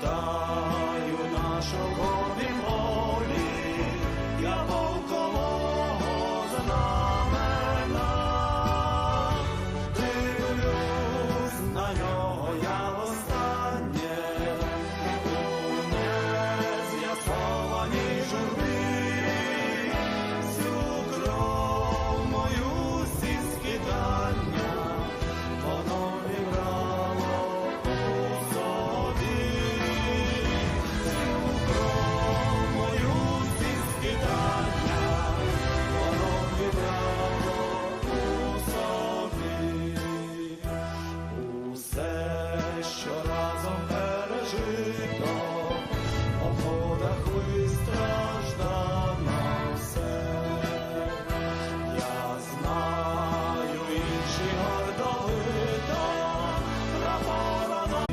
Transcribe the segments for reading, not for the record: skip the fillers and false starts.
вітаю на шовковій полі, я полкового знамена, дивлюсь на нього я востаннє, у нез'ясованій журбі, всю кров мою всі скидання, воно вібрало у собі, всю кров мою всі скидання, воно вібрало у собі. Усе, що разом пережито, в обходах вистраждано все. Я знаю, інші гордовито прапором.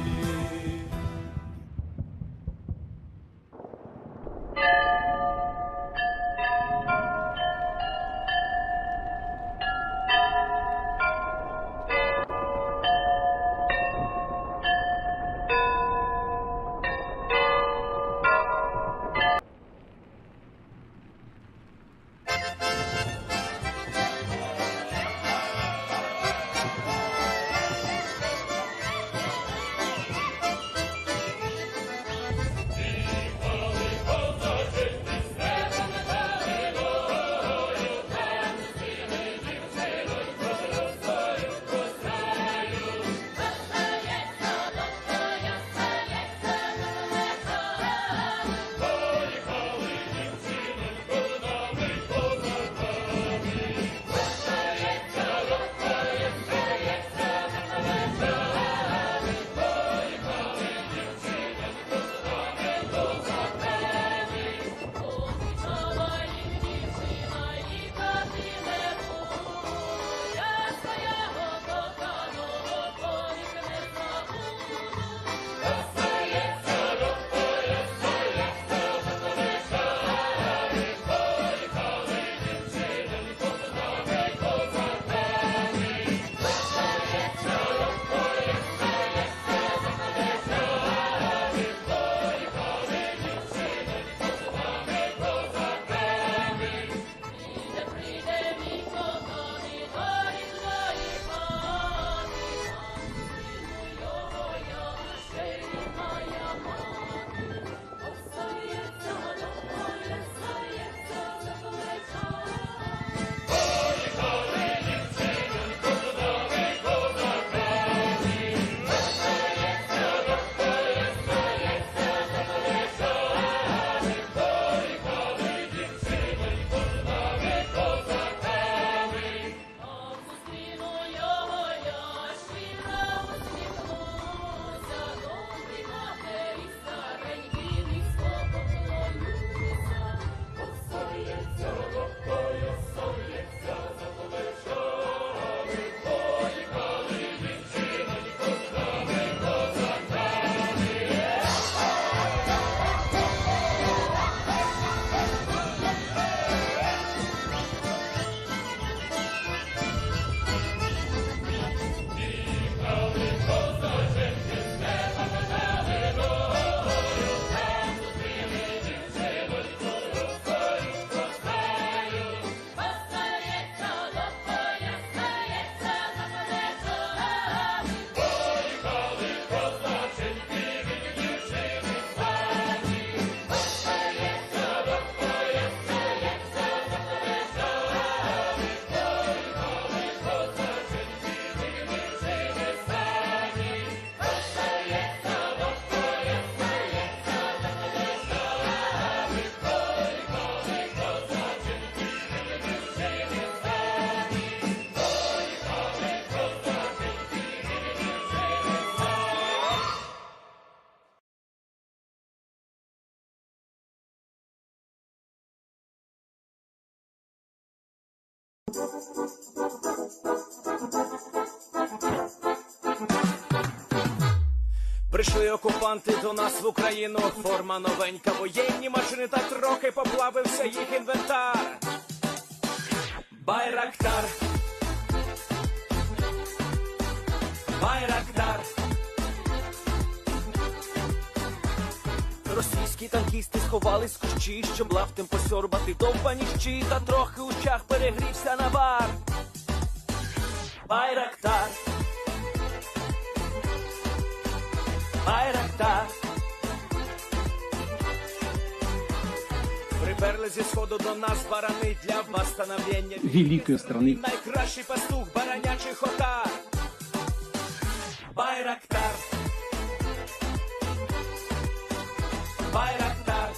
Прийшли окупанти до нас в Україну, форма новенька, воєнні машини, та трохи поплавився їх інвентар. Байрактар, Байрактар, Російські танкісти сховались в кущі, щоб лаптем посьорбати довбані щі, та трохи у чах перегрівся навар. Байрактар, Байрактар. Приперли зі сходу до нас барани для восстановлення великой страны. Найкращий пастух баранячих отар. Байрактар, Байрактар.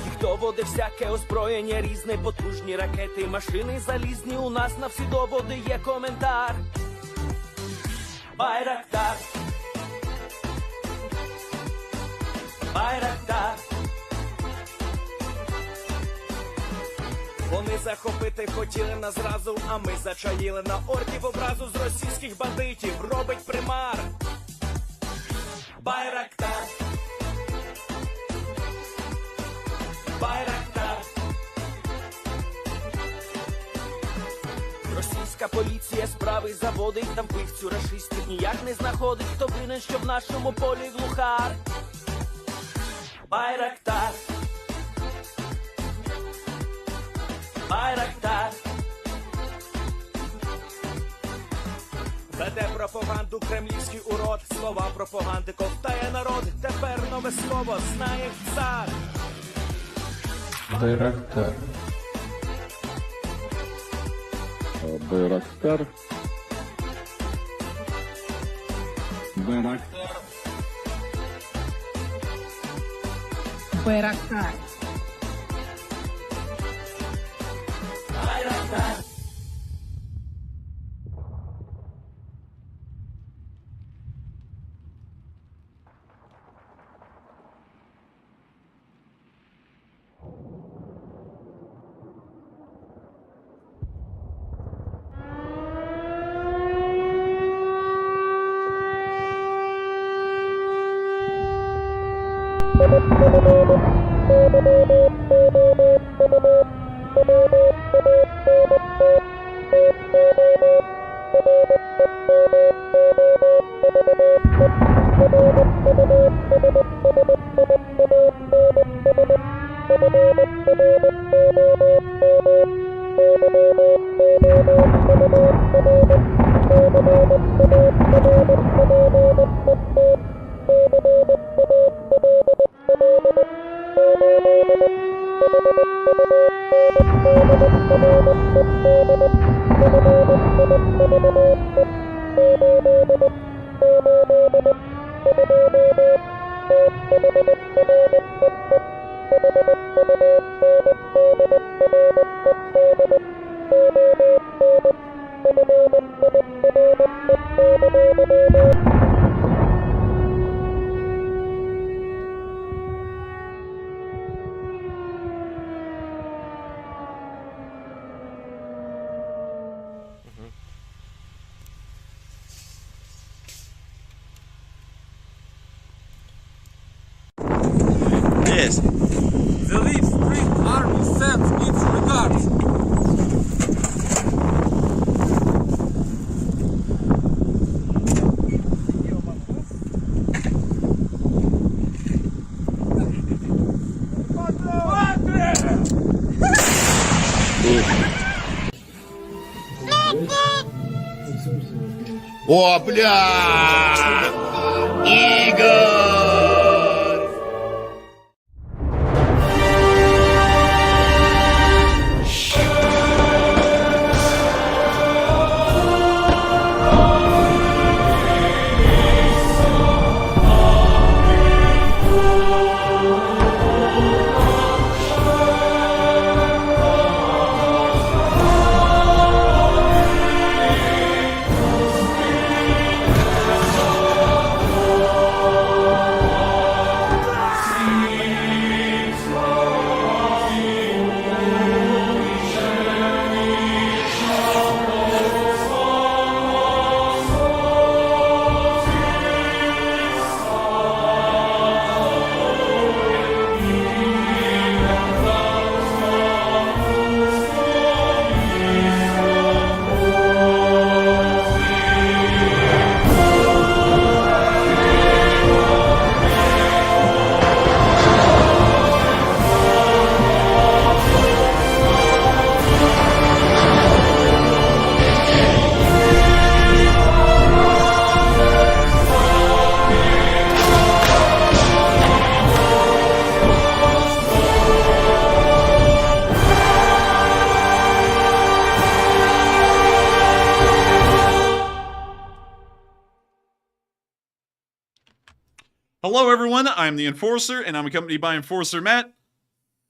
Ті, хто води всяке озброєння різне, потужні ракети, машини залізні, у нас на всі доводи є коментар. Байрактар, Байрактар. Вони захопити хотіли нас зразу, а ми зачаїли на орків образу з російських бандитів. Робить примар. Байрактар, Байрактар. Російська поліція справи заводить, там пивцю рашистів ніяк не знаходить, хто винен, що в нашому полі глухар. Байрактар, Байрактар. Веде пропаганду кремлівський урод, слова пропаганди ковтає народ, тепер нове слово знає цар. Байрактар. Байрактар. Байрактар. Байрактар. Байрактар. Yes. The Leaf Spring Army sends its regards. О, бля! Игорь! Hello, everyone. I'm the Enforcer, and I'm accompanied by Enforcer Matt.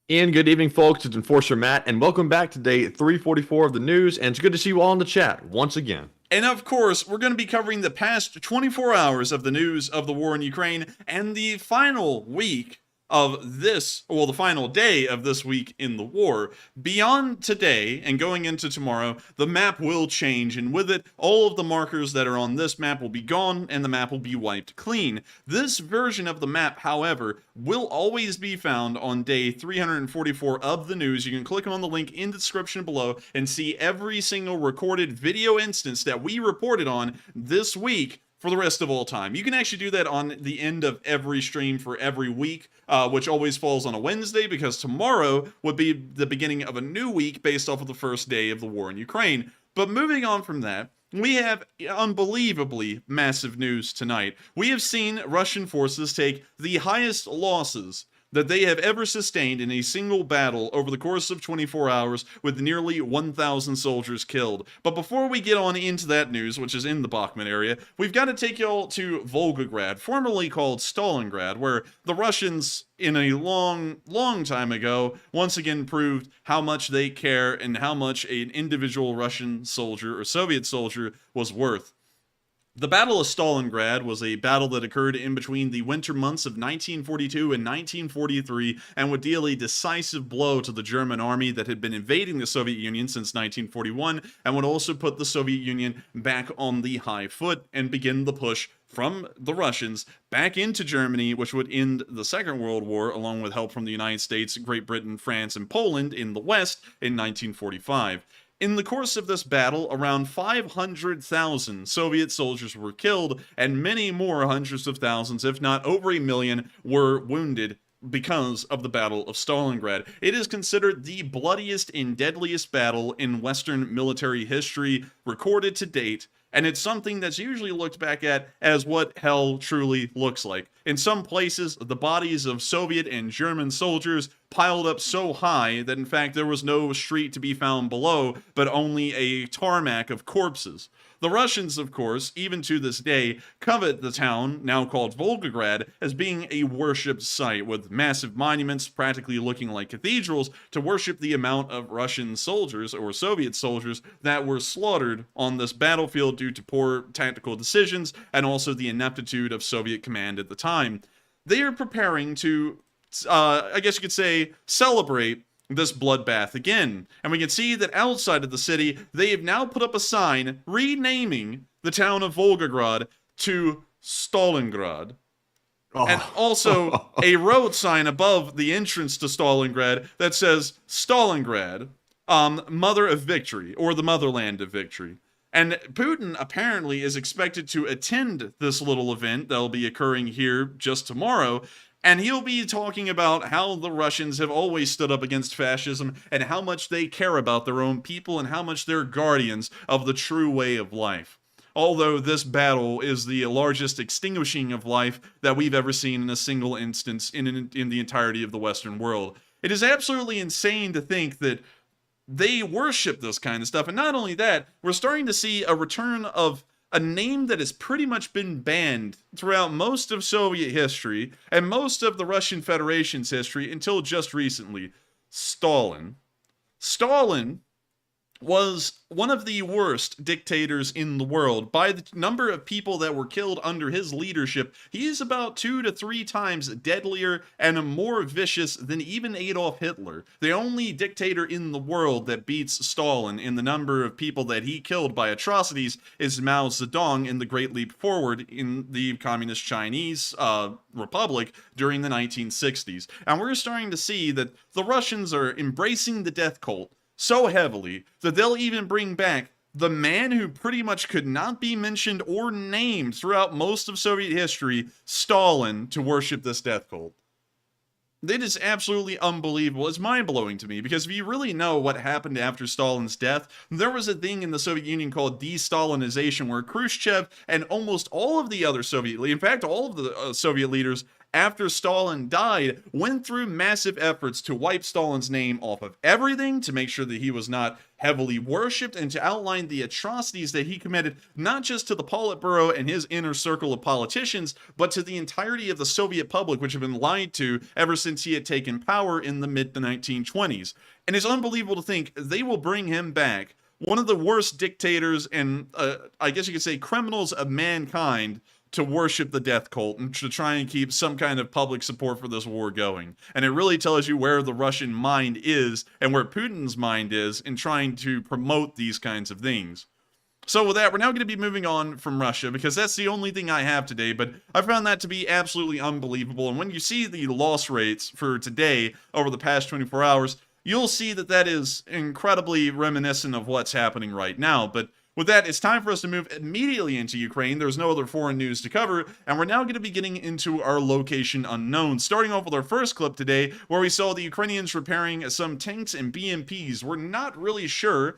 And good evening, folks. It's Enforcer Matt, and welcome back to day 344 of the news. And it's good to see you all in the chat once again. And of course, we're going to be covering the past 24 hours of the news of the war in Ukraine and the final week of this, well, the final day of this week in the war. Beyond today and going into tomorrow, the map will change, and with it, all of the markers that are on this map will be gone, and the map will be wiped clean. This version of the map, however, will always be found on day 344 of the news. You can click on the link in the description below and see every single recorded video instance that we reported on this week for the rest of all time. You can actually do that on the end of every stream for every week, which always falls on a Wednesday, because tomorrow would be the beginning of a new week based off of the first day of the war in Ukraine. But moving on from that, we have unbelievably massive news tonight. We have seen Russian forces take the highest losses that they have ever sustained in a single battle over the course of 24 hours, with nearly 1,000 soldiers killed. But before we get on into that news, which is in the Bakhmut area, we've got to take y'all to Volgograd, formerly called Stalingrad, where the Russians, in a long time ago, once again proved how much they care and how much an individual Russian soldier or Soviet soldier was worth. The Battle of Stalingrad was a battle that occurred in between the winter months of 1942 and 1943 and would deal a decisive blow to the German army that had been invading the Soviet Union since 1941, and would also put the Soviet Union back on the high foot and begin the push from the Russians back into Germany, which would end the Second World War, along with help from the United States, Great Britain, France, and Poland in the West in 1945. In the course of this battle, around 500,000 Soviet soldiers were killed, and many more hundreds of thousands, if not over 1 million, were wounded because of the Battle of Stalingrad. It is considered the bloodiest and deadliest battle in Western military history recorded to date, and it's something that's usually looked back at as what hell truly looks like. In some places, the bodies of Soviet and German soldiers piled up so high that in fact there was no street to be found below, but only a tarmac of corpses. The Russians, of course, even to this day, covet the town, now called Volgograd, as being a worship site, with massive monuments practically looking like cathedrals to worship the amount of Russian soldiers, or Soviet soldiers, that were slaughtered on this battlefield due to poor tactical decisions and also the ineptitude of Soviet command at the time. They are preparing to, I guess you could say, celebrate this bloodbath again. And we can see that outside of the city, they have now put up a sign renaming the town of Volgograd to Stalingrad. And also a road sign above the entrance to Stalingrad that says Stalingrad, Mother of Victory, or the Motherland of Victory. And Putin apparently is expected to attend this little event that'll be occurring here just tomorrow, and he'll be talking about how the Russians have always stood up against fascism and how much they care about their own people and how much they're guardians of the true way of life. Although this battle is the largest extinguishing of life that we've ever seen in a single instance in the entirety of the Western world. It is absolutely insane to think that they worship this kind of stuff. And not only that, we're starting to see a return of a name that has pretty much been banned throughout most of Soviet history and most of the Russian Federation's history until just recently: Stalin. Stalin was one of the worst dictators in the world. By the number of people that were killed under his leadership, he is about 2 to 3 times deadlier and more vicious than even Adolf Hitler. The only dictator in the world that beats Stalin in the number of people that he killed by atrocities is Mao Zedong in the Great Leap Forward in the Communist Chinese Republic during the 1960s. And we're starting to see that the Russians are embracing the death cult so heavily that they'll even bring back the man who pretty much could not be mentioned or named throughout most of Soviet history, Stalin, to worship this death cult. It is absolutely unbelievable. It's mind-blowing to me, because if you really know what happened after Stalin's death, there was a thing in the Soviet Union called de-Stalinization, where Khrushchev and almost all of the other Soviet leaders, in fact, all of the Soviet leaders, after Stalin died, went through massive efforts to wipe Stalin's name off of everything, to make sure that he was not heavily worshipped, and to outline the atrocities that he committed, not just to the Politburo and his inner circle of politicians, but to the entirety of the Soviet public, which had been lied to ever since he had taken power in the mid-1920s. And it's unbelievable to think they will bring him back, one of the worst dictators and, I guess you could say, criminals of mankind, to worship the death cult and to try and keep some kind of public support for this war going. And it really tells you where the Russian mind is and where Putin's mind is in trying to promote these kinds of things. So with that, we're now going to be moving on from Russia, because that's the only thing I have today, but I found that to be absolutely unbelievable. And when you see the loss rates for today over the past 24 hours, you'll see that that is incredibly reminiscent of what's happening right now. But with that, it's time for us to move immediately into Ukraine. There's no other foreign news to cover, and we're now going to be getting into our location unknown, starting off with our first clip today, where we saw the Ukrainians repairing some tanks and BMPs. We're not really sure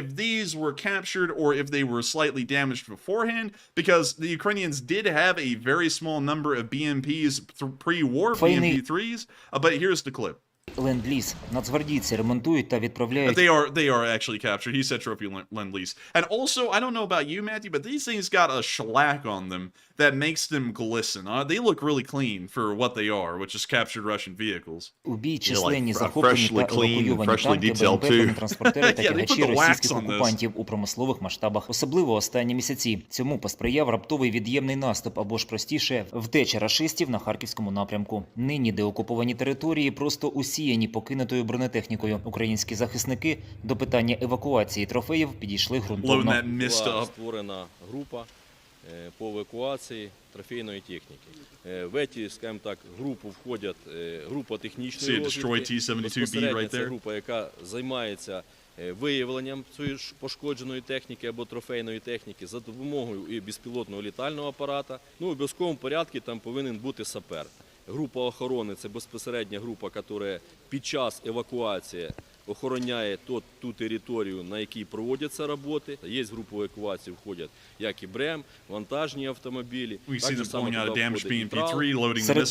if these were captured or if they were slightly damaged beforehand, because the Ukrainians did have a very small number of BMPs pre-war, BMP-3s, but here's the clip. Ленд-ліз. Нацгвардійці ремонтують та відправляють. They are actually captured. He said trophy Lend-Lease. And also, I don't know about you, Matthew, but these things got a shellac on them that makes them glisten. They look really clean for what they are, which is captured Russian vehicles. У бій численні захоплені та евакуйовані танки, БМП, бронетранспортери та тягачі російських окупантів у промислових масштабах, особливо останні місяці. Цьому посприяв раптовий від'ємний наступ, або ж простіше, втеча рашистів на Харківському напрямку. Нині деокуповані території просто усіяні покинутою бронетехнікою. Українські захисники до питання евакуації трофеїв підійшли ґрунтовно. Була створена група по евакуації трофейної техніки. В ці, скажімо так, групу входять група технічної розвідки. Безпосередньо це група, яка займається виявленням цієї пошкодженої техніки або трофейної техніки за допомогою і безпілотного літального апарата. Ну, в обов'язковому порядку там повинен бути сапер. Група охорони – це безпосередня група, яка під час евакуації охороняє ту територію, на якій проводяться роботи. Є в групу евакуації входять як і БРЕМ, вантажні автомобілі. Серед,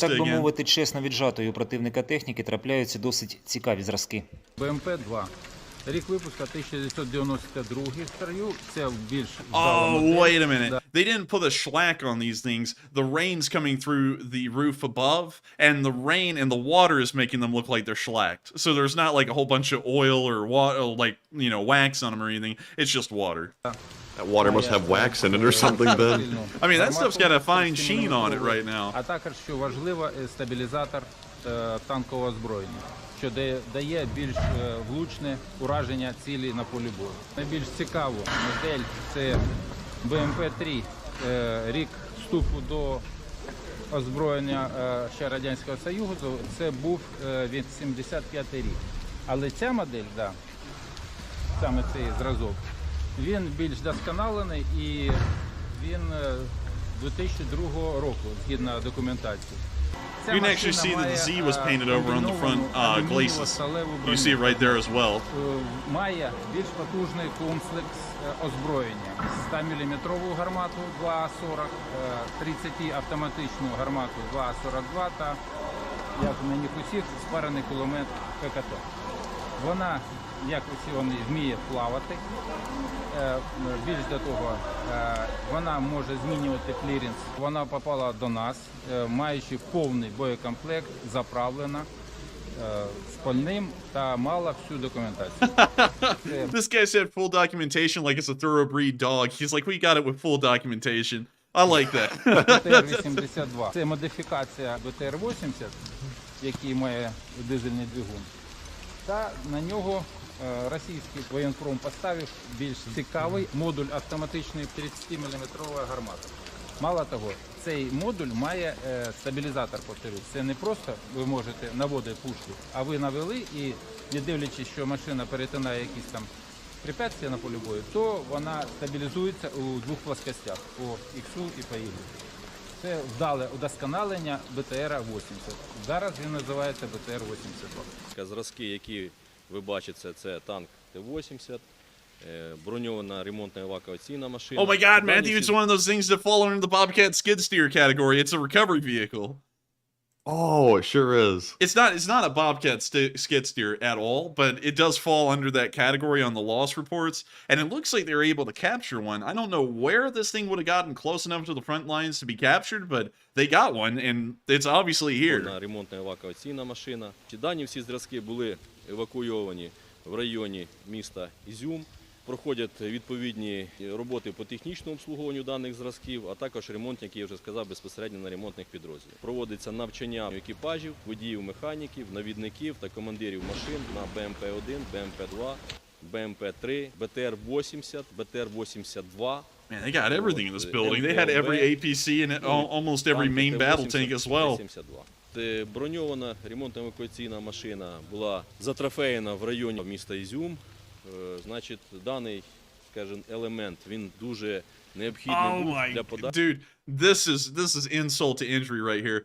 так би мовити, чесно віджатої у противника техніки трапляються досить цікаві зразки. БМП-2. Рік випуска 1992 в строю. Це більш Oh, wait a minute. They didn't put a shellac on these things. The rain's coming through the roof above, and the rain and the water is making them look like they're shellacked. So there's not like a whole bunch of oil or water, like, you know, wax on them or anything. It's just water. That water must have wax in it or something, Ben. I mean, that stuff's got a fine sheen on it right now. А також, що важливо, стабілізатор танкового озброєння, що дає більш влучне ураження цілі на полі бою. Найбільш цікаву модель – це БМП-3, рік вступу до озброєння ще Радянського Союзу, це був 85-й рік. Але ця модель, да, саме цей зразок, він більш досконалений і він 2002 року, згідно документації. You can actually see that the Z was painted over on the front glacis. You see it right there as well. Має більш потужний комплекс озброєння. 100-мм гармату 2,40, 30-автоматичну гармату 2,42 та, як на них усіх, спарений кулемет ПКТ. Вона, як усі вони, вміє плавати. Більш до того, вона може змінювати кліренс. Вона попала до нас, маючи повний боєкомплект, заправлена, з пальним та мала всю документацію. This guy said full documentation like it's a thoroughbreed dog. He's like, we got it with full documentation. I like that. БТР-82. Це модифікація БТР-80, який має дизельний двигун. Та на нього російський воєнпром поставив більш цікавий модуль автоматичної 30-мм гармати. Мало того, цей модуль має стабілізатор, повторюсь. Це не просто ви можете наводити пушку, а ви навели і, не дивлячись, що машина перетинає якісь там препятствия на полі бою, то вона стабілізується у двох плоскостях, по X і по Y. Це вдале удосконалення БТР-80. Зараз він називається БТР-82. Зразки, які ви бачите, це танк Т-80, броньована ремонтна евакуаційна машина. Oh my god, Matthew, it's one of those things that fall under the Bobcat skid steer category. It's a recovery vehicle. Oh, it sure is. It's not a Bobcat skid steer at all, but it does fall under that category on the loss reports, and it looks like they were able to capture one. I don't know where this thing would have gotten close enough to the front lines to be captured, but they got one, and it's obviously here. Ремонтна евакуаційна машина. Дані всі зразки були евакуйовані в районі міста Ізюм. Проходять відповідні роботи по технічному обслуговуванню даних зразків, а також ремонт, як я вже сказав, безпосередньо на ремонтних підрозділах. Проводиться навчання екіпажів, водіїв, механіків, навідників та командирів машин на БМП-1, БМП-2, БМП-3, БТР-80, БТР-82. Man, they got everything in this building. They had every APC and almost every main battle tank as well. Броньована ремонтно-евакуаційна машина була затрофеєна в районі міста Ізюм. Значить, даний, скажімо, елемент, він дуже необхідний для подачі. Dude, this is insult to injury right here.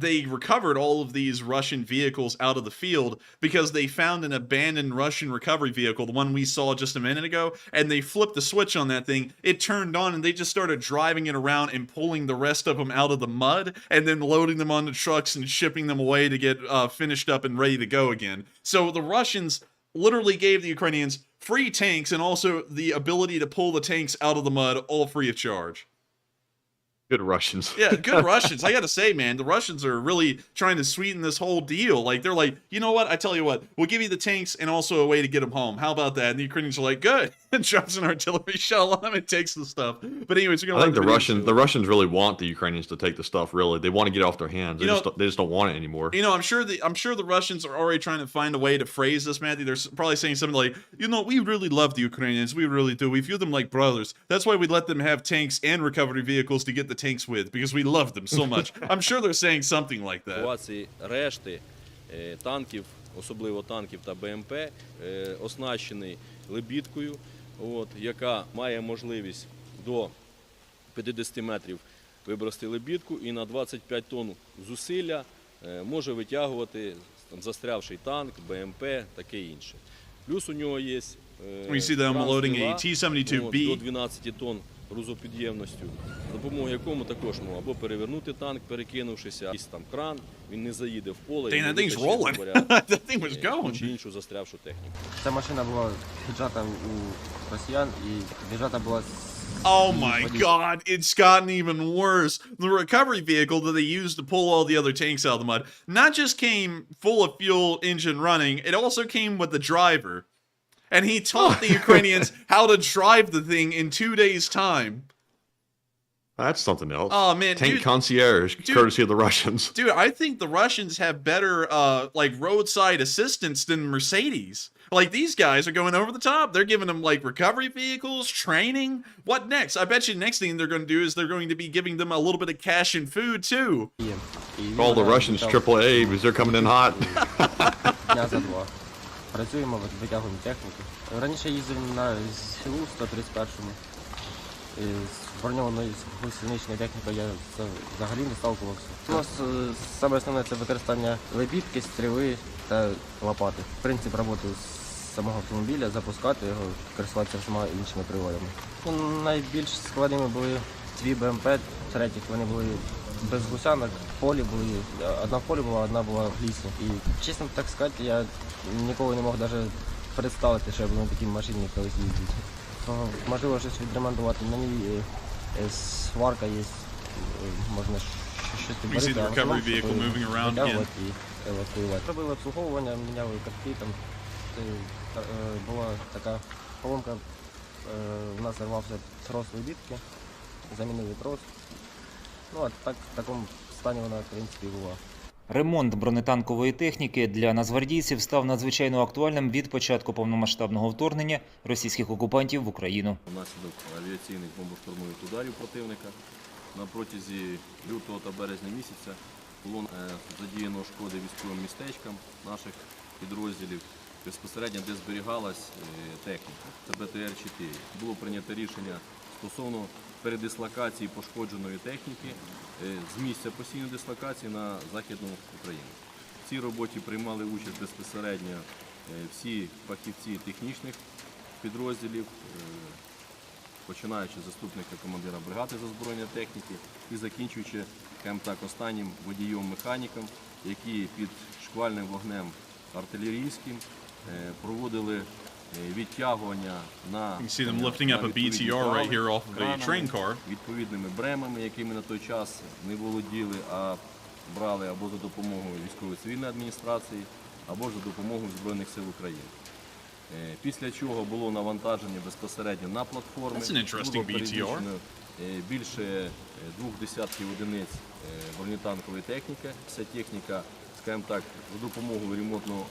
They recovered all of these Russian vehicles out of the field because they found an abandoned Russian recovery vehicle, the one we saw just a minute ago, and they flipped the switch on that thing. It turned on, and they just started driving it around and pulling the rest of them out of the mud, and then loading them onto trucks and shipping them away to get finished up and ready to go again. So the Russians literally gave the Ukrainians free tanks and also the ability to pull the tanks out of the mud, all free of charge. Good Russians. Yeah, good Russians. I got to say, man, the Russians are really trying to sweeten this whole deal. Like, they're like, you know what? I tell you what, we'll give you the tanks and also a way to get them home. How about that? And the Ukrainians are like, good. And drops an artillery shell on them and takes the stuff. But anyways, we're gonna. I think the Russians really want the Ukrainians to take the stuff. Really, they want to get it off their hands. They just don't want it anymore. You know, I'm sure the Russians are already trying to find a way to phrase this, Matthew. They're probably saying something like, you know, we really love the Ukrainians. We really do. We view them like brothers. That's why we let them have tanks and recovery vehicles to get the tanks with, because we love them so much. I'm sure they're saying something like that. Решти танків, особливо танків та БМП, оснащений лебідкою, яка має можливість до 50 метрів вибрости лебідку і на 25 тонн зусилля може витягувати застрявший танк, БМП, таке інше. Плюс у нього є до 12 тонн грузопідємністю, за допомогою якому також або перевернути танк, перекинувшися, якийсь там кран, він не заїде в поле і чи іншу застрявшу техніку. Ця машина була піджата у росіян і віджата була. Oh my God, it's gotten even worse. The recovery vehicle that they used to pull all the other tanks out of the mud not just came full of fuel, engine running, it also came with the driver. And he taught the Ukrainians how to drive the thing in 2 days' time. That's something else. Oh, man. Tank concierge, courtesy of the Russians. Dude, I think the Russians have better, like, roadside assistance than Mercedes. Like, these guys are going over the top. They're giving them, like, recovery vehicles, training. What next? I bet you the next thing they're going to do is they're going to be giving them a little bit of cash and food, too. All the Russians AAA, because they're coming in hot. Працюємо, витягуємо техніку. Раніше їздив на СУ 131-му. З броньованою гусеничною технікою я взагалі не сталкувався. У нас саме основне це використання лебідки, стріли та лопати. Принцип роботи з самого автомобіля, запускати його, користуватися всіма іншими приладами. Найбільш складними були дві БМП, третіх, вони були без гусянок, в полі були, одна в полі була, одна була в лісі. І, чесно так сказати, я ніколи не мог навіть представити, що я буду на такій машині колись їздити. Можливо, щось відремонтувати, на ній сварка є, можна щось підберити, а витягувати і евакуювати. Робили обслуговування, міняли катки, там була така поломка, у нас зірвався трос лебідки, замінили трос. Ну, а так, в такому стані вона, в принципі, була. Ремонт бронетанкової техніки для нацгвардійців став надзвичайно актуальним від початку повномасштабного вторгнення російських окупантів в Україну. Внаслідок авіаційних бомбоштурмових ударів противника на протязі лютого та березня місяця було задіяно шкоди військовим містечкам наших підрозділів, безпосередньо де зберігалась техніка. Це БТР-4. Було прийнято рішення стосовно передислокації пошкодженої техніки з місця постійної дислокації на Західну Україну. В цій роботі приймали участь безпосередньо всі фахівці технічних підрозділів, починаючи з заступника командира бригади з озброєння техніки і закінчуючи, скажімо так, останнім водієм-механіком, які під шквальним вогнем артилерійським проводили відтягування на відповідними бремами, якими на той час не володіли, а брали або за допомогою військово-цивільної адміністрації, або ж за допомогою Збройних сил України. Після чого було навантаження безпосередньо на платформи, було переміщено більше 2 десятків одиниць бронетанкової техніки. Вся техніка, скажімо так, за допомогою ремонтного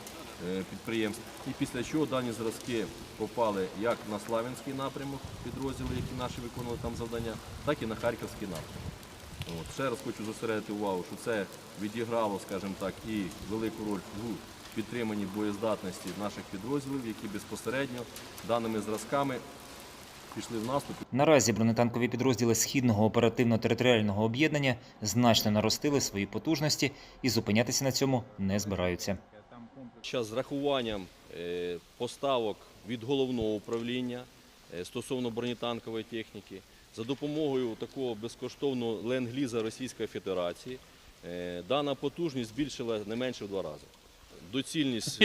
підприємств. І після чого дані зразки попали як на Славянський напрямок, підрозділи, які наші виконували там завдання, так і на Харківський напрямок. Ще раз хочу зосередити увагу, що це відіграло, скажімо так, і велику роль в підтриманні боєздатності наших підрозділів, які безпосередньо даними зразками пішли в наступ. Наразі бронетанкові підрозділи Східного оперативно-територіального об'єднання значно наростили свої потужності і зупинятися на цьому не збираються. Зараз з рахуванням поставок від головного управління стосовно бронетанкової техніки, за допомогою такого безкоштовного ленд-ліза Російської Федерації, дана потужність збільшила не менше в 2 рази. Доцільність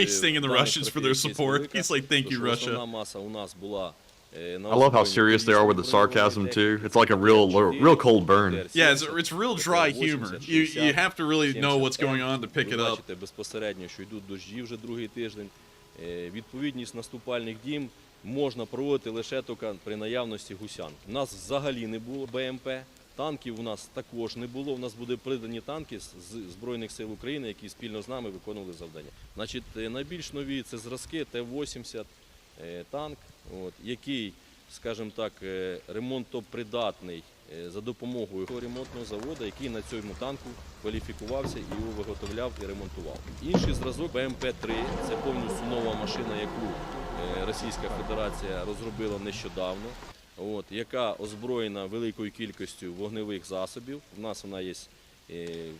основна маса у нас була. I love how serious they are with the sarcasm too. It's like a real cold burn. Yeah, it's real dry humor. You have to really know what's going on to pick it up. Бачите безпосередньо, що йдуть дощі вже другий тиждень. Відповідність наступальних дій можна проводити лише тільки при наявності гусянки. У нас взагалі не було БМП, танків у нас також не було. У нас будуть придані танки з Збройних сил України, які спільно з нами виконували завдання. Значить, найбільш нові це зразки Т-80 танк, який, скажімо так, ремонтопридатний за допомогою ремонтного заводу, який на цьому танку кваліфікувався і його виготовляв і ремонтував. Інший зразок БМП-3 – це повністю нова машина, яку Російська Федерація розробила нещодавно, яка озброєна великою кількістю вогневих засобів. У нас вона є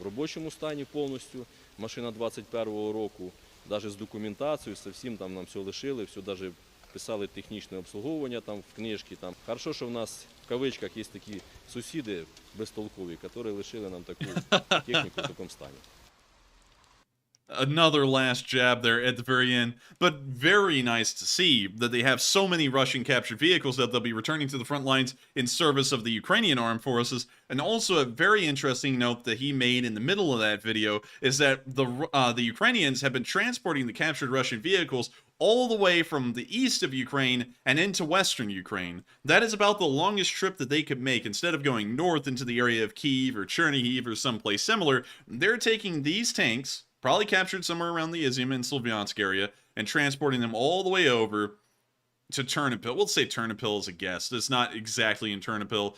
в робочому стані повністю, машина 21-го року, навіть з документацією, з всім там нам все лишили, все навіть писали технічне обслуговування там в книжці. Там. Хорошо, що в нас в кавичках є такі сусіди безтолкові, які лишили нам таку техніку в такому стані. Another last jab there at the very end, but very nice to see that they have so many Russian captured vehicles that they'll be returning to the front lines in service of the Ukrainian armed forces. And also a very interesting note that he made in the middle of that video is that the Ukrainians have been transporting the captured Russian vehicles all the way from the east of Ukraine and into western Ukraine. That is about the longest trip that they could make. Instead of going north into the area of Kyiv or Chernihiv or someplace similar, they're taking these tanks, probably captured somewhere around the Izium and Slavyansk area, and transporting them all the way over to Ternopil. We'll say Ternopil is a guess. It's not exactly in Ternopil,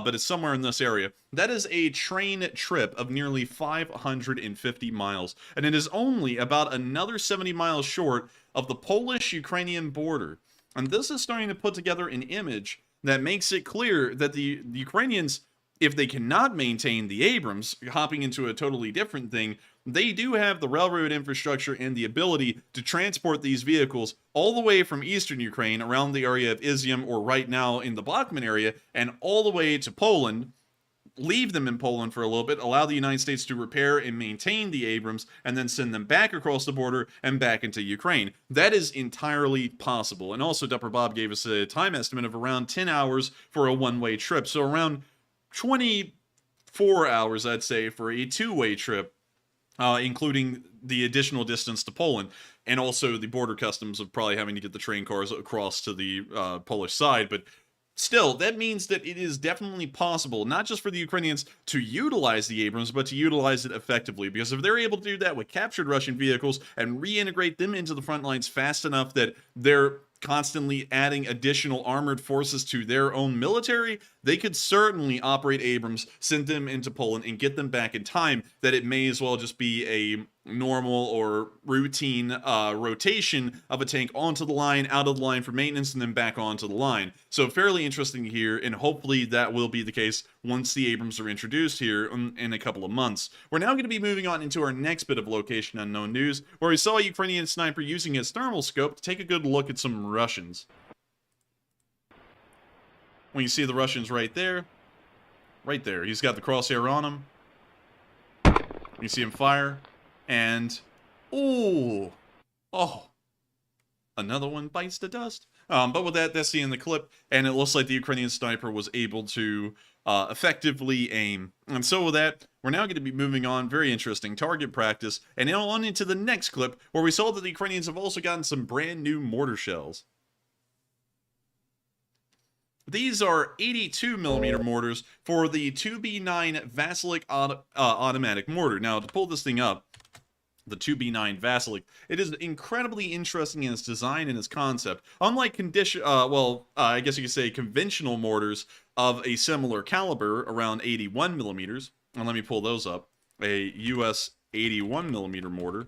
but it's somewhere in this area. That is a train trip of nearly 550 miles, and it is only about another 70 miles short of the Polish-Ukrainian border. And this is starting to put together an image that makes it clear that the Ukrainians, if they cannot maintain the Abrams, hopping into a totally different thing, they do have the railroad infrastructure and the ability to transport these vehicles all the way from eastern Ukraine around the area of Izium, or right now in the Bakhmut area, and all the way to Poland, leave them in Poland for a little bit, allow the United States to repair and maintain the Abrams, and then send them back across the border and back into Ukraine. That is entirely possible. And also, Dupper Bob gave us a time estimate of around 10 hours for a one-way trip. So around 24 hours, I'd say, for a two-way trip, including the additional distance to Poland, and also the border customs of probably having to get the train cars across to the Polish side. But still, that means that it is definitely possible, not just for the Ukrainians to utilize the Abrams, but to utilize it effectively. Because if they're able to do that with captured Russian vehicles and reintegrate them into the front lines fast enough that they're constantly adding additional armored forces to their own military, they could certainly operate Abrams, send them into Poland, and get them back in time, that it may as well just be a normal or routine rotation of a tank onto the line, out of the line for maintenance, and then back onto the line. So fairly interesting here, and hopefully that will be the case once the Abrams are introduced here in a couple of months. We're now going to be moving on into our next bit of location unknown news, where we saw a Ukrainian sniper using his thermal scope to take a good look at some Russians. When you see the Russians right there, he's got the crosshair on him. You see him fire, and oh, another one bites the dust. But with that, that's the end of the clip, and it looks like the Ukrainian sniper was able to effectively aim. And so with that, we're now going to be moving on, very interesting, target practice, and now on into the next clip, where we saw that the Ukrainians have also gotten some brand new mortar shells. These are 82mm mortars for the 2B9 Vasilic automatic mortar. Now, to pull this thing up, the 2B9 Vasilic, it is incredibly interesting in its design and its concept. Unlike I guess you could say conventional mortars of a similar caliber, around 81mm, and let me pull those up, a US 81mm mortar.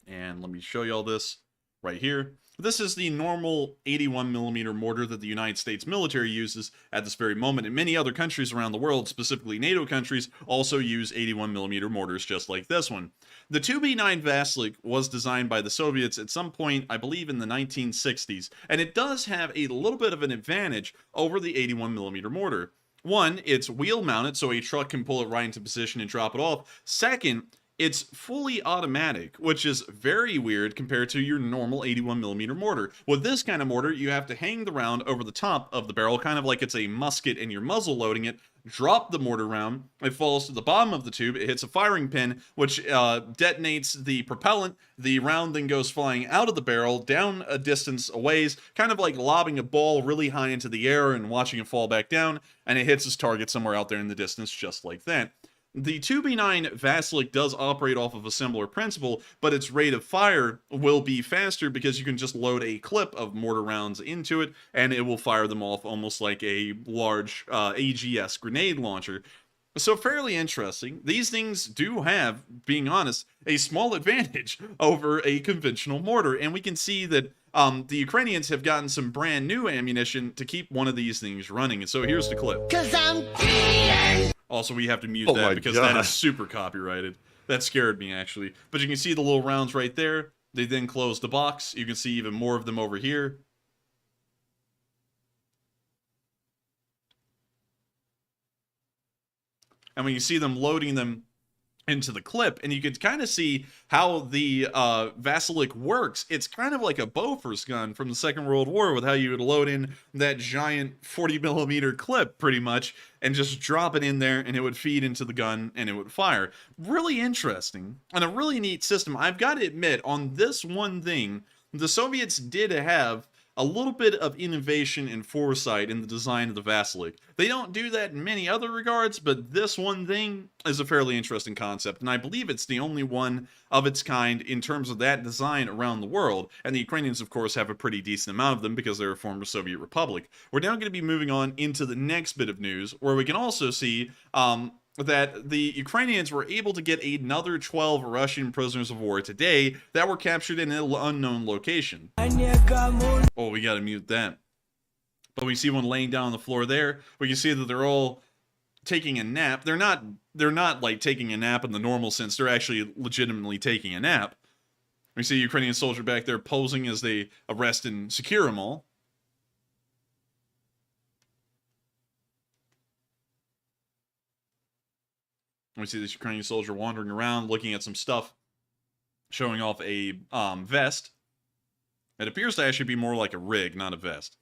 And let me show you all this right here. This is the normal 81mm mortar that the United States military uses at this very moment, and many other countries around the world, specifically NATO countries, also use 81mm mortars just like this one. The 2B9 Vasilic was designed by the Soviets at some point, I believe in the 1960s, and it does have a little bit of an advantage over the 81mm mortar. One, it's wheel mounted, so a truck can pull it right into position and drop it off. Second, it's fully automatic, which is very weird compared to your normal 81mm mortar. With this kind of mortar, you have to hang the round over the top of the barrel, kind of like it's a musket and you're muzzle loading it, drop the mortar round, it falls to the bottom of the tube, it hits a firing pin, which detonates the propellant, the round then goes flying out of the barrel, down a distance a ways, kind of like lobbing a ball really high into the air and watching it fall back down, and it hits its target somewhere out there in the distance just like that. The 2B9 Vasilic does operate off of a similar principle, but its rate of fire will be faster because you can just load a clip of mortar rounds into it, and it will fire them off almost like a large AGS grenade launcher. So fairly interesting. These things do have, being honest, a small advantage over a conventional mortar, and we can see that the Ukrainians have gotten some brand new ammunition to keep one of these things running. And so here's the clip. 'Cause I'm cheating. Also, we have to mute that because that is super copyrighted. That scared me, actually. But you can see the little rounds right there. They then close the box. You can see even more of them over here. And when you see them loading them into the clip, and you can kind of see how the Vasilic works. It's kind of like a Bofors gun from the Second World War, with how you would load in that giant 40mm clip, pretty much, and just drop it in there, and it would feed into the gun, and it would fire. Really interesting, and a really neat system. I've got to admit, on this one thing, the Soviets did have a little bit of innovation and foresight in the design of the Vasilic. They don't do that in many other regards, but this one thing is a fairly interesting concept, and I believe it's the only one of its kind in terms of that design around the world, and the Ukrainians, of course, have a pretty decent amount of them because they're a former Soviet republic. We're now going to be moving on into the next bit of news, where we can also see that the Ukrainians were able to get another 12 Russian prisoners of war today that were captured in an unknown location. Oh, we gotta mute that. But we see one laying down on the floor there. We can see that they're all taking a nap. They're not like taking a nap in the normal sense. They're actually legitimately taking a nap. We see a Ukrainian soldier back there posing as they arrest and secure them all. We see this Ukrainian soldier wandering around, looking at some stuff, showing off a vest. It appears to actually be more like a rig, not a vest.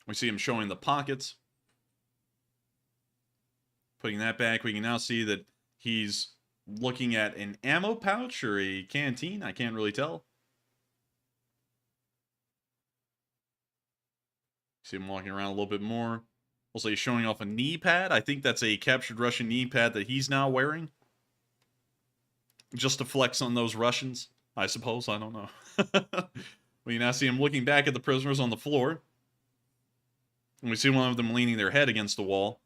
We see him showing the pockets. Putting that back, we can now see that he's looking at an ammo pouch or a canteen. I can't really tell. See him walking around a little bit more. Also, he's showing off a knee pad. I think that's a captured Russian knee pad that he's now wearing. Just to flex on those Russians, I suppose. I don't know. We now see him looking back at the prisoners on the floor. And we see one of them leaning their head against the wall.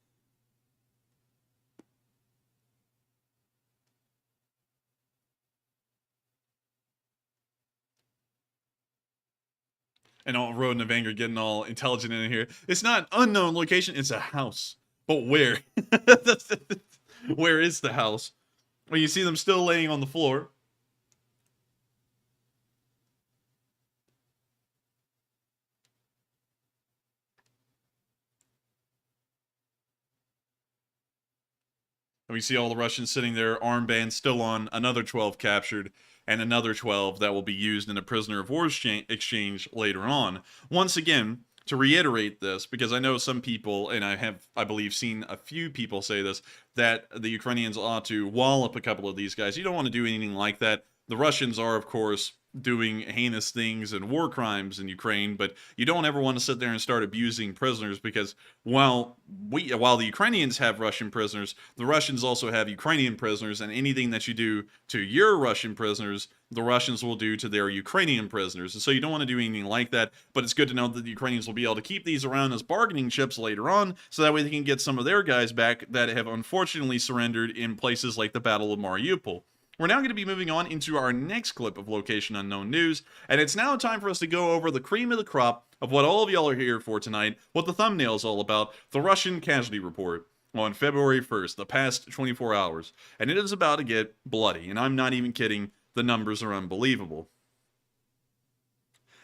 And all Rodent of Anger getting all intelligent in here. It's not an unknown location, it's a house. But where? Where is the house? Well, you see them still laying on the floor. And we see all the Russians sitting there, armbands still on, another 12 captured, and another 12 that will be used in a prisoner of war exchange later on. Once again, to reiterate this, because I know some people, and I believe, seen a few people say this, that the Ukrainians ought to wallop a couple of these guys. You don't want to do anything like that. The Russians are, of course, doing heinous things and war crimes in Ukraine, but you don't ever want to sit there and start abusing prisoners, because while the Ukrainians have Russian prisoners, the Russians also have Ukrainian prisoners, and anything that you do to your Russian prisoners, the Russians will do to their Ukrainian prisoners. And so you don't want to do anything like that, but it's good to know that the Ukrainians will be able to keep these around as bargaining chips later on, so that way they can get some of their guys back that have unfortunately surrendered in places like the Battle of Mariupol. We're now going to be moving on into our next clip of Location Unknown News, and it's now time for us to go over the cream of the crop of what all of y'all are here for tonight, what the thumbnail is all about, the Russian casualty report on February 1st, the past 24 hours. And it is about to get bloody, and I'm not even kidding, the numbers are unbelievable.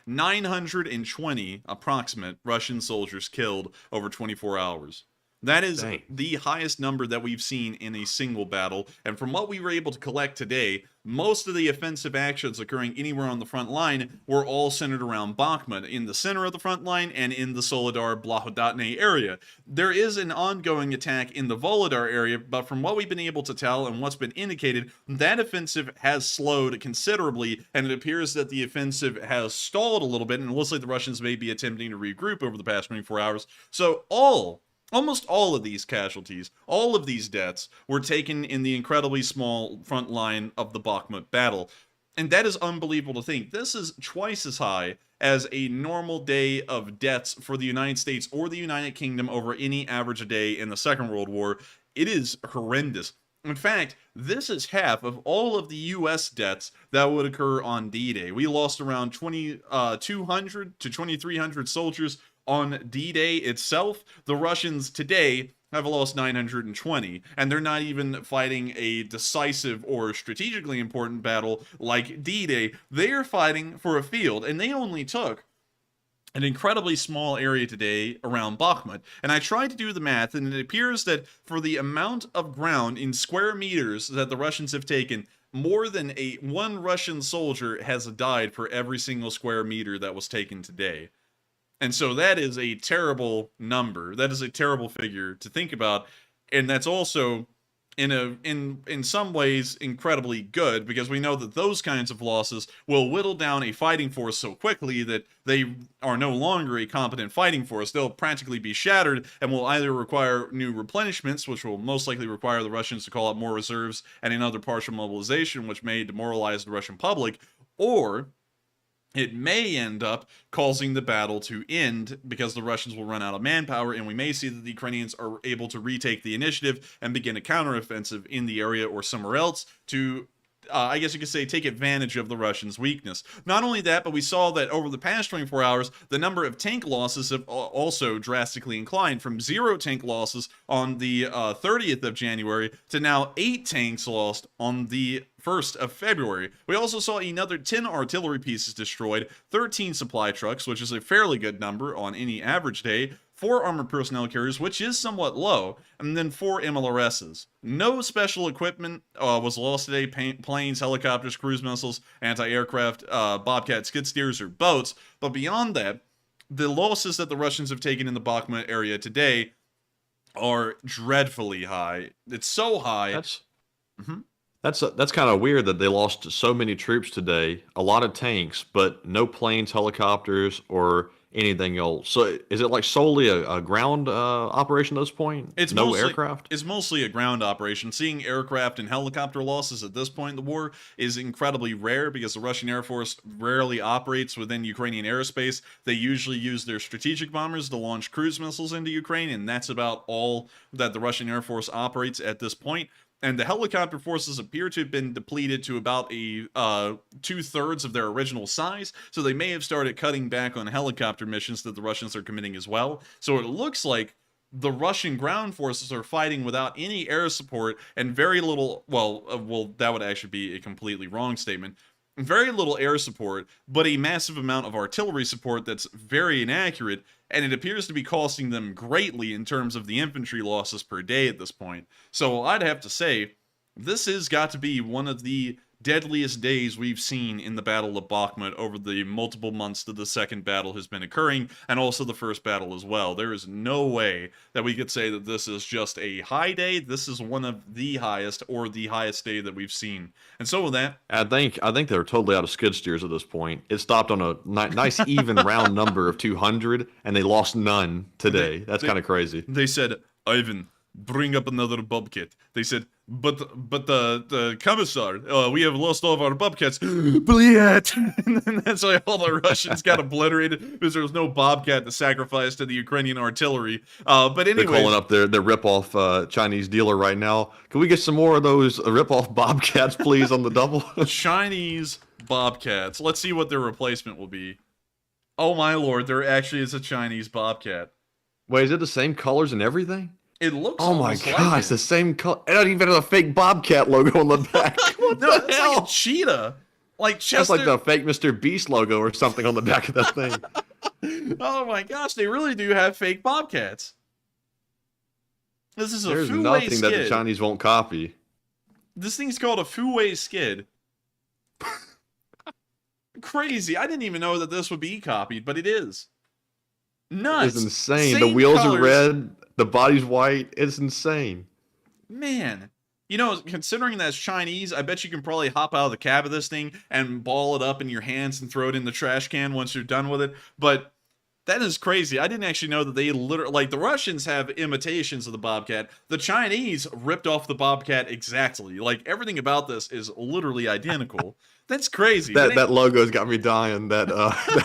920 approximate Russian soldiers killed over 24 hours. That is the highest number that we've seen in a single battle, and from what we were able to collect today, most of the offensive actions occurring anywhere on the front line were all centered around Bakhmut, in the center of the front line and in the Soledar-Blahoddatne area. There is an ongoing attack in the Volodar area, but from what we've been able to tell and what's been indicated, that offensive has slowed considerably, and it appears that the offensive has stalled a little bit, and it looks like the Russians may be attempting to regroup over the past 24 hours. So almost all of these casualties, all of these deaths, were taken in the incredibly small front line of the Bakhmut battle. And that is unbelievable to think. This is twice as high as a normal day of deaths for the United States or the United Kingdom over any average day in the Second World War. It is horrendous. In fact, this is half of all of the U.S. deaths that would occur on D-Day. We lost around 2,200 to 2,300 soldiers on D-Day itself. The Russians today have lost 920, and they're not even fighting a decisive or strategically important battle like D-Day. They are fighting for a field, and they only took an incredibly small area today around Bakhmut. And I tried to do the math, and it appears that for the amount of ground in square meters that the Russians have taken, more than one Russian soldier has died for every single square meter that was taken today. And so that is a terrible number. That is a terrible figure to think about. And that's also, in some ways, incredibly good, because we know that those kinds of losses will whittle down a fighting force so quickly that they are no longer a competent fighting force. They'll practically be shattered and will either require new replenishments, which will most likely require the Russians to call out more reserves and another partial mobilization, which may demoralize the Russian public, or it may end up causing the battle to end because the Russians will run out of manpower, and we may see that the Ukrainians are able to retake the initiative and begin a counteroffensive in the area or somewhere else to, I guess you could say, take advantage of the Russians' weakness. Not only that, but we saw that over the past 24 hours, the number of tank losses have also drastically inclined from 0 tank losses on the 30th of January to now 8 tanks lost on the 1st of February. We also saw another 10 artillery pieces destroyed, 13 supply trucks, which is a fairly good number on any average day, 4 armored personnel carriers, which is somewhat low, and then 4 MLRSs. No special equipment was lost today: planes, helicopters, cruise missiles, anti-aircraft, Bobcat skid steers, or boats. But beyond that, the losses that the Russians have taken in the Bakhmut area today are dreadfully high. It's so high. That's kind of weird that they lost so many troops today, a lot of tanks, but no planes, helicopters, or anything else. So is it like solely a ground operation at this point? It's no mostly, aircraft? It's mostly a ground operation. Seeing aircraft and helicopter losses at this point in the war is incredibly rare because the Russian Air Force rarely operates within Ukrainian airspace. They usually use their strategic bombers to launch cruise missiles into Ukraine, and that's about all that the Russian Air Force operates at this point. And the helicopter forces appear to have been depleted to about a 2/3 of their original size, so they may have started cutting back on helicopter missions that the Russians are committing as well. So it looks like the Russian ground forces are fighting without any air support and very little, well, that would actually be a completely wrong statement. Very little air support, but a massive amount of artillery support that's very inaccurate, and it appears to be costing them greatly in terms of the infantry losses per day at this point. So I'd have to say, this has got to be one of the deadliest days we've seen in the Battle of Bakhmut over the multiple months that the second battle has been occurring, and also the first battle as well. There is no way that we could say that this is just a high day. This is one of the highest, or the highest day that we've seen. And so with that, I think they're totally out of skid steers at this point. It stopped on a nice even round number of 200, and they lost none today. That's kind of crazy. They said, Ivan, bring up another bobcat. They said, but the commissar, we have lost all of our bobcats. Bliat! And then that's why all the Russians got obliterated, because there was no bobcat to sacrifice to the Ukrainian artillery. But anyway, they're calling up their rip-off Chinese dealer right now. Can we get some more of those rip-off bobcats, please, on the double? Chinese bobcats. Let's see what their replacement will be. Oh my lord, there actually is a Chinese bobcat. Wait, is it the same colors and everything? It looks oh my almost gosh, like it's the same color. It doesn't even have a fake Bobcat logo on the back. What no, the it's hell? like a cheetah. Like Chester. That's like the fake Mr. Beast logo or something on the back of that thing. Oh my gosh, they really do have fake bobcats. This is a There's Fuwei nothing skid. that the Chinese won't copy. This thing's called a Fuwei skid. Crazy. I didn't even know that this would be copied, but it is. Nuts. It's insane. Same the wheels colors. are red. The body's white. It's insane. Man. You know, considering that's Chinese, I bet you can probably hop out of the cab of this thing and ball it up in your hands and throw it in the trash can once you're done with it. But that is crazy. I didn't actually know that they literally, like, the Russians have imitations of the Bobcat. The Chinese ripped off the Bobcat exactly. Like, everything about this is literally identical. That's crazy. That logo's got me dying. That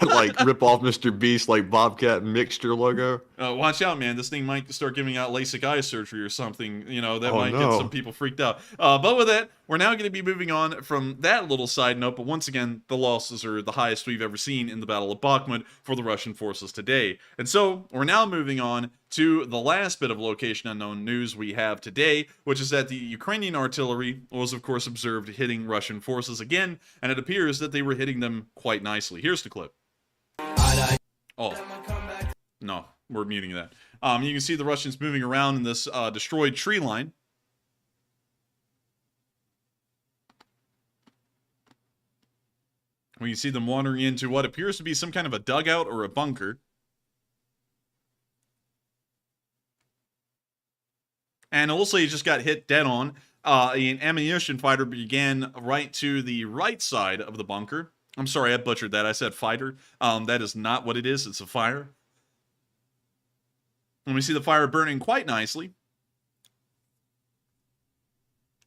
like rip off Mr. Beast like Bobcat mixture logo. Watch out, man. This thing might start giving out LASIK eye surgery or something. You know, that might no. get some people freaked out. But with that, we're now going to be moving on from that little side note. But once again, the losses are the highest we've ever seen in the Battle of Bakhmut for the Russian forces today. And so we're now moving on to the last bit of location unknown news we have today, which is that the Ukrainian artillery was, of course, observed hitting Russian forces again, and it appears that they were hitting them quite nicely. Here's the clip. Oh, no, we're muting that. You can see the Russians moving around in this destroyed tree line. We can see them wandering into what appears to be some kind of a dugout or a bunker. And it looks like he just got hit dead on. An ammunition fighter began right to the right side of the bunker. I'm sorry, I butchered that. I said fighter. That is not what it is. It's a fire. And we see the fire burning quite nicely.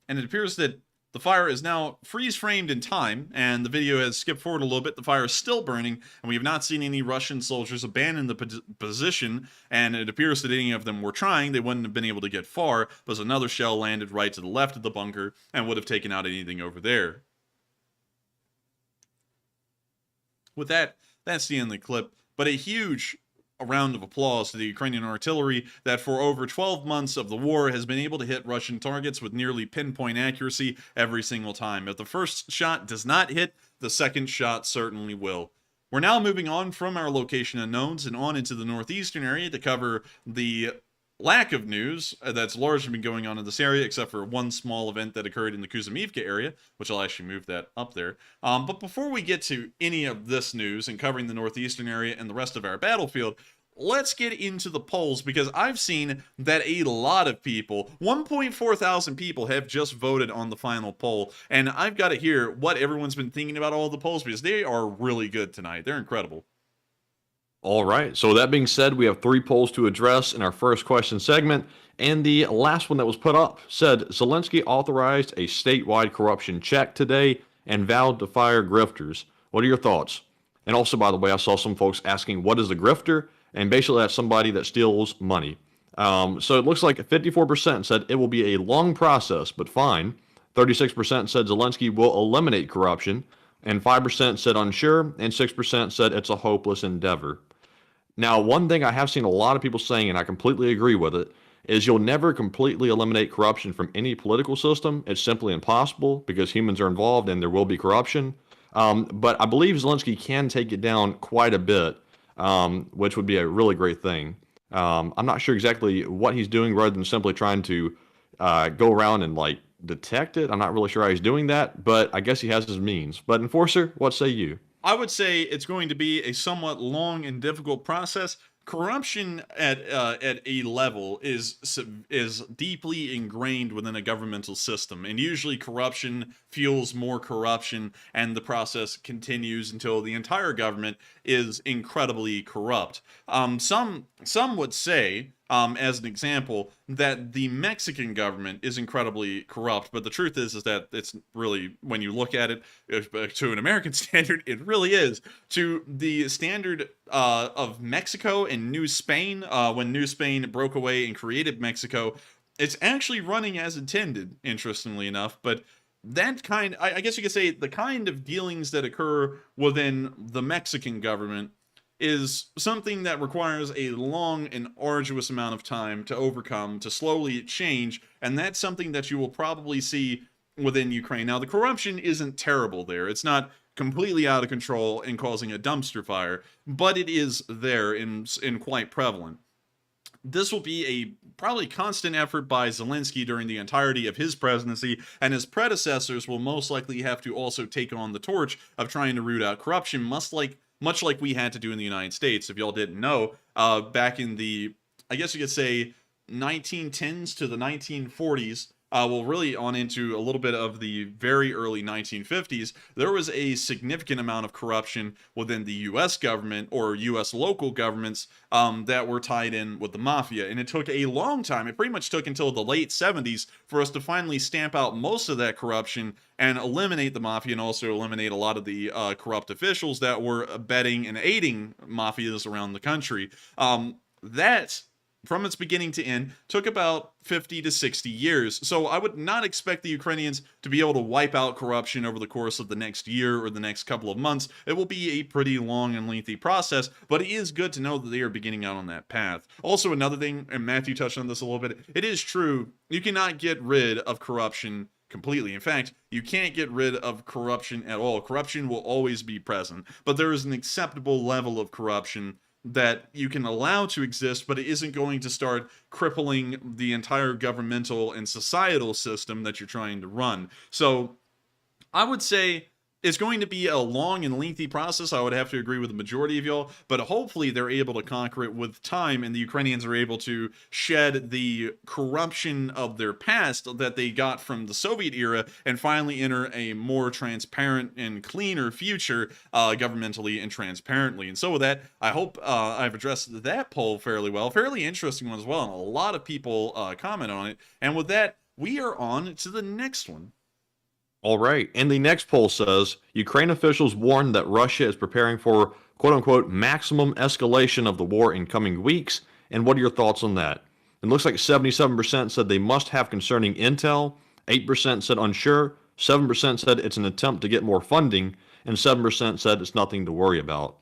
And it appears that the fire is now freeze-framed in time, and the video has skipped forward a little bit. The fire is still burning, and we have not seen any Russian soldiers abandon the position, and it appears that any of them were trying. They wouldn't have been able to get far, because another shell landed right to the left of the bunker and would have taken out anything over there. With that, that's the end of the clip, but a huge round of applause to the Ukrainian artillery that for over 12 months of the war has been able to hit Russian targets with nearly pinpoint accuracy every single time. If the first shot does not hit, the second shot certainly will. We're now moving on from our location unknowns and on into the northeastern area to cover the lack of news that's largely been going on in this area, except for one small event that occurred in the Kuzumivka area, which I'll actually move that up there. But before we get to any of this news and covering the northeastern area and the rest of our battlefield, let's get into the polls, because I've seen that a lot of people, 1.4 thousand people, have just voted on the final poll, and I've got to hear what everyone's been thinking about all the polls, because they are really good tonight. They're incredible. All right. So with that being said, we have 3 polls to address in our first question segment. And the last one that was put up said Zelensky authorized a statewide corruption check today and vowed to fire grifters. What are your thoughts? And also, by the way, I saw some folks asking, what is a grifter? And basically, that's somebody that steals money. So it looks like 54% said it will be a long process, but fine. 36% said Zelensky will eliminate corruption. And 5% said unsure. And 6% said it's a hopeless endeavor. Now, one thing I have seen a lot of people saying, and I completely agree with it, is you'll never completely eliminate corruption from any political system. It's simply impossible because humans are involved and there will be corruption. But I believe Zelensky can take it down quite a bit. which would be a really great thing. I'm not sure exactly what he's doing rather than simply trying to go around and like detect it. I'm not really sure how he's doing that, but I guess he has his means. But Enforcer, what say you? I would say it's going to be a somewhat long and difficult process. Corruption at a level is deeply ingrained within a governmental system, and usually corruption fuels more corruption, and the process continues until the entire government is incredibly corrupt. Some would say, as an example, that the Mexican government is incredibly corrupt, but the truth is that it's really, when you look at it to an American standard, it really is. To the standard of Mexico and New Spain, when New Spain broke away and created Mexico, it's actually running as intended, interestingly enough, but that kind, I guess you could say, the kind of dealings that occur within the Mexican government is something that requires a long and arduous amount of time to overcome, to slowly change, and that's something that you will probably see within Ukraine. Now, the corruption isn't terrible there. It's not completely out of control and causing a dumpster fire, but it is there and quite prevalent. This will be a probably constant effort by Zelensky during the entirety of his presidency, and his predecessors will most likely have to also take on the torch of trying to root out corruption, much like we had to do in the United States. If y'all didn't know, back in the, I guess you could say, 1910s to the 1940s, well, really on into a little bit of the very early 1950s, there was a significant amount of corruption within the U.S. government or U.S. local governments that were tied in with the mafia. And it took a long time. It pretty much took until the late 70s for us to finally stamp out most of that corruption and eliminate the mafia, and also eliminate a lot of the corrupt officials that were abetting and aiding mafias around the country. That, from its beginning to end, took about 50 to 60 years. So I would not expect the Ukrainians to be able to wipe out corruption over the course of the next year or the next couple of months. It will be a pretty long and lengthy process, but it is good to know that they are beginning out on that path. Also, another thing, and Matthew touched on this a little bit, it is true, you cannot get rid of corruption completely. In fact, you can't get rid of corruption at all. Corruption will always be present, but there is an acceptable level of corruption that you can allow to exist, but it isn't going to start crippling the entire governmental and societal system that you're trying to run. So I would say it's going to be a long and lengthy process. I would have to agree with the majority of y'all, but hopefully they're able to conquer it with time, and the Ukrainians are able to shed the corruption of their past that they got from the Soviet era and finally enter a more transparent and cleaner future governmentally and transparently. And so with that, I hope I've addressed that poll fairly well. Fairly interesting one as well, and a lot of people comment on it. And with that, we are on to the next one. All right. And the next poll says, Ukraine officials warn that Russia is preparing for, quote unquote, maximum escalation of the war in coming weeks. And what are your thoughts on that? It looks like 77% said they must have concerning intel, 8% said unsure, 7% said it's an attempt to get more funding, and 7% said it's nothing to worry about.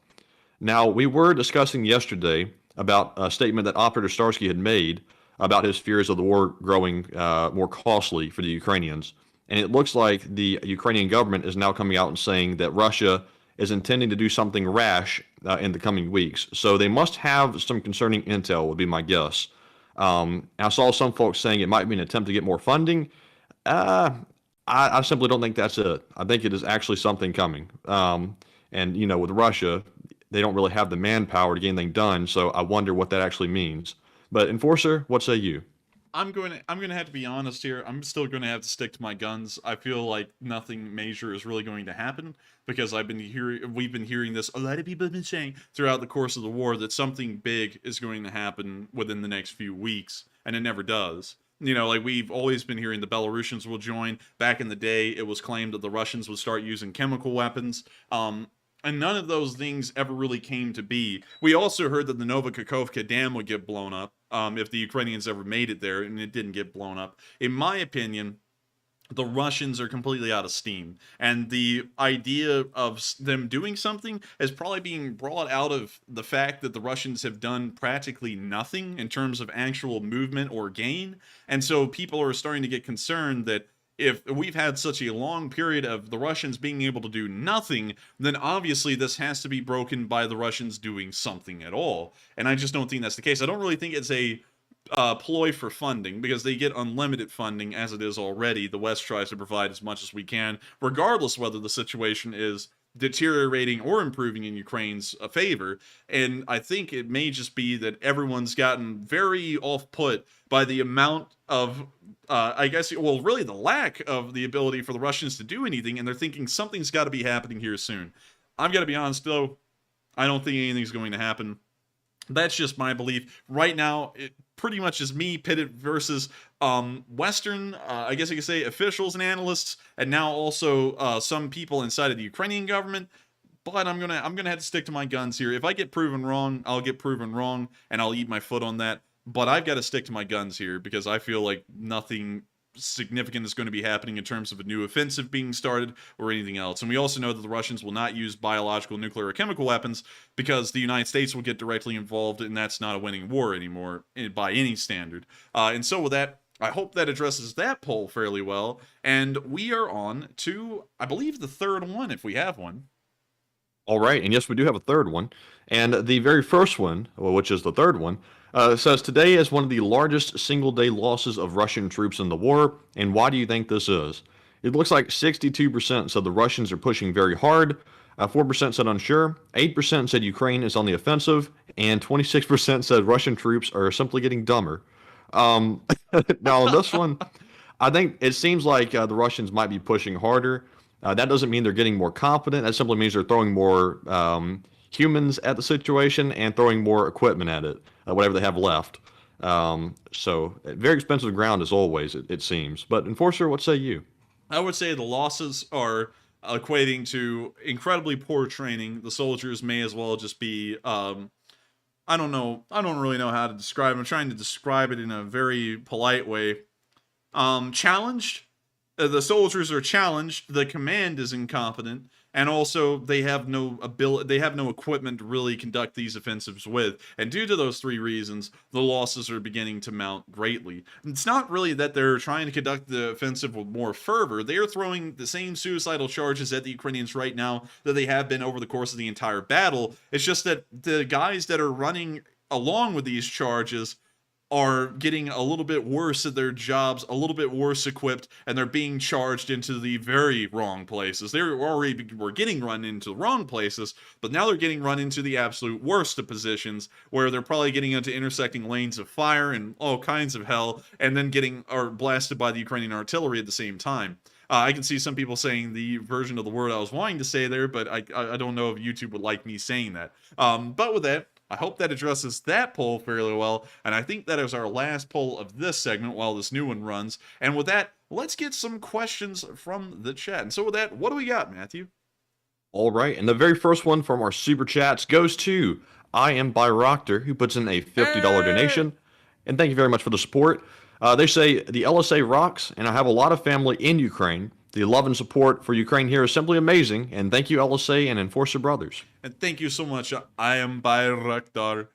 Now, we were discussing yesterday about a statement that Operator Starsky had made about his fears of the war growing more costly for the Ukrainians. And it looks like the Ukrainian government is now coming out and saying that Russia is intending to do something rash in the coming weeks. So they must have some concerning intel, would be my guess. I saw some folks saying it might be an attempt to get more funding. I simply don't think that's it. I think it is actually something coming. And, you know, with Russia, they don't really have the manpower to get anything done. So I wonder what that actually means. But Enforcer, what say you? I'm going to have to be honest here. I'm still going to have to stick to my guns. I feel like nothing major is really going to happen because we've been hearing this. A lot of people have been saying throughout the course of the war that something big is going to happen within the next few weeks, and it never does. You know, like we've always been hearing the Belarusians will join. Back in the day, it was claimed that the Russians would start using chemical weapons. And none of those things ever really came to be. We also heard that the Novokakhovka Dam would get blown up if the Ukrainians ever made it there, and it didn't get blown up. In my opinion, the Russians are completely out of steam. And the idea of them doing something is probably being brought out of the fact that the Russians have done practically nothing in terms of actual movement or gain. And so people are starting to get concerned that if we've had such a long period of the Russians being able to do nothing, then obviously this has to be broken by the Russians doing something at all. And I just don't think that's the case. I don't really think it's a ploy for funding, because they get unlimited funding as it is already. The West tries to provide as much as we can, regardless whether the situation is deteriorating or improving in Ukraine's favor. And I think it may just be that everyone's gotten very off-put by the amount of, I guess, well, really the lack of the ability for the Russians to do anything, and they're thinking something's got to be happening here soon. I've got to be honest, though, I don't think anything's going to happen. That's just my belief. Right now, it pretty much is me pitted versus Western, I guess you could say, officials and analysts, and now also some people inside of the Ukrainian government. But I'm gonna have to stick to my guns here. If I get proven wrong, I'll get proven wrong, and I'll eat my foot on that. But I've got to stick to my guns here, because I feel like nothing significant is going to be happening in terms of a new offensive being started or anything else. And we also know that the Russians will not use biological, nuclear, or chemical weapons, because the United States will get directly involved, and that's not a winning war anymore by any standard. And so with that, I hope that addresses that poll fairly well. And we are on to, I believe, the third one, if we have one. All right, and yes, we do have a third one. And the very first one, which is the third one, says today is one of the largest single-day losses of Russian troops in the war. And why do you think this is? It looks like 62% said the Russians are pushing very hard, 4% said unsure, 8% said Ukraine is on the offensive, and 26% said Russian troops are simply getting dumber. Now, on this one, I think it seems like the Russians might be pushing harder. That doesn't mean they're getting more confident. That simply means they're throwing more humans at the situation and throwing more equipment at it, whatever they have left. So very expensive ground as always, it seems. But Enforcer, what say you? I would say the losses are equating to incredibly poor training. The soldiers may as well just be, I don't know. I don't really know how to describe it. I'm trying to describe it in a very polite way. Challenged. The soldiers are challenged. The command is incompetent. And also, they have no ability, they have no equipment to really conduct these offensives with. And due to those three reasons, the losses are beginning to mount greatly. It's not really that they're trying to conduct the offensive with more fervor. They are throwing the same suicidal charges at the Ukrainians right now that they have been over the course of the entire battle. It's just that the guys that are running along with these charges are getting a little bit worse at their jobs, a little bit worse equipped, and they're being charged into the very wrong places. They were getting run into the wrong places, but now they're getting run into the absolute worst of positions, where they're probably getting into intersecting lanes of fire and all kinds of hell, and then getting blasted by the Ukrainian artillery at the same time. I can see some people saying the version of the word I was wanting to say there, but I don't know if YouTube would like me saying that. But with that, I hope that addresses that poll fairly well, and I think that is our last poll of this segment while this new one runs. And with that, let's get some questions from the chat. And so with that, what do we got, Matthew? All right, and the very first one from our super chats goes to I Am by Rockter, who puts in a $50 donation. And thank you very much for the support. They say, the LSA rocks, and I have a lot of family in Ukraine. The love and support for Ukraine here is simply amazing, and thank you, LSA and Enforcer Brothers. And thank you so much. I am Bayraktar.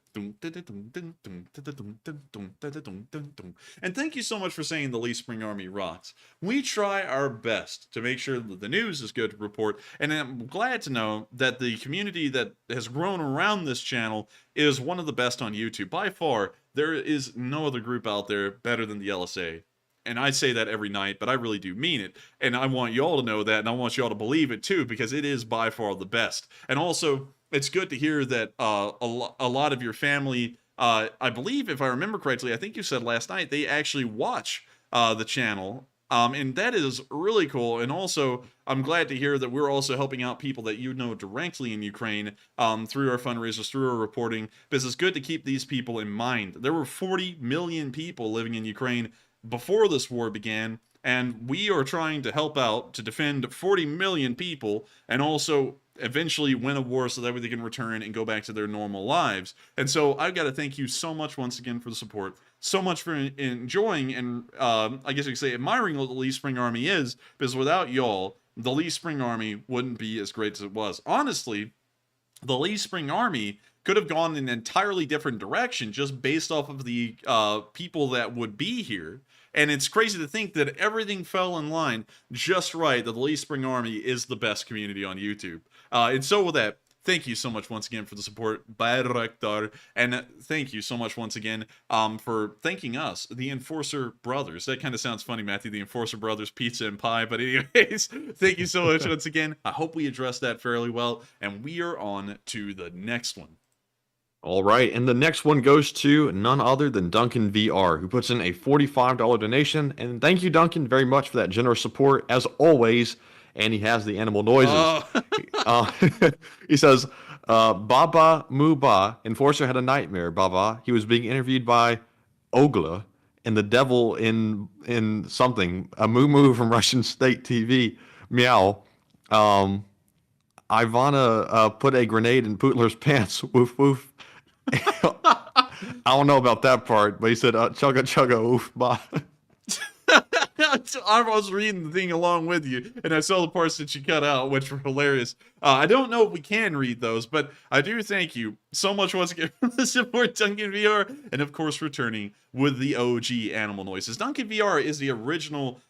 And thank you so much for saying the Lee Spring Army rocks. We try our best to make sure that the news is good to report, and I'm glad to know that the community that has grown around this channel is one of the best on YouTube. By far, there is no other group out there better than the LSA. And I say that every night, but I really do mean it. And I want y'all to know that, and I want y'all to believe it too, because it is by far the best. And also, it's good to hear that a lot of your family, I believe, if I remember correctly, I think you said last night, they actually watch the channel. And that is really cool. And also, I'm glad to hear that we're also helping out people that you know directly in Ukraine through our fundraisers, through our reporting, because it's good to keep these people in mind. There were 40 million people living in Ukraine before this war began, and we are trying to help out to defend 40 million people and also eventually win a war so that they can return and go back to their normal lives. And so I've got to thank you so much once again for the support, so much for enjoying and I guess you could say admiring what the Lee Spring Army is, because without y'all, the Lee Spring Army wouldn't be as great as it was. Honestly, the Lee Spring Army could have gone in an entirely different direction just based off of the people that would be here. And it's crazy to think that everything fell in line just right, that the Lee Spring Army is the best community on YouTube. And so with that, thank you so much once again for the support, Bayraktar, and thank you so much once again for thanking us, the Enforcer Brothers. That kind of sounds funny, Matthew, the Enforcer Brothers Pizza and Pie, but anyways, thank you so much once again. I hope we addressed that fairly well, and we are on to the next one. All right, and the next one goes to none other than Duncan VR, who puts in a $45 donation, and thank you, Duncan, very much for that generous support, as always. And he has the animal noises. He says, Baba Muba, Enforcer had a nightmare, Baba. He was being interviewed by Ogla and the devil in something, a moo from Russian state TV, meow. Ivana put a grenade in Putler's pants, woof woof. I don't know about that part, but he said, chugga chugga, oof, bye. I was reading the thing along with you, and I saw the parts that you cut out, which were hilarious. I don't know if we can read those, but I do thank you so much once again for the support, Duncan VR, and of course returning with the OG animal noises. Duncan VR is the original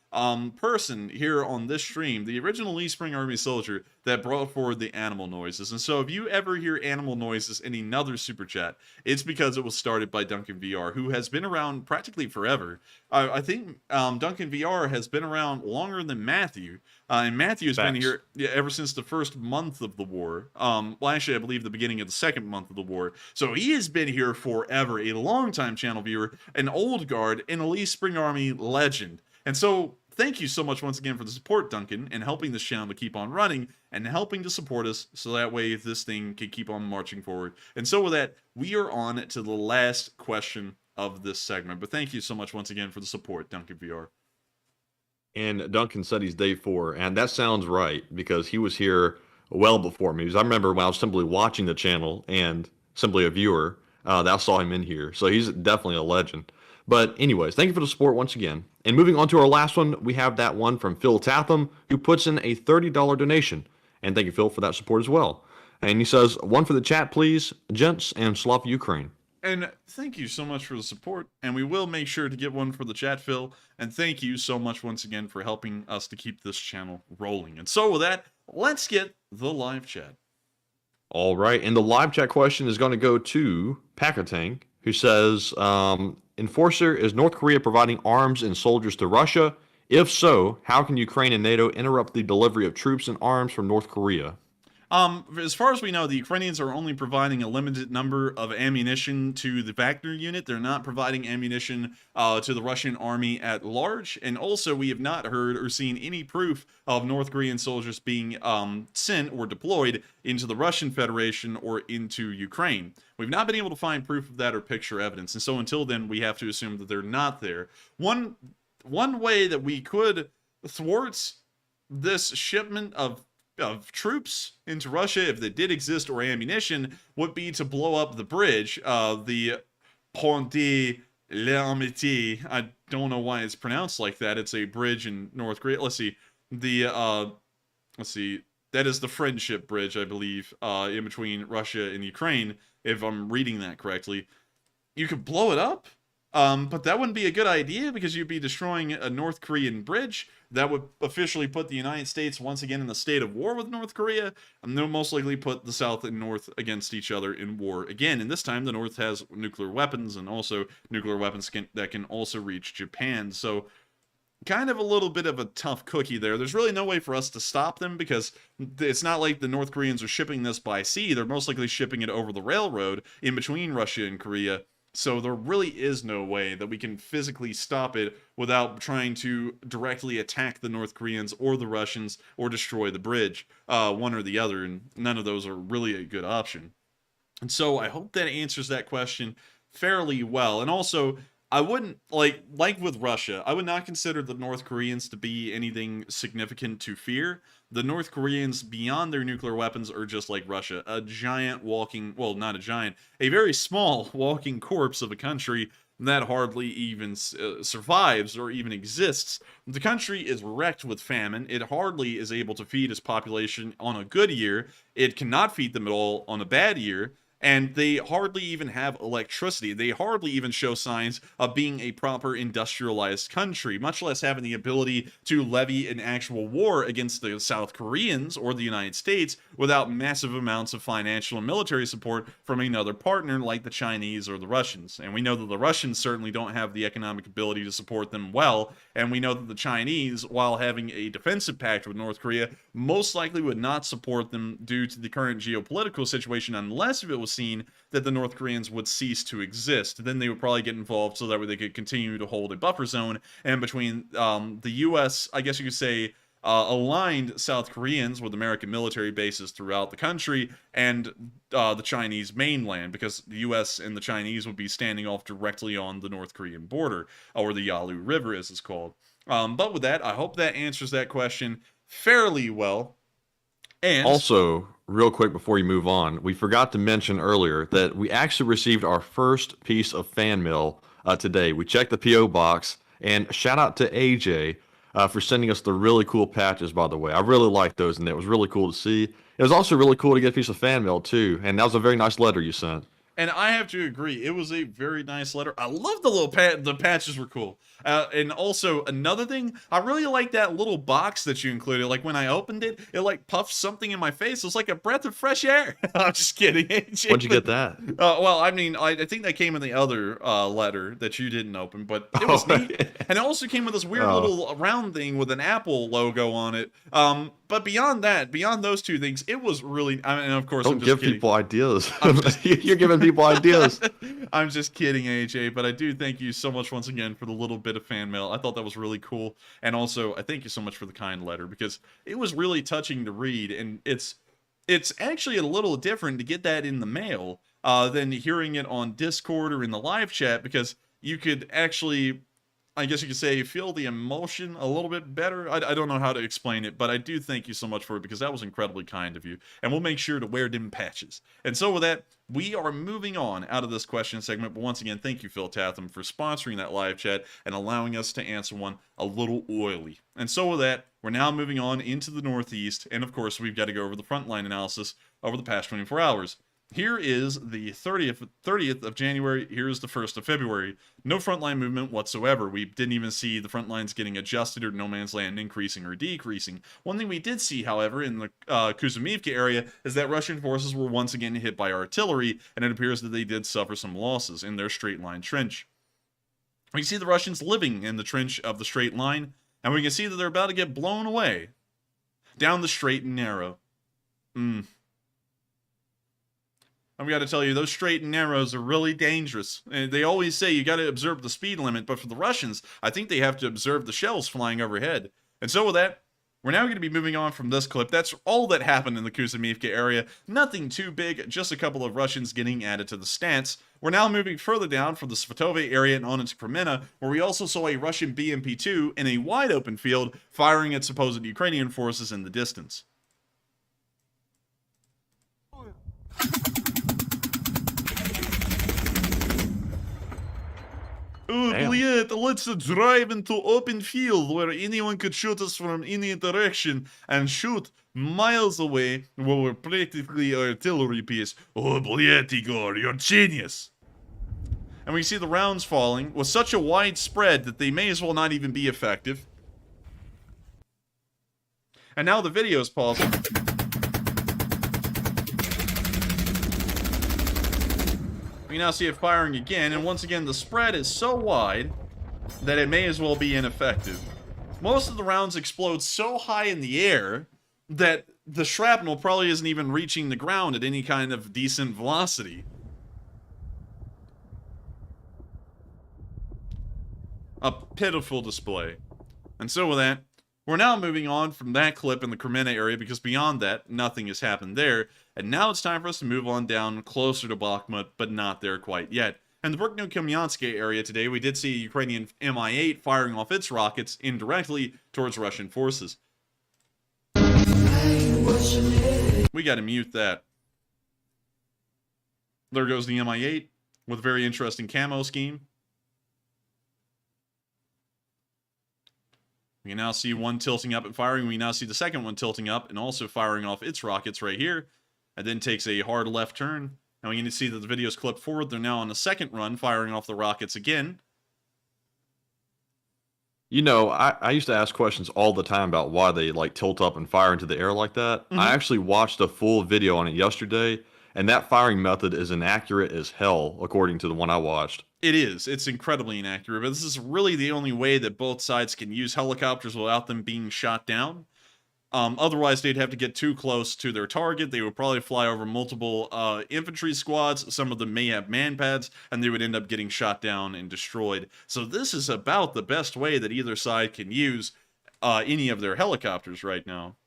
person here on this stream, the original Lee Spring Army soldier that brought forward the animal noises. And so if you ever hear animal noises in another super chat, it's because it was started by Duncan VR, who has been around practically forever. I think Duncan VR has been around longer than Matthew, and Matthew has been here ever since the first month of the war. Well, actually, I believe the beginning of the second month of the war. So he has been here forever, a long-time channel viewer, an old guard, and a Lee Spring Army legend. And so thank you so much once again for the support, Duncan, and helping this channel to keep on running and helping to support us so that way this thing can keep on marching forward. And so with that, we are on to the last question of this segment. But thank you so much once again for the support, Duncan VR. And Duncan said he's day 4, and that sounds right because he was here well before me. Because I remember when I was simply watching the channel and simply a viewer, that I saw him in here. So he's definitely a legend. But anyways, thank you for the support once again. And moving on to our last one, we have that one from Phil Tatham, who puts in a $30 donation. And thank you, Phil, for that support as well. And he says, one for the chat, please, gents, and Slav Ukraine. And thank you so much for the support. And we will make sure to get one for the chat, Phil. And thank you so much once again for helping us to keep this channel rolling. And so with that, let's get the live chat. All right. And the live chat question is going to go to Pakatang, who says, Enforcer, is North Korea providing arms and soldiers to Russia? If so, how can Ukraine and NATO interrupt the delivery of troops and arms from North Korea? As far as we know, the Ukrainians are only providing a limited number of ammunition to the Wagner unit. They're not providing ammunition to the Russian army at large. And also, we have not heard or seen any proof of North Korean soldiers being sent or deployed into the Russian Federation or into Ukraine. We've not been able to find proof of that or picture evidence. And so until then, we have to assume that they're not there. One way that we could thwart this shipment of troops into Russia, if they did exist, or ammunition, would be to blow up the bridge, the Pont de l'Amitié. I don't know why it's pronounced like that. It's a bridge in North Korea. Let's see. That is the Friendship Bridge, I believe, in between Russia and Ukraine, if I'm reading that correctly. You could blow it up, but that wouldn't be a good idea because you'd be destroying a North Korean bridge. That would officially put the United States once again in the state of war with North Korea, and they'll most likely put the South and North against each other in war again. And this time the North has nuclear weapons, and also nuclear weapons that can also reach Japan. So kind of a little bit of a tough cookie there. There's really no way for us to stop them because it's not like the North Koreans are shipping this by sea. They're most likely shipping it over the railroad in between Russia and Korea. So there really is no way that we can physically stop it without trying to directly attack the North Koreans or the Russians or destroy the bridge, one or the other, and none of those are really a good option. And so I hope that answers that question fairly well. And also, I wouldn't, like with Russia, I would not consider the North Koreans to be anything significant to fear. The North Koreans, beyond their nuclear weapons, are just like Russia. A giant walking, well, not a giant, a very small walking corpse of a country that hardly even survives or even exists. The country is wrecked with famine. It hardly is able to feed its population on a good year. It cannot feed them at all on a bad year. And they hardly even have electricity. They hardly even show signs of being a proper industrialized country, much less having the ability to levy an actual war against the South Koreans or the United States without massive amounts of financial and military support from another partner like the Chinese or the Russians. And we know that the Russians certainly don't have the economic ability to support them well, and we know that the Chinese, while having a defensive pact with North Korea, most likely would not support them due to the current geopolitical situation unless if it was seen that the North Koreans would cease to exist. Then they would probably get involved so that way they could continue to hold a buffer zone, and between the U.S., I guess you could say, aligned South Koreans with American military bases throughout the country and the Chinese mainland, because the U.S. and the Chinese would be standing off directly on the North Korean border, or the Yalu River as it's called. But with that, I hope that answers that question fairly well. And also, real quick before you move on, we forgot to mention earlier that we actually received our first piece of fan mail today. We checked the P.O. box, and shout out to AJ for sending us the really cool patches, by the way. I really liked those, and it was really cool to see. It was also really cool to get a piece of fan mail, too, and that was a very nice letter you sent. And I have to agree, it was a very nice letter. I love the little the patches were cool. And also, another thing, I really like that little box that you included. Like, when I opened it, it, like, puffed something in my face. It was like a breath of fresh air. I'm just kidding. When'd you get that? Well, I mean, I think that came in the other letter that you didn't open, but it was neat. And it also came with this weird little round thing with an Apple logo on it. But beyond that, beyond those two things, it was really, I mean, of course, Don't I'm just give kidding. people ideas. You're giving people ideas. I'm just kidding, AJ, but I do thank you so much once again for the little bit of fan mail. I thought that was really cool. And also, I thank you so much for the kind letter, because it was really touching to read, and it's actually a little different to get that in the mail than hearing it on Discord or in the live chat, because you could actually, I guess you could say, feel the emotion a little bit better. I don't know how to explain it, but I do thank you so much for it, because that was incredibly kind of you. And we'll make sure to wear them patches. And so with that, we are moving on out of this question segment. But once again, thank you, Phil Tatham, for sponsoring that live chat and allowing us to answer one a little oily. And so with that, we're now moving on into the Northeast. And of course, we've got to go over the Frontline analysis over the past 24 hours. Here is the 30th of January. Here's the 1st of February. No frontline movement whatsoever. We didn't even see the front lines getting adjusted or no man's land increasing or decreasing. One thing we did see, however, in the Kuzumivka area is that Russian forces were once again hit by artillery, and it appears that they did suffer some losses in their straight line trench. We see the Russians living in the trench of the straight line, and we can see that they're about to get blown away down the straight and narrow. I've got to tell you, those straight and narrows are really dangerous. And they always say you got to observe the speed limit, but for the Russians, I think they have to observe the shells flying overhead. And so with that, we're now going to be moving on from this clip. That's all that happened in the Kuzumivka area. Nothing too big, just a couple of Russians getting added to the stance. We're now moving further down from the Svatove area and on into Kremenna, where we also saw a Russian BMP-2 in a wide open field firing at supposed Ukrainian forces in the distance. Oh, блядь, let's drive into open field where anyone could shoot us from any direction and shoot miles away where we're practically artillery piece. Oh, блядь, Igor, you're genius. And we see the rounds falling with such a wide spread that they may as well not even be effective. And now the video is pausing. We now see it firing again, and once again the spread is so wide that it may as well be ineffective. Most of the rounds explode so high in the air that the shrapnel probably isn't even reaching the ground at any kind of decent velocity. A pitiful display. And so with that, we're now moving on from that clip in the Kremenna area, because beyond that, nothing has happened there. And now it's time for us to move on down closer to Bakhmut, but not there quite yet. In the Brukno-Kamyansk area today, we did see a Ukrainian Mi-8 firing off its rockets indirectly towards Russian forces. We gotta mute that. There goes the Mi-8 with a very interesting camo scheme. We can now see one tilting up and firing. We now see the second one tilting up and also firing off its rockets right here. And then takes a hard left turn Now we can see that the video's clipped forward. They're now on the second run, firing off the rockets again. You know, I used to ask questions all the time about why they like tilt up and fire into the air like that. I actually watched a full video on it yesterday, and that firing method is inaccurate as hell, according to the one I watched. It is. It's incredibly inaccurate, but this is really the only way that both sides can use helicopters without them being shot down. Otherwise, they'd have to get too close to their target. They would probably fly over multiple infantry squads. Some of them may have man pads, and they would end up getting shot down and destroyed. So this is about the best way that either side can use any of their helicopters right now.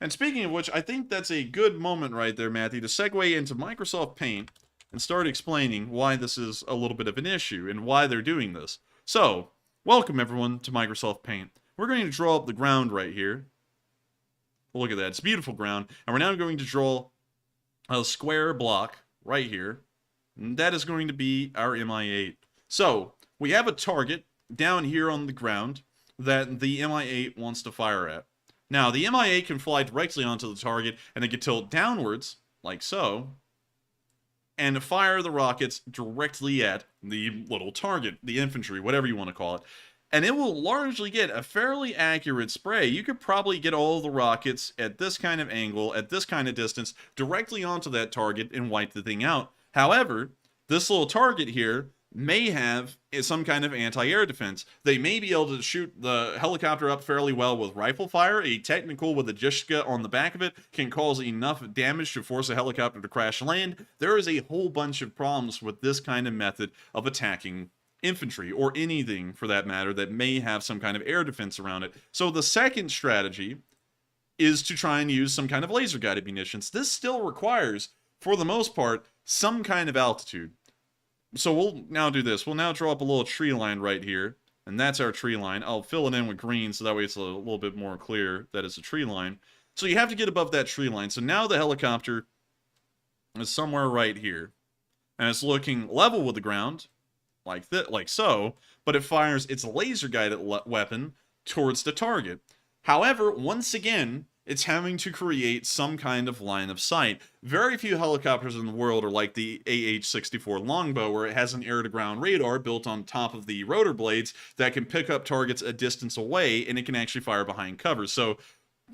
And speaking of which, I think that's a good moment right there, Matthew, to segue into Microsoft Paint and start explaining why this is a little bit of an issue and why they're doing this. So, welcome everyone to Microsoft Paint. We're going to draw up the ground right here. Look at that. It's beautiful ground. And we're now going to draw a square block right here. And that is going to be our MI8. So, we have a target down here on the ground that the MI8 wants to fire at. Now, the MI8 can fly directly onto the target, and it can tilt downwards, like so, and fire the rockets directly at the little target, the infantry, whatever you want to call it. And it will largely get a fairly accurate spray. You could probably get all the rockets at this kind of angle, at this kind of distance, directly onto that target and wipe the thing out. However, this little target here may have some kind of anti-air defense. They may be able to shoot the helicopter up fairly well with rifle fire. A technical with a Jishka on the back of it can cause enough damage to force a helicopter to crash land. There is a whole bunch of problems with this kind of method of attacking infantry, or anything for that matter, that may have some kind of air defense around it. So the second strategy is to try and use some kind of laser-guided munitions. This still requires, for the most part, some kind of altitude. So we'll now do this. We'll now draw up a little tree line right here, and that's our tree line. I'll fill it in with green so that way it's a little bit more clear that it's a tree line. So you have to get above that tree line. So now the helicopter is somewhere right here, and it's looking level with the ground, like so, but it fires its laser-guided weapon towards the target. However, once again, it's having to create some kind of line of sight. Very few helicopters in the world are like the AH-64 Longbow, where it has an air-to-ground radar built on top of the rotor blades that can pick up targets a distance away, and it can actually fire behind cover. So,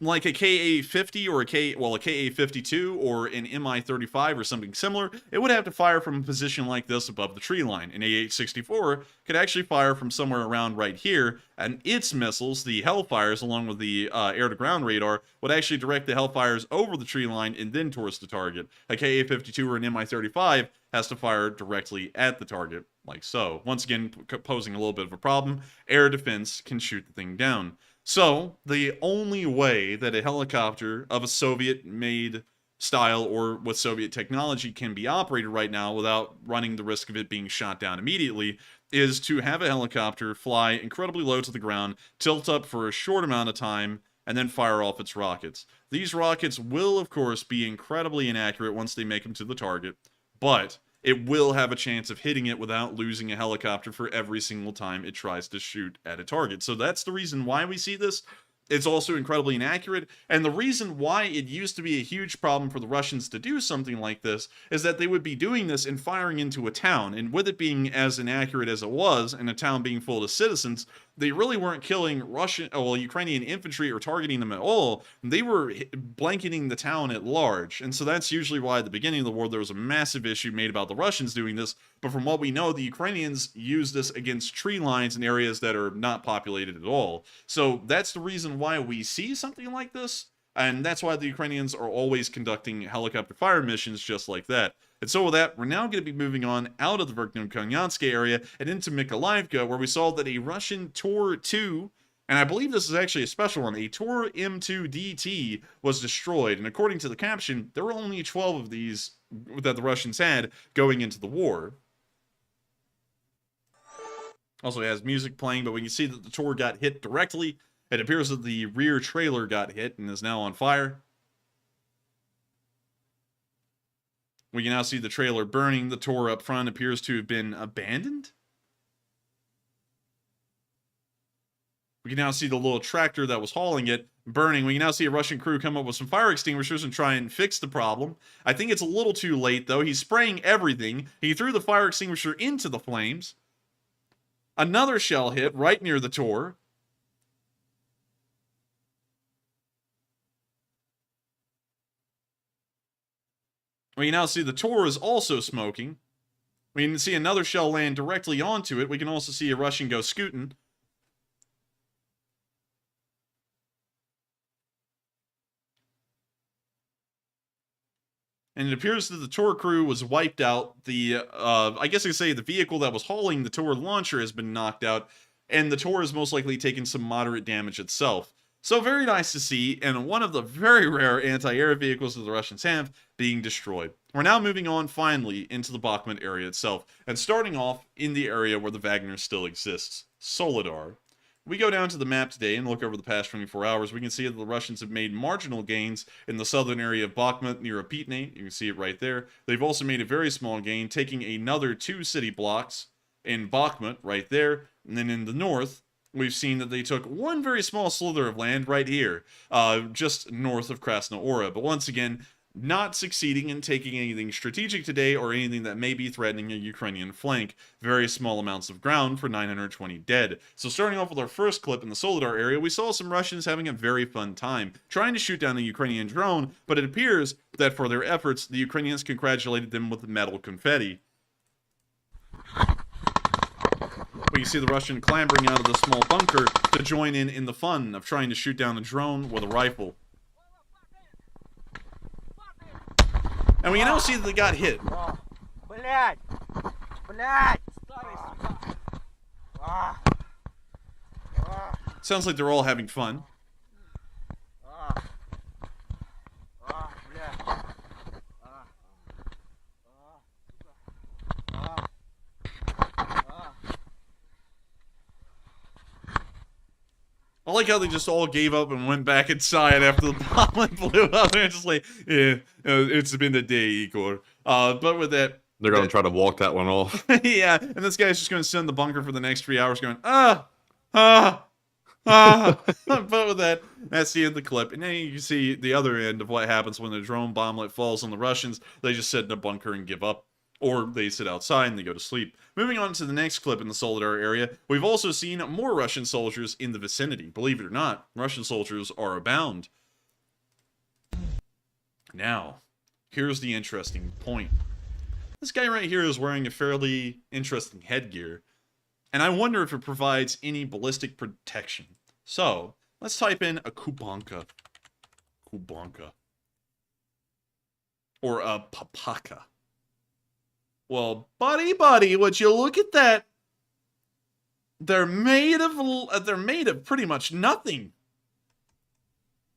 like a KA-50 or a KA-52 or an Mi-35 or something similar, it would have to fire from a position like this above the tree line. An AH-64 could actually fire from somewhere around right here, and its missiles, the Hellfires, along with the air-to-ground radar, would actually direct the Hellfires over the tree line and then towards the target. A KA-52 or an Mi-35 has to fire directly at the target, like so. Once again, posing a little bit of a problem. Air defense can shoot the thing down. So, the only way that a helicopter of a Soviet-made style or with Soviet technology can be operated right now without running the risk of it being shot down immediately is to have a helicopter fly incredibly low to the ground, tilt up for a short amount of time, and then fire off its rockets. These rockets will, of course, be incredibly inaccurate once they make them to the target, but it will have a chance of hitting it without losing a helicopter for every single time it tries to shoot at a target. So that's the reason why we see this. It's also incredibly inaccurate, and the reason why it used to be a huge problem for the Russians to do something like this is that they would be doing this and firing into a town, and with it being as inaccurate as it was, and a town being full of citizens, they really weren't killing Ukrainian infantry or targeting them at all. They were blanketing the town at large, and so that's usually why at the beginning of the war there was a massive issue made about the Russians doing this, but from what we know, the Ukrainians use this against tree lines in areas that are not populated at all. So that's the reason why we see something like this, and that's why the Ukrainians are always conducting helicopter fire missions just like that. And so with that, we're now going to be moving on out of the Verkhnyo-Kamyansk area and into Mykolaiivka, where we saw that a Russian Tor-2, and I believe this is actually a special one, a Tor M2DT was destroyed. And according to the caption, there were only 12 of these that the Russians had going into the war. Also, it has music playing, but we can see that the Tor got hit directly. It appears that the rear trailer got hit and is now on fire. We can now see the trailer burning. The Tor up front appears to have been abandoned. We can now see the little tractor that was hauling it burning. We can now see a Russian crew come up with some fire extinguishers and try and fix the problem. I think it's a little too late, though. He's spraying everything. He threw the fire extinguisher into the flames. Another shell hit right near the Tor. We can now see the Tor is also smoking. We can see another shell land directly onto it. We can also see a Russian go scooting. And it appears that the Tor crew was wiped out. I guess I could say the vehicle that was hauling the Tor launcher has been knocked out, and the Tor has most likely taken some moderate damage itself. So very nice to see, and one of the very rare anti-air vehicles that the Russians have being destroyed. We're now moving on, finally, into the Bakhmut area itself, and starting off in the area where the Wagner still exists, Soledar. We go down to the map today and look over the past 24 hours. We can see that the Russians have made marginal gains in the southern area of Bakhmut near Apitne. You can see it right there. They've also made a very small gain, taking another 2 city blocks in Bakhmut right there. And then in the north, we've seen that they took one very small slither of land right here, just north of Krasnohora. But once again, not succeeding in taking anything strategic today or anything that may be threatening a Ukrainian flank. Very small amounts of ground for 920 dead. So starting off with our first clip in the Soledar area, we saw some Russians having a very fun time, trying to shoot down a Ukrainian drone, but it appears that for their efforts, the Ukrainians congratulated them with metal confetti. We can see the Russian clambering out of the small bunker to join in the fun of trying to shoot down a drone with a rifle. And we can now see that they got hit. Sounds like they're all having fun. I like how they just all gave up and went back inside after the bomb blew up. They're just like, yeah, it's been a day, Igor. But with that... They're going to try to walk that one off. Yeah, and this guy's just going to sit in the bunker for the next 3 hours going, But with that, that's the end of the clip. And then you can see the other end of what happens when the drone bomblet falls on the Russians. They just sit in a bunker and give up. Or they sit outside and they go to sleep. Moving on to the next clip in the Soledar area, we've also seen more Russian soldiers in the vicinity. Believe it or not, Russian soldiers are abound. Now, here's the interesting point. This guy right here is wearing a fairly interesting headgear, and I wonder if it provides any ballistic protection. So, let's type in a kubanka. Kubanka. Or a papaka. Well, buddy, would you look at that? They're made of pretty much nothing.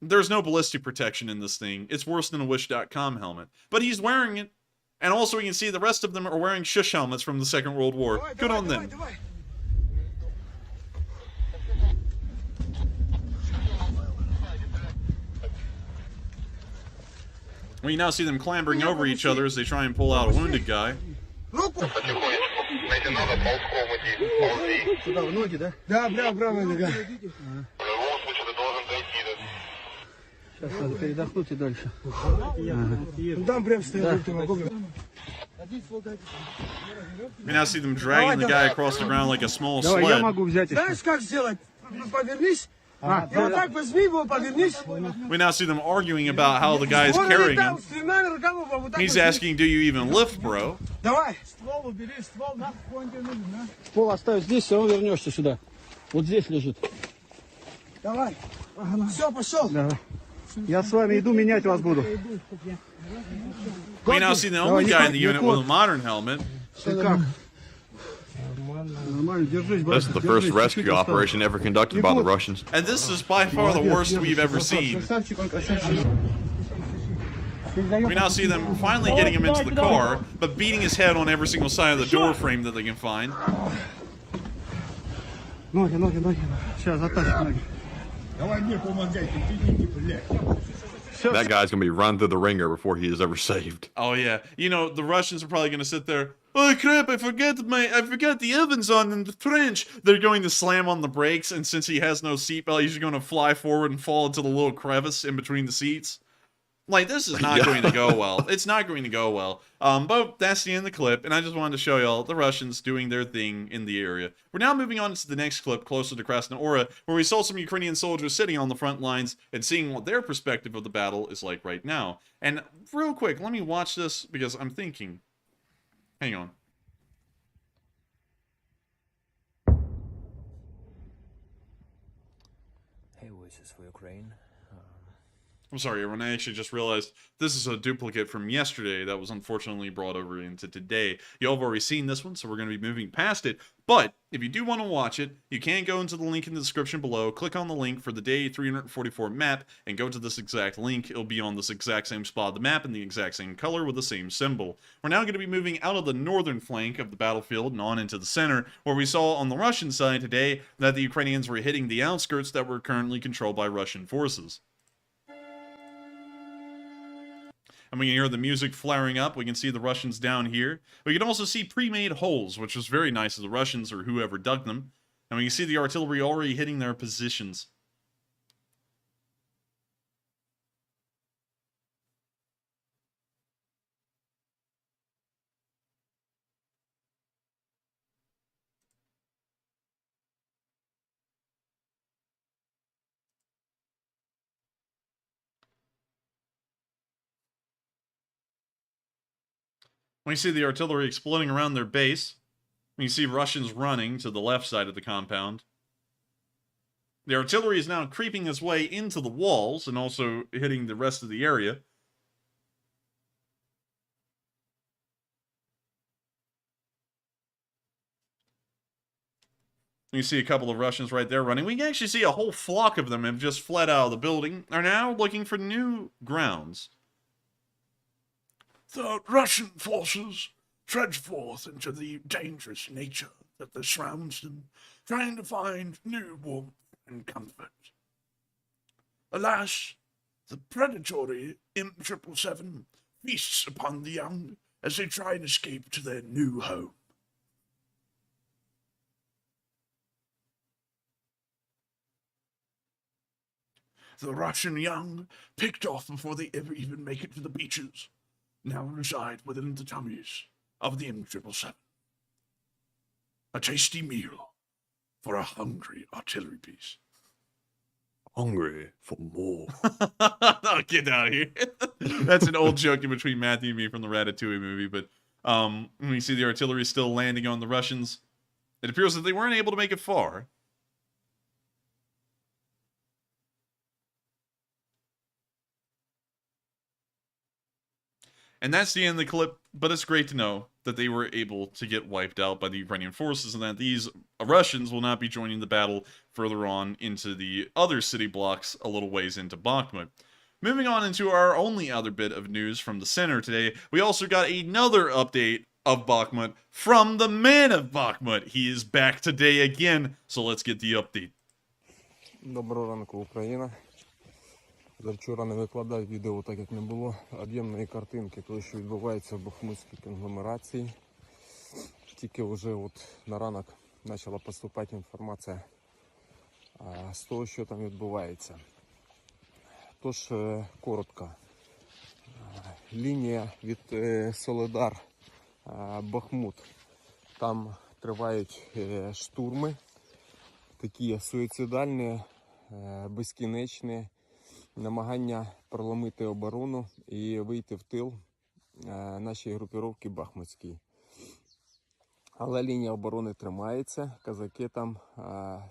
There's no ballistic protection in this thing. It's worse than a Wish.com helmet. But he's wearing it. And also we can see the rest of them are wearing shush helmets from the Second World War. Good on them. We now see them clambering over each other as they try and pull out a wounded guy. We now see them dragging the guy across the ground like a small sled. We now see them arguing about how the guy's carrying him. He's asking, do you even lift, bro? Ствол оставь здесь, все равно вернешься сюда. Вот здесь лежит. Давай. Все, пошел. Давай. Я с вами иду, менять вас буду. We now see the only guy in the unit with a modern helmet. This is the first rescue operation ever conducted by the Russians. And this is by far the worst we've ever seen. We now see them finally getting him into the car, but beating his head on every single side of the door frame that they can find. That guy's going to be run through the ringer before he is ever saved. Oh, yeah. You know, the Russians are probably going to sit there. Oh crap, I forgot the ovens on in the trench. They're going to slam on the brakes, and since he has no seatbelt, he's going to fly forward and fall into the little crevice in between the seats. Like, this is not going to go well. It's not going to go well. But that's the end of the clip, and I just wanted to show y'all the Russians doing their thing in the area. We're now moving on to the next clip closer to Krasnohora, where we saw some Ukrainian soldiers sitting on the front lines and seeing what their perspective of the battle is like right now. And real quick, let me watch this because I'm thinking. Hang on. Hey, voices for Ukraine. I'm sorry, everyone. I actually just realized this is a duplicate from yesterday that was unfortunately brought over into today. Y'all have already seen this one, so we're going to be moving past it. But if you do want to watch it, you can go into the link in the description below, click on the link for the day 344 map, and go to this exact link. It'll be on this exact same spot of the map in the exact same color with the same symbol. We're now going to be moving out of the northern flank of the battlefield and on into the center, where we saw on the Russian side today that the Ukrainians were hitting the outskirts that were currently controlled by Russian forces. And we can hear the music flaring up. We can see the Russians down here. We can also see pre-made holes, which was very nice of the Russians or whoever dug them. And we can see the artillery already hitting their positions. We see the artillery exploding around their base. We see Russians running to the left side of the compound. The artillery is now creeping its way into the walls and also hitting the rest of the area. You see a couple of Russians right there running. We can actually see a whole flock of them have just fled out of the building, are now looking for new grounds. The Russian forces trudge forth into the dangerous nature that surrounds them, trying to find new warmth and comfort. Alas, the predatory M777 feasts upon the young as they try and escape to their new home. The Russian young, picked off before they ever even make it to the beaches, now reside within the tummies of the M777. A tasty meal for a hungry artillery piece. Hungry for more. Oh, get out of here. That's an old joke in between Matthew and me from the Ratatouille movie, but when we see the artillery still landing on the Russians, it appears that they weren't able to make it far. And that's the end of the clip, but it's great to know that they were able to get wiped out by the Ukrainian forces and that these Russians will not be joining the battle further on into the other city blocks a little ways into Bakhmut. Moving on into our only other bit of news from the center today, we also got another update of Bakhmut from the man of Bakhmut. He is back today again, so let's get the update. Доброго ранку, Україна. Завчора не викладав відео, так як не було об'ємної картинки того, що відбувається в бахмутській конгломерації. Тільки вже от на ранок почала поступати інформація з того, що там відбувається. Тож, коротко. Лінія від Солидар Бахмут. Там тривають штурми, такі суїцидальні, безкінечні, намагання проломити оборону і вийти в тил нашої групіровки Бахмутській. Але лінія оборони тримається, козаки там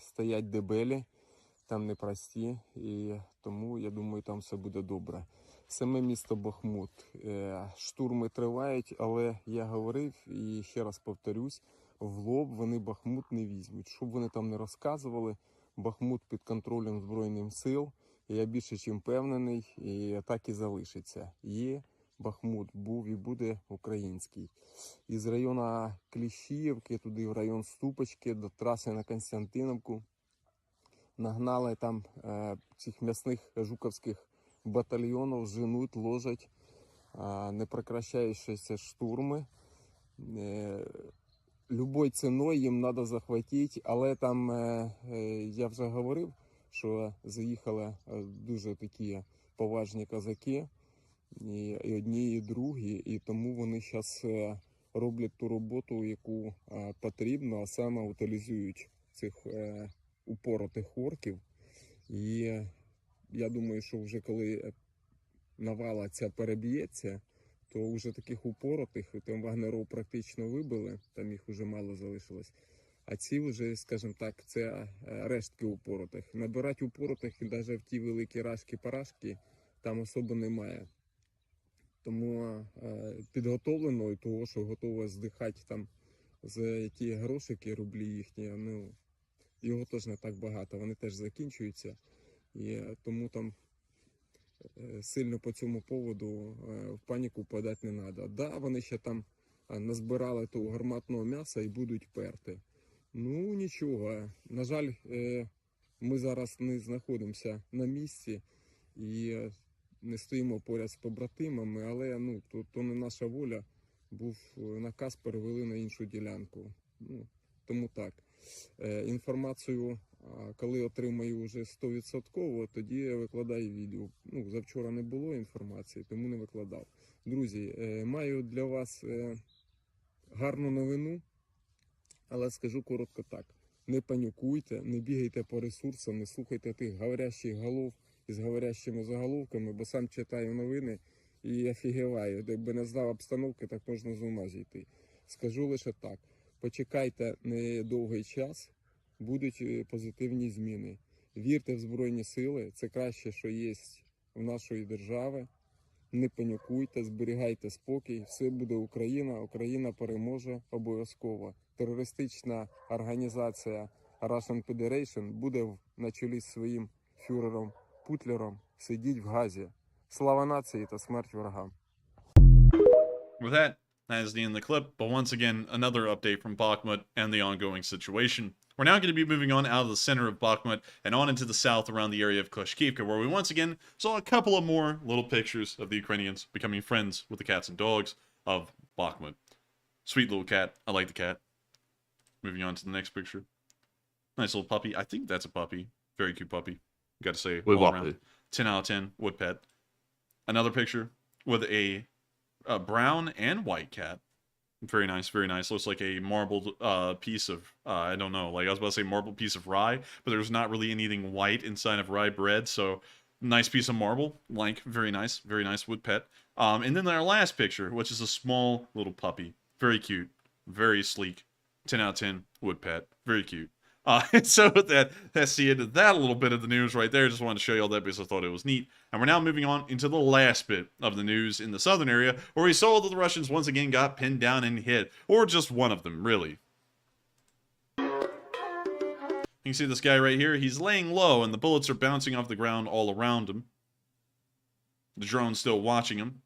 стоять дебелі, там непрості, і тому, я думаю, там все буде добре. Саме місто Бахмут. Штурми тривають, але я говорив і ще раз повторюсь, в лоб вони Бахмут не візьмуть. Щоб вони там не розказували, Бахмут під контролем Збройних сил. Я більше ніж впевнений, і так і залишиться. Є Бахмут, був і буде український. Із району Кліщіївки, туди в район Ступочки, до траси на Константиновку, нагнали там цих м'ясних жуковських батальйонів, женуть, ложать, не прекращаючися штурми. Любою ціною їм треба захватити, але там, я вже говорив, що заїхали дуже такі поважні козаки, і одні, і другі, і тому вони зараз роблять ту роботу, яку потрібно, а саме утилізують цих упоротих орків. І я думаю, що вже коли навала ця переб'ється, то вже таких упоротих, там вагнеров практично вибили, там їх вже мало залишилось. А ці вже, скажімо так, це рештки упоротих. Набирати упоротих навіть в ті великі рашки-парашки там особо немає. Тому підготовлено і того, що готово здихати там за ті грошики, рублі їхні, ну, його теж не так багато, вони теж закінчуються. І тому там сильно по цьому поводу в паніку впадати не треба. Да, вони ще там назбирали того гарматного м'яса і будуть перти. Ну, нічого. На жаль, ми зараз не знаходимося на місці і не стоїмо поряд з побратимами, але ну, то не наша воля. Був наказ, перевели на іншу ділянку. Ну, тому так. Інформацію, коли отримаю вже 100%, тоді я викладаю відео. Ну, завчора не було інформації, тому не викладав. Друзі, маю для вас гарну новину, але скажу коротко так. Не панікуйте, не бігайте по ресурсам, не слухайте тих говорящих голов із говорящими заголовками, бо сам читаю новини і офігеваю. Якби не знав обстановки, так можна з ума зійти. Скажу лише так. Почекайте недовгий час, будуть позитивні зміни. Вірте в Збройні Сили, це краще, що є в нашої держави. Не панікуйте, зберігайте спокій, все буде Україна, Україна переможе обов'язково. Терористична організація Russian Federation буде на чолі з своїм фюрером Путлером сидіть в Газі. Слава нації та смерть ворогам. With that, that is the end of the clip, but once again, another update from Bakhmut and the ongoing situation. We're now going to be moving on out of the center of Bakhmut and on into the south around the area of Kloshkivka, where we once again saw a couple of more little pictures of the Ukrainians becoming friends with the cats and dogs of Bakhmut. Sweet little cat. I like the cat. Moving on to the next picture. Nice little puppy. I think that's a puppy. Very cute puppy. Got to say, all around. 10 out of 10. Wood pet. Another picture with a brown and white cat. Very nice, very nice. Looks like a marbled piece of, I don't know, like I was about to say marbled piece of rye, but there's not really anything white inside of rye bread, so nice piece of marble. Like, very nice wood pet. And then our last picture, which is a small little puppy. Very cute, very sleek. 10 out of 10 wood pet. Very cute. And so with that's the end of that little bit of the news right there. Just wanted to show you all that because I thought it was neat. And we're now moving on into the last bit of the news in the southern area, where we saw that the Russians once again got pinned down and hit. Or just one of them, really. You can see this guy right here. He's laying low, and the bullets are bouncing off the ground all around him. The drone's still watching him.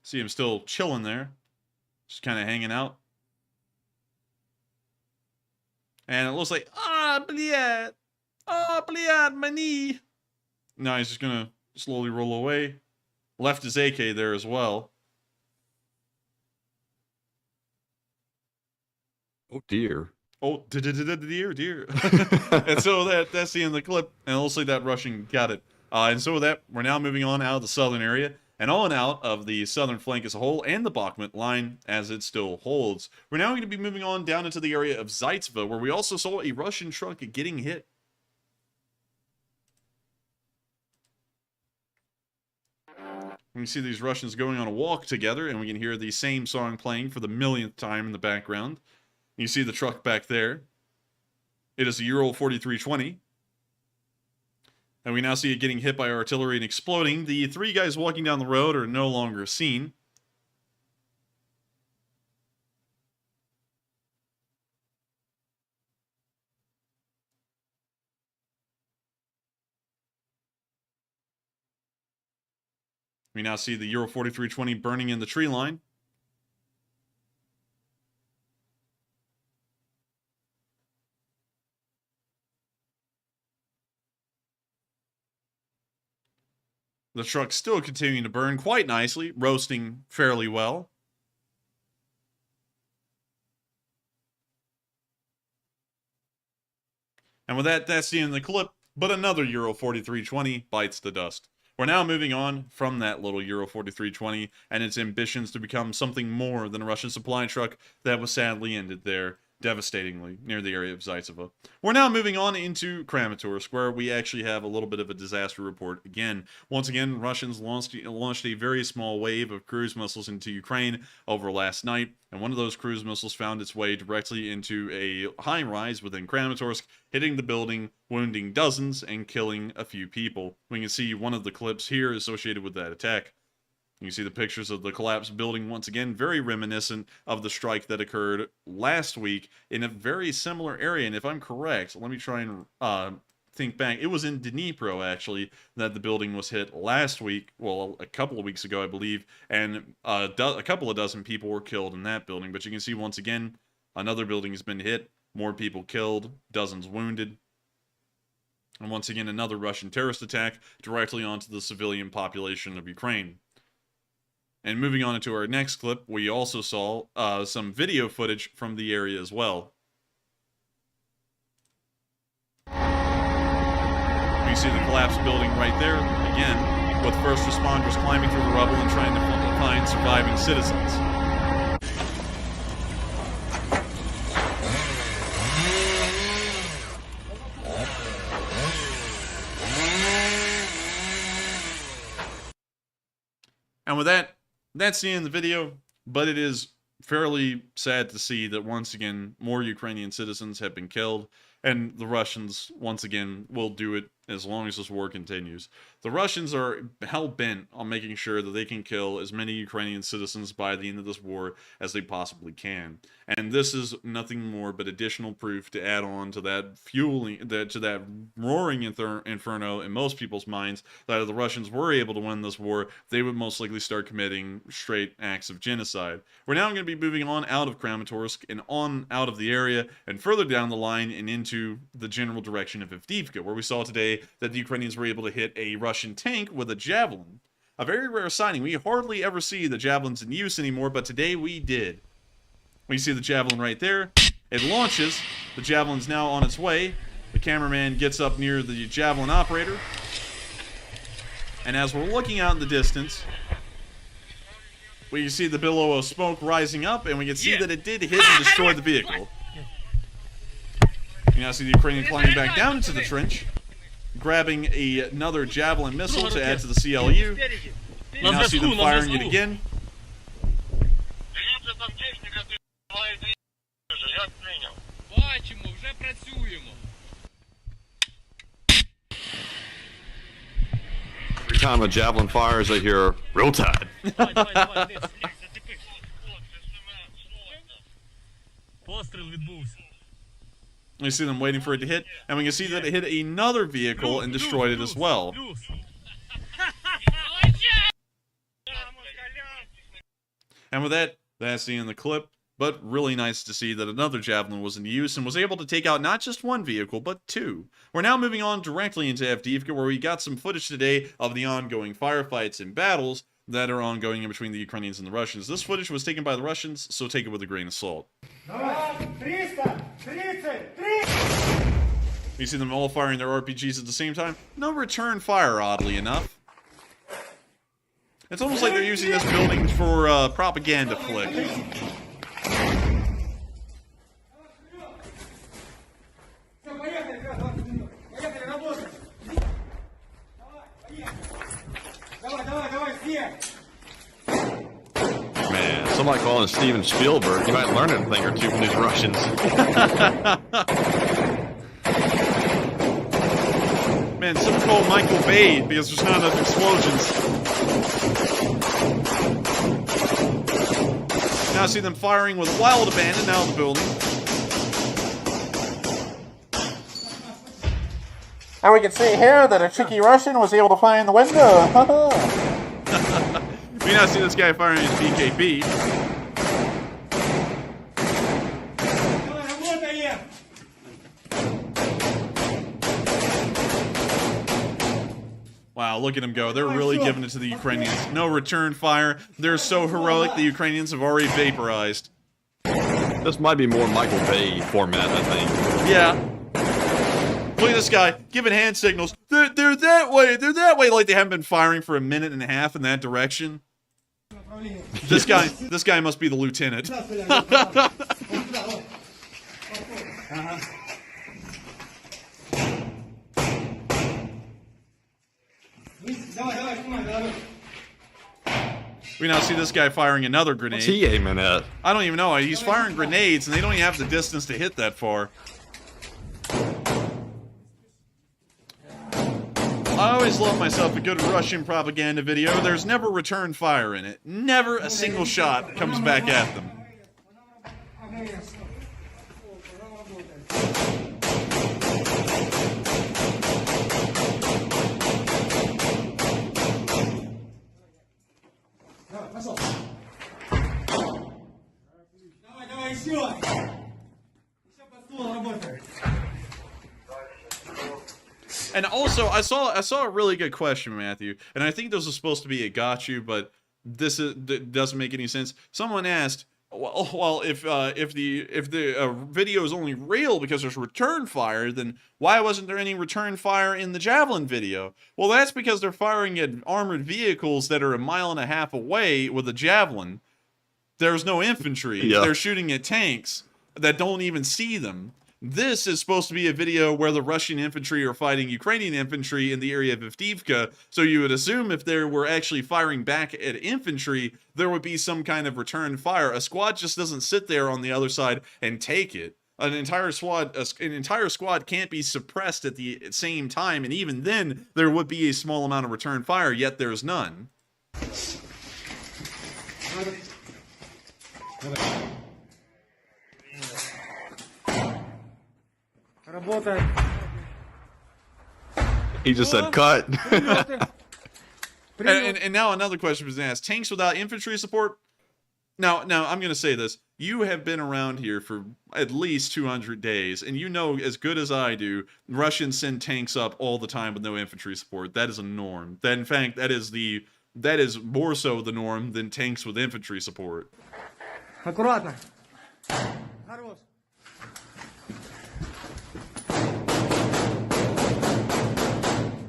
See him still chilling there. Just kind of hanging out. And it looks like, bliad, my knee. Now he's just going to slowly roll away. Left his AK there as well. Oh, dear. Oh, dear. And so that's the end of the clip. And it looks like that Russian got it. And so with that, we're now moving on out of the southern area and on out of the southern flank as a whole and the Bakhmut line as it still holds. We're now going to be moving on down into the area of Zaitsevo, where we also saw a Russian truck getting hit. We can see these Russians going on a walk together, and we can hear the same song playing for the millionth time in the background. You see the truck back there. It is a Ural 4320. And we now see it getting hit by artillery and exploding. The three guys walking down the road are no longer seen. We now see the Ural 4320 burning in the tree line. The truck's still continuing to burn quite nicely, roasting fairly well. And with that, that's the end of the clip, but another Euro 4320 bites the dust. We're now moving on from that little Euro 4320 and its ambitions to become something more than a Russian supply truck that was sadly ended there, devastatingly, near the area of Zaitsevo. We're now moving on into Kramatorsk, where we actually have a little bit of a disaster report again. Once again, Russians launched a very small wave of cruise missiles into Ukraine over last night, and one of those cruise missiles found its way directly into a high-rise within Kramatorsk, hitting the building, wounding dozens, and killing a few people. We can see one of the clips here associated with that attack. You can see the pictures of the collapsed building once again, very reminiscent of the strike that occurred last week in a very similar area. And if I'm correct, let me try and think back. It was in Dnipro, actually, that the building was hit last week. Well, a couple of weeks ago, I believe. And a couple of dozen people were killed in that building. But you can see once again, another building has been hit. More people killed, dozens wounded. And once again, another Russian terrorist attack directly onto the civilian population of Ukraine. And moving on into our next clip, we also saw some video footage from the area as well. We see the collapsed building right there, again, with first responders climbing through the rubble and trying to find surviving citizens. And with that, that's the end of the video, but it is fairly sad to see that once again, more Ukrainian citizens have been killed, and the Russians, once again, will do it as long as this war continues. The Russians are hell-bent on making sure that they can kill as many Ukrainian citizens by the end of this war as they possibly can. And this is nothing more but additional proof to add on to that that roaring inferno in most people's minds that if the Russians were able to win this war, they would most likely start committing straight acts of genocide. We're now going to be moving on out of Kramatorsk and on out of the area and further down the line and into the general direction of Avdiivka, where we saw today that the Ukrainians were able to hit a Russian tank with a javelin. A very rare sighting. We hardly ever see the javelins in use anymore, but today we did. We see the javelin right there. It launches. The javelin's now on its way. The cameraman gets up near the javelin operator. And as we're looking out in the distance, we can see the billow of smoke rising up, and we can see that it did hit and destroy the vehicle. You now see the Ukrainian climbing back down into the trench, grabbing another javelin missile to add to the CLU. You now see them firing it again. Every time a javelin fires, I hear "Roll Tide." You see them waiting for it to hit, and we can see that it hit another vehicle and destroyed it as well. And with that, that's the end of the clip. But really nice to see that another javelin was in use and was able to take out not just one vehicle, but two. We're now moving on directly into Avdiivka, where we got some footage today of the ongoing firefights and battles that are ongoing in between the Ukrainians and the Russians. This footage was taken by the Russians, so take it with a grain of salt. You see them all firing their RPGs at the same time. No return fire, oddly enough. It's almost like they're using this building for a propaganda flick. Man, somebody calling Steven Spielberg, you might learn a thing or two from these Russians. Man, someone called Michael Bay because there's not enough explosions. Now I see them firing with wild abandon out of the building. And we can see here that a cheeky Russian was able to find the window. We now see this guy firing his BKB. Wow, look at them go. They're really giving it to the Ukrainians. No return fire. They're so heroic, the Ukrainians have already vaporized. This might be more Michael Bay format, I think. Yeah. Look at this guy giving hand signals. They're that way. They're that way. Like they haven't been firing for a minute and a half in that direction. This guy must be the lieutenant. We now see this guy firing another grenade. What's he aiming at? I don't even know. He's firing grenades, and they don't even have the distance to hit that far. I always love myself a good Russian propaganda video. There's never return fire in it. Never a single shot comes back at them. And also, I saw a really good question, Matthew, and I think this was supposed to be a got you, but this doesn't make any sense. Someone asked, well, if the video is only real because there's return fire, then why wasn't there any return fire in the Javelin video? Well, that's because they're firing at armored vehicles that are 1.5 miles away with a Javelin. There's no infantry. Yeah. They're shooting at tanks that don't even see them. This is supposed to be a video where the Russian infantry are fighting Ukrainian infantry in the area of Avdiivka, so you would assume if they were actually firing back at infantry, there would be some kind of return fire. A squad just doesn't sit there on the other side and take it. An entire squad can't be suppressed at the same time, and even then, there would be a small amount of return fire, yet there's none. He just said cut. And now another question was asked. Tanks without infantry support? Now I'm going to say this. You have been around here for at least 200 days, and you know as good as I do, Russians send tanks up all the time with no infantry support. That is a norm. That, in fact, that is more so the norm than tanks with infantry support. Аккуратно.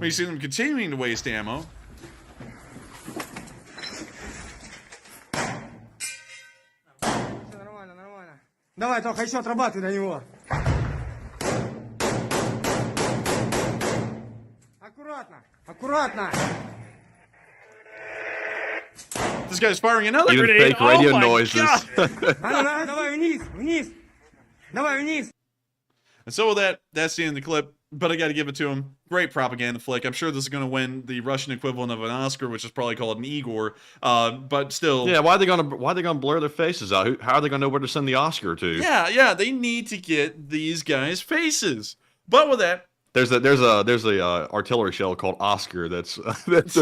We see them continuing to waste ammo. Нормально. Давай, только еще отрабатывай на него. Аккуратно. This guy's firing another Even grenade. fake radio oh my noises. God. Давай вниз. Давай вниз. And so with that, that's the end of the clip. But I got to give it to him. Great propaganda flick. I'm sure this is going to win the Russian equivalent of an Oscar, which is probably called an Igor. But still, Yeah, why are they gonna blur their faces out? How are they gonna know where to send the Oscar to? yeah, they need to get these guys' faces. But with that, There's a artillery shell called Oscar that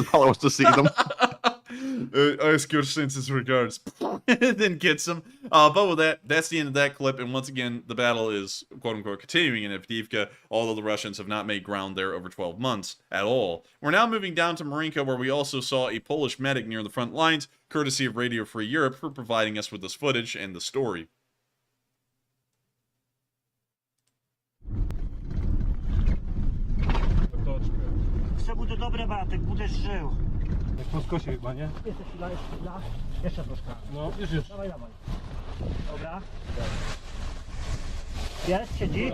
probably wants to see them. Oscar sends his regards, then gets them. But with that, that's the end of that clip. And once again, the battle is quote unquote continuing in Avdiivka, although the Russians have not made ground there over 12 months at all. We're now moving down to Marinka, where we also saw a Polish medic near the front lines, courtesy of Radio Free Europe for providing us with this footage and the story. Все буде добре, Bartek, будеш żył. Jak po skosie chyba, nie? Jeszcze chwila. Jeszcze troszkę. No, już. Dawaj. Dobra. Jest, siedzi.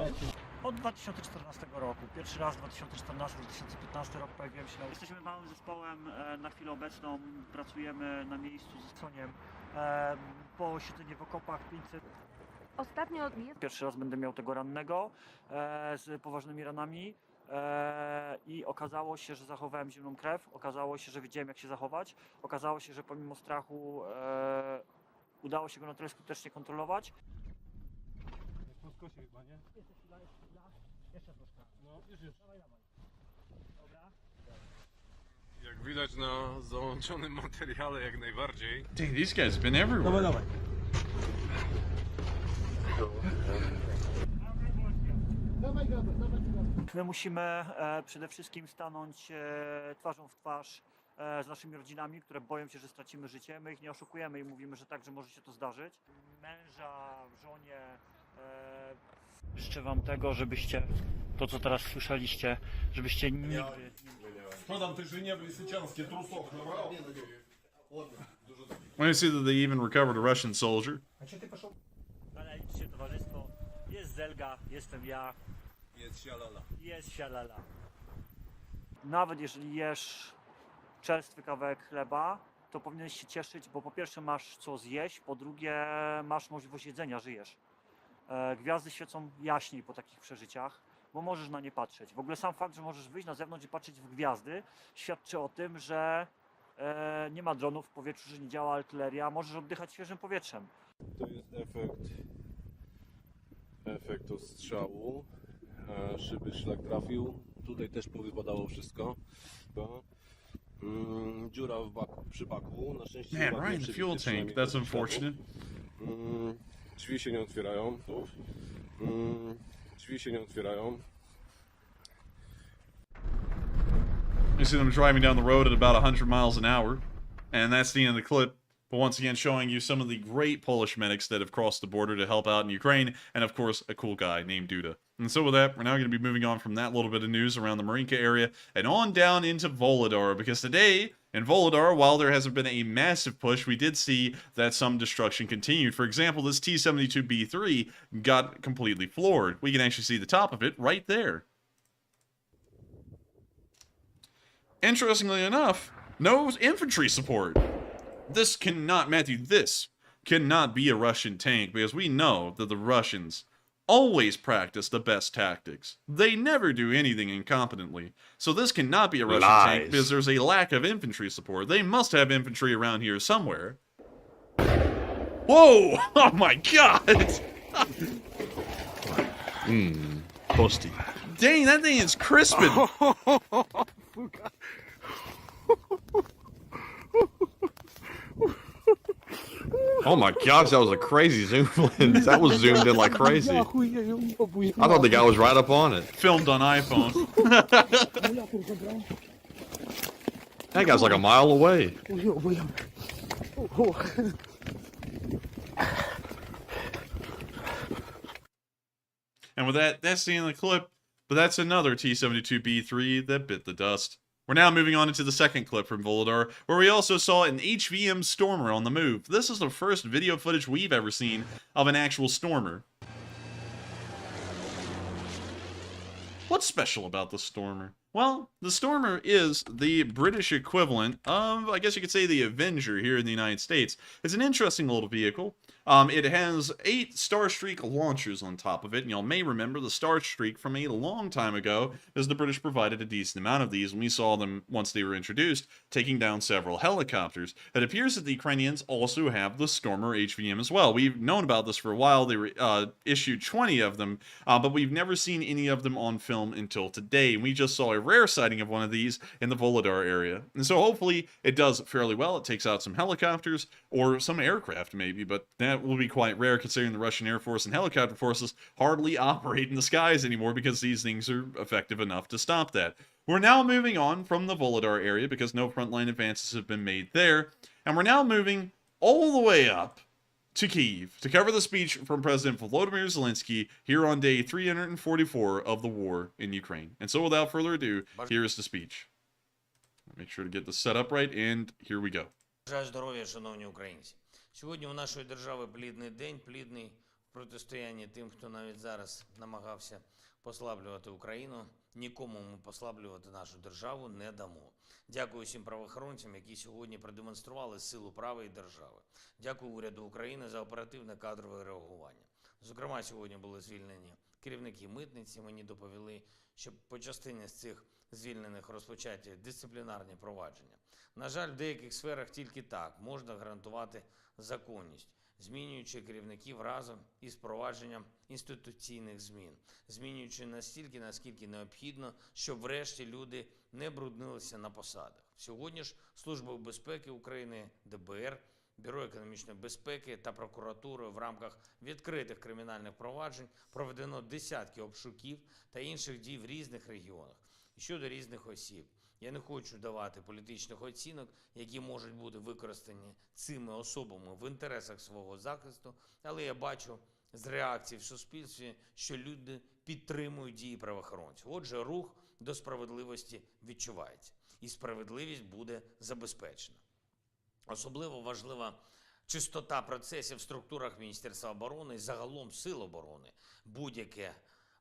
Od 2014 roku. Pierwszy raz 2014-2015 rok pojawiłem się. Jesteśmy małym zespołem. Na chwilę obecną pracujemy na miejscu z Soniem. Po siedzeniu w okopach 500. Ostatnio Pierwszy raz będę miał tego rannego z poważnymi ranami. I okazało się, że zachowałem zimną krew, okazało się, że wiedziałem jak się zachować, okazało się, że pomimo strachu udało się go na tyle skutecznie kontrolować. Po skosie chyba, nie? Jeszcze troszkę. No, już. Dawaj. Dobra. Jak widać na załączonym materiale jak najbardziej. Dang, these guys have been everywhere. Dawaj. My musimy przede wszystkim stanąć twarzą w twarz z naszymi rodzinami, które boją się, że stracimy życie. My ich nie oszukujemy i mówimy, że tak, że może się to zdarzyć. Męża, żonie, życzę wam tego, żebyście, to co teraz słyszeliście, żebyście nigdy... When I see that they even recovered a Russian soldier. Liczcie towarzystwo, jest Zelga, jestem ja. Jest sialala. Jest sialala. Nawet jeżeli jesz czerstwy kawałek chleba, to powinieneś się cieszyć, bo po pierwsze masz co zjeść, po drugie masz możliwość jedzenia, żyjesz. Gwiazdy świecą jaśniej po takich przeżyciach, bo możesz na nie patrzeć. W ogóle sam fakt, że możesz wyjść na zewnątrz i patrzeć w gwiazdy, świadczy o tym, że nie ma dronów w powietrzu, że nie działa artyleria, możesz oddychać świeżym powietrzem. To jest efekt ostrzału. Szyby szlak trafił. Tutaj też powypadało wszystko. Dziura przy baku. Na szczęście Man, right in the fuel tank. That's unfortunate. Drzwi się nie otwierają. Drzwi się nie otwierają. You see them driving down the road at about 100 miles an hour. And that's the end of the clip. But once again, showing you some of the great Polish medics that have crossed the border to help out in Ukraine. And of course, a cool guy named Duda. And so with that, we're now going to be moving on from that little bit of news around the Marinka area and on down into Volodar. Because today, in Volodar, while there hasn't been a massive push, we did see that some destruction continued. For example, this T-72B3 got completely floored. We can actually see the top of it right there. Interestingly enough, no infantry support. This cannot, Matthew, this cannot be a Russian tank because we know that the Russians always practice the best tactics. They never do anything incompetently. So this cannot be a Russian tank because there's a lack of infantry support. They must have infantry around here somewhere. Whoa! Oh my god! Posty. Dang, that thing is crisping. Oh my gosh, that was a crazy zoom lens. That was zoomed in like crazy. I thought the guy was right up on it. Filmed on iPhone. That guy's like a mile away. And with that, that's the end of the clip. But that's another T-72B3 that bit the dust. We're now moving on into the second clip from Volodar, where we also saw an HVM Stormer on the move. This is the first video footage we've ever seen of an actual Stormer. What's special about the Stormer? Well, the Stormer is the British equivalent of, I guess you could say, the Avenger here in the United States. It's an interesting little vehicle. It has 8 Starstreak launchers on top of it, and y'all may remember the Starstreak from a long time ago, as the British provided a decent amount of these, and we saw them once they were introduced, taking down several helicopters. It appears that the Ukrainians also have the Stormer HVM as well. We've known about this for a while. They issued 20 of them, but we've never seen any of them on film until today. We just saw a rare sighting of one of these in the Volodar area. And so hopefully it does fairly well. It takes out some helicopters or some aircraft maybe, but that will be quite rare considering the Russian Air Force and helicopter forces hardly operate in the skies anymore because these things are effective enough to stop that. We're now moving on from the Volodar area because no frontline advances have been made there. And we're now moving all the way up to Kyiv to cover the speech from President Volodymyr Zelensky here on day 344 of the war in Ukraine. And so without further ado, here is the speech. Make sure to get this set up right, and here we go. Бажаю здоров'я, шановні українці. Сьогодні у нашої держави плідний день, плідний в протистоянні тим, хто навіть зараз намагався послаблювати Україну. Нікому ми послаблювати нашу державу не дамо. Дякую всім правоохоронцям, які сьогодні продемонстрували силу права і держави. Дякую уряду України за оперативне кадрове реагування. Зокрема, сьогодні були звільнені керівники митниці. Мені доповіли, що по частині з цих звільнених розпочаті дисциплінарні провадження. На жаль, в деяких сферах тільки так можна гарантувати законність, змінюючи керівників разом із впровадженням інституційних змін, змінюючи настільки, наскільки необхідно, щоб врешті люди не бруднилися на посадах. Сьогодні ж Служба безпеки України, ДБР Бюро економічної безпеки та прокуратурою в рамках відкритих кримінальних проваджень проведено десятки обшуків та інших дій в різних регіонах щодо різних осіб. Я не хочу давати політичних оцінок, які можуть бути використані цими особами в інтересах свого захисту, але я бачу з реакцій в суспільстві, що люди підтримують дії правоохоронців. Отже, рух до справедливості відчувається. І справедливість буде забезпечена. Особливо важлива чистота процесів в структурах Міністерства оборони і загалом Сил оборони. Будь-яке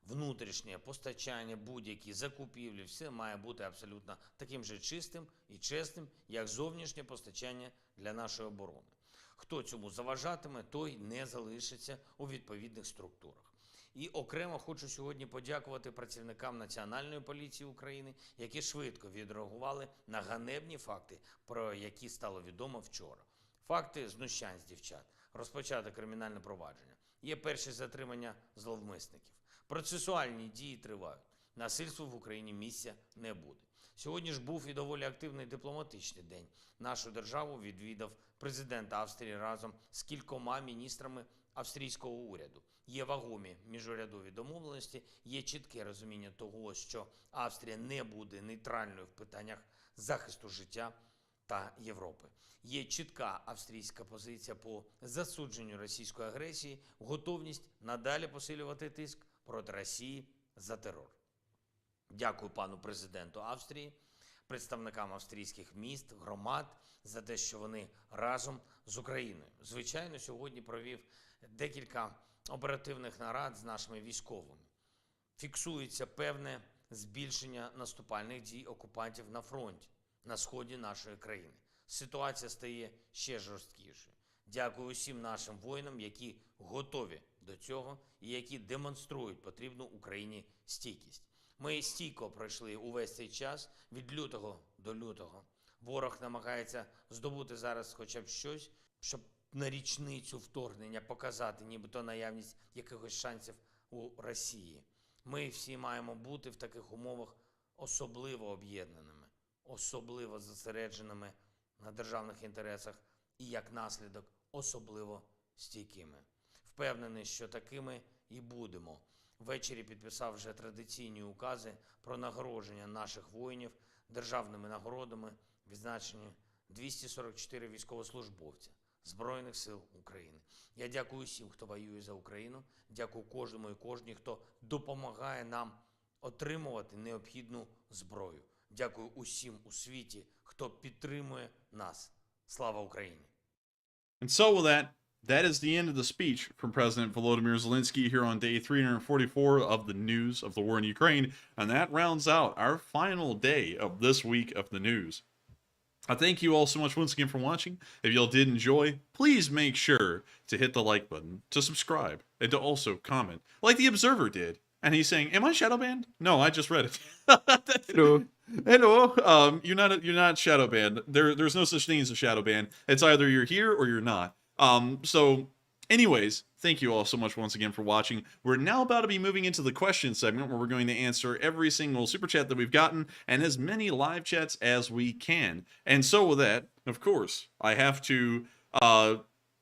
внутрішнє постачання, будь-які закупівлі, все має бути абсолютно таким же чистим і чесним, як зовнішнє постачання для нашої оборони. Хто цьому заважатиме, той не залишиться у відповідних структурах. І окремо хочу сьогодні подякувати працівникам Національної поліції України, які швидко відреагували на ганебні факти, про які стало відомо вчора. Факти знущань з дівчат, розпочато кримінальне провадження. Є перші затримання зловмисників. Процесуальні дії тривають. Насильству в Україні місця не буде. Сьогодні ж був і доволі активний дипломатичний день. Нашу державу відвідав президент Австрії разом з кількома міністрами австрійського уряду. Є вагомі міжурядові домовленості, є чітке розуміння того, що Австрія не буде нейтральною в питаннях захисту життя та Європи. Є чітка австрійська позиція по засудженню російської агресії, готовність надалі посилювати тиск проти Росії за терор. Дякую пану президенту Австрії, представникам австрійських міст, громад за те, що вони разом з Україною. Звичайно, сьогодні провів декілька оперативних нарад з нашими військовими. Фіксується певне збільшення наступальних дій окупантів на фронті, на сході нашої країни. Ситуація стає ще жорсткішою. Дякую усім нашим воїнам, які готові до цього і які демонструють потрібну Україні стійкість. Ми стійко пройшли увесь цей час від лютого до лютого. Ворог намагається здобути зараз хоча б щось, щоб на річницю вторгнення показати нібито наявність якихось шансів у Росії. Ми всі маємо бути в таких умовах особливо об'єднаними, особливо зосередженими на державних інтересах і, як наслідок, особливо стійкими. Впевнений, що такими і будемо. Ввечері підписав вже традиційні укази про нагородження наших воїнів державними нагородами, відзначені 244 військовослужбовця Збройних сил України. Я дякую всім, хто воює за Україну, дякую кожному і кожній, хто допомагає нам отримувати необхідну зброю. Дякую усім у світі, хто підтримує нас. Слава Україні! And so with that is the end of the speech from President Volodymyr Zelensky here on day 344 of the news of the war in Ukraine. And that rounds out our final day of this week of the news. I thank you all so much once again for watching. If y'all did enjoy, please make sure to hit the like button, to subscribe, and to also comment, like the Observer did. And he's saying, "Am I shadow banned?" No, I just read it. Hello. Hello. You're not shadow banned. There's no such thing as a shadow ban. It's either you're here or you're not. So anyways, thank you all so much once again for watching. We're now about to be moving into the question segment where we're going to answer every single super chat that we've gotten and as many live chats as we can. And so with that, of course, I have to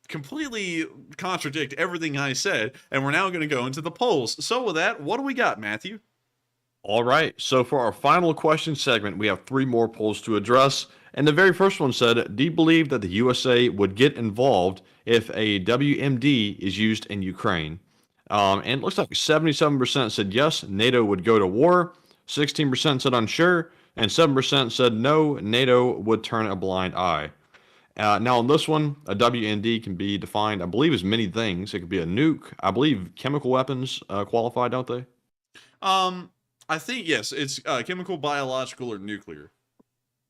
completely contradict everything I said, and we're now going to go into the polls. So with that, what do we got, Matthew? All right, so for our final question segment, we have 3 more polls to address. And the very first one said, do you believe that the USA would get involved if a WMD is used in Ukraine? And it looks like 77% said yes, NATO would go to war. 16% said unsure. And 7% said no, NATO would turn a blind eye. Now on this one, a WMD can be defined, I believe, as many things. It could be a nuke. I believe chemical weapons qualify, don't they? I think, yes, it's chemical, biological, or nuclear.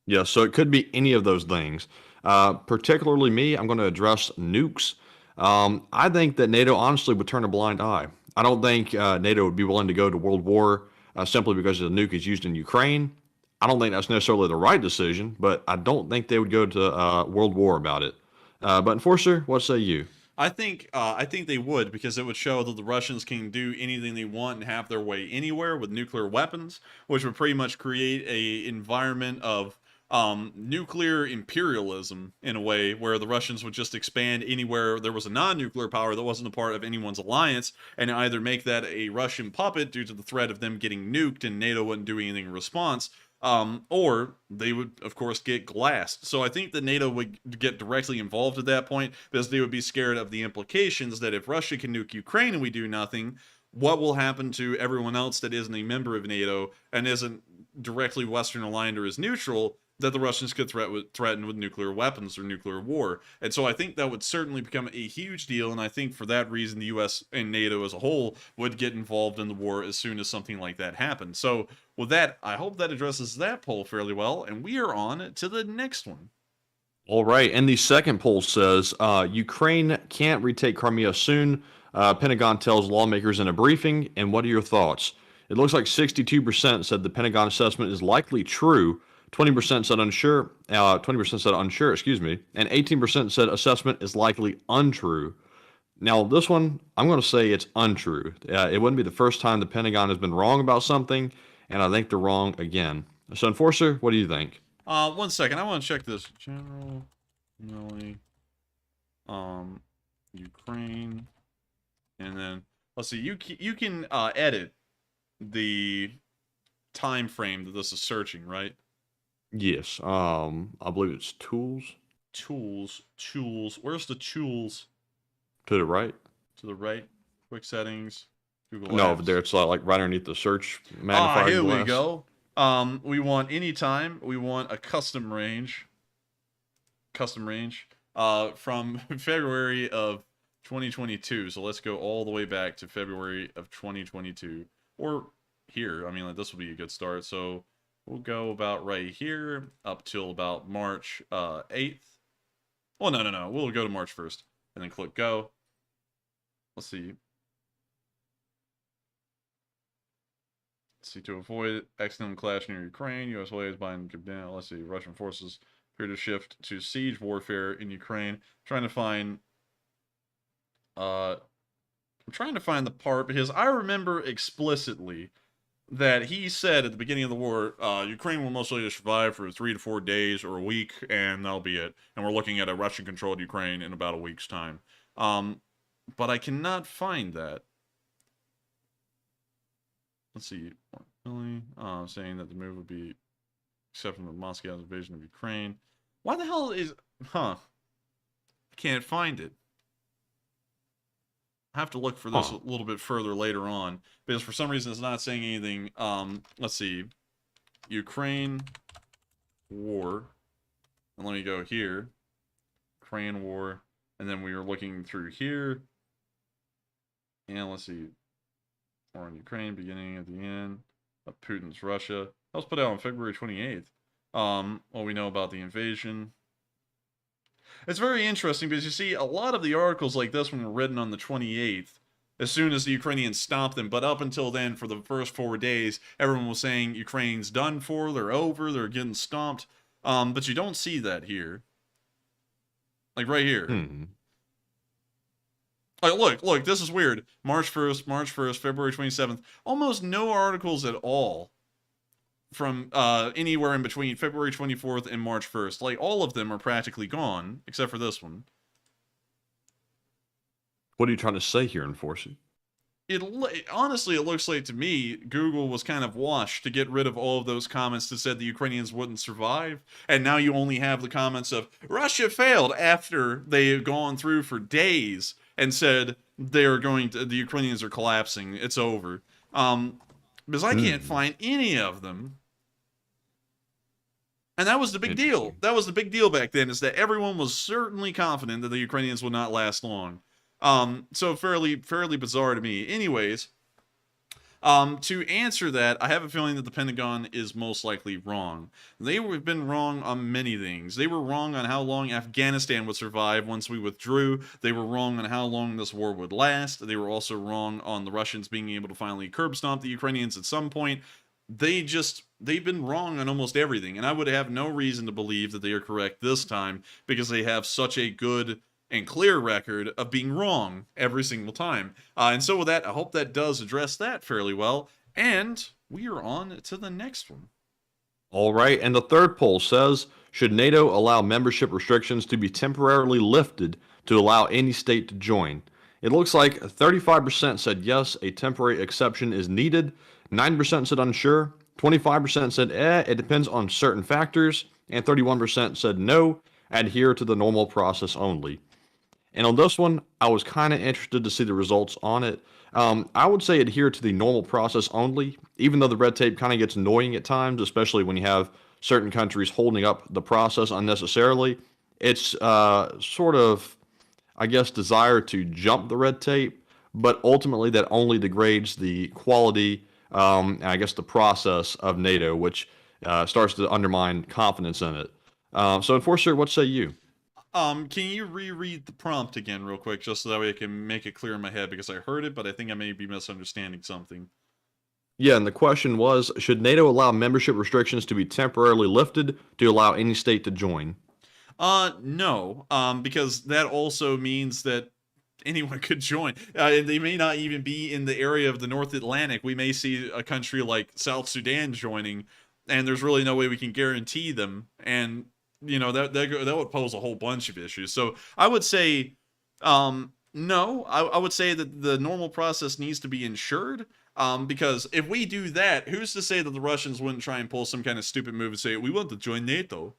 Yeah, so it could be any of those things. Particularly me, I'm going to address nukes. I think that NATO honestly would turn a blind eye. I don't think NATO would be willing to go to world war simply because the nuke is used in Ukraine. I don't think that's necessarily the right decision, but I don't think they would go to world war about it. But Enforcer, what say you? I think they would, because it would show that the Russians can do anything they want and have their way anywhere with nuclear weapons, which would pretty much create a environment of nuclear imperialism in a way, where the Russians would just expand anywhere there was a non-nuclear power that wasn't a part of anyone's alliance, and either make that a Russian puppet due to the threat of them getting nuked and NATO wouldn't do anything in response, or they would, of course, get glassed. So I think that NATO would get directly involved at that point, because they would be scared of the implications that if Russia can nuke Ukraine and we do nothing, what will happen to everyone else that isn't a member of NATO and isn't directly Western aligned or is neutral, that the Russians could threaten with nuclear weapons or nuclear war. And so I think that would certainly become a huge deal, and I think for that reason the US and NATO as a whole would get involved in the war as soon as something like that happened. So with that, I hope that addresses that poll fairly well, and we are on to the next one. All right, and the second poll says, Ukraine can't retake Crimea soon. Pentagon tells lawmakers in a briefing, and what are your thoughts? It looks like 62% said the Pentagon assessment is likely true, 20% said unsure, 20% said unsure, and 18% said assessment is likely untrue. Now, this one, I'm going to say it's untrue. It wouldn't be the first time the Pentagon has been wrong about something, and I think they're wrong again. So, Enforcer, what do you think? 1 second, I want to check this. General Milley, Ukraine, and then let's see. You can edit the time frame that this is searching, right? Yes. I believe it's tools. Tools. Where's the tools? To the right. To the right. Quick settings. Google No, Apps. over there it's like right underneath the search magnifying here glass. we go. We want anytime. We want a custom range. From February of 2022. So let's go all the way back to February of 2022. Or here. I mean, like, this will be a good start. So we'll go about right here up till about March 8th. Well, no. We'll go to March 1st and then click go. Let's see. To avoid accidental clash near Ukraine, U.S. is buying down. Let's see. Russian forces appear to shift to siege warfare in Ukraine. I'm trying to find the part, because I remember explicitly that he said at the beginning of the war, Ukraine will most likely survive for 3 to 4 days or a week, and that'll be it. And we're looking at a Russian-controlled Ukraine in about a week's time. But I cannot find that. Let's see. Really? Saying that the move would be accepting of Moscow's invasion of Ukraine. Why the hell is... I can't find it. I have to look for this a little bit further later on, because for some reason it's not saying anything. Let's see. Ukraine war. And let me go here. Ukraine war. And then we were looking through here. And let's see. War in Ukraine, beginning at the end of Putin's Russia. That was put out on February 28th. What we know about the invasion. It's very interesting because you see a lot of the articles like this one were written on the 28th, as soon as the Ukrainians stopped them. But up until then, for the first 4 days, everyone was saying Ukraine's done for, they're over, they're getting stomped. But you don't see that here. Like right here. Like, look, this is weird. March 1st, February 27th. Almost no articles at all from anywhere in between February 24th and March 1st. Like, all of them are practically gone, except for this one. What are you trying to say here, Enforcer? Honestly, it looks like to me, Google was kind of washed to get rid of all of those comments that said the Ukrainians wouldn't survive. And now you only have the comments of, Russia failed, after they had gone through for days and said the Ukrainians are collapsing, it's over. Because I can't find any of them. And that was the big deal. That was the big deal back then, is that everyone was certainly confident that the Ukrainians would not last long. So fairly bizarre to me. Anyways, to answer that, I have a feeling that the Pentagon is most likely wrong. They have been wrong on many things. They were wrong on how long Afghanistan would survive once we withdrew. They were wrong on how long this war would last. They were also wrong on the Russians being able to finally curb stomp the Ukrainians at some point. They've been wrong on almost everything, and I would have no reason to believe that they are correct this time, because they have such a good and clear record of being wrong every single time. And so with that, I hope that does address that fairly well. And we are on to the next one. All right, and the third poll says, should NATO allow membership restrictions to be temporarily lifted to allow any state to join? It looks like 35% said yes, a temporary exception is needed. 9% said unsure. 25% said it depends on certain factors. And 31% said no, adhere to the normal process only. And on this one, I was kind of interested to see the results on it. I would say adhere to the normal process only, even though the red tape kind of gets annoying at times, especially when you have certain countries holding up the process unnecessarily. It's sort of, I guess, desire to jump the red tape, but ultimately that only degrades the quality and I guess the process of NATO, which starts to undermine confidence in it. So, Enforcer, what say you? Can you reread the prompt again real quick, just so that way I can make it clear in my head, because I heard it, but I think I may be misunderstanding something. Yeah, and the question was, should NATO allow membership restrictions to be temporarily lifted to allow any state to join? No, because that also means that anyone could join. They may not even be in the area of the North Atlantic. We may see a country like South Sudan joining, and there's really no way we can guarantee them. And you know, that would pose a whole bunch of issues. So I would say, no. I would say that the normal process needs to be ensured. Because if we do that, who's to say that the Russians wouldn't try and pull some kind of stupid move and say, we want to join NATO?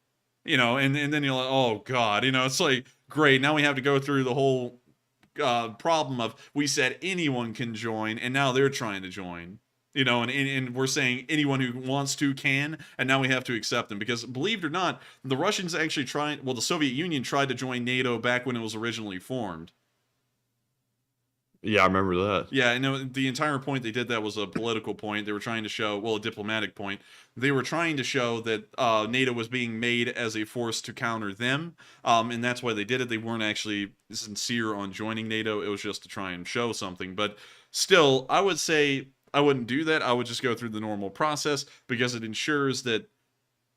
You know, and then you're like, oh God, you know, it's like, great, now we have to go through the whole problem of, we said anyone can join, and now they're trying to join. You know, and we're saying anyone who wants to can, and now we have to accept them. Because believe it or not, the Russians actually tried, well, the Soviet Union tried to join NATO back when it was originally formed. Yeah, I remember that. Yeah, and the entire point they did that was a political point. They were trying to show, well, a diplomatic point. They were trying to show that NATO was being made as a force to counter them, and that's why they did it. They weren't actually sincere on joining NATO. It was just to try and show something. But still, I would say I wouldn't do that. I would just go through the normal process, because it ensures that,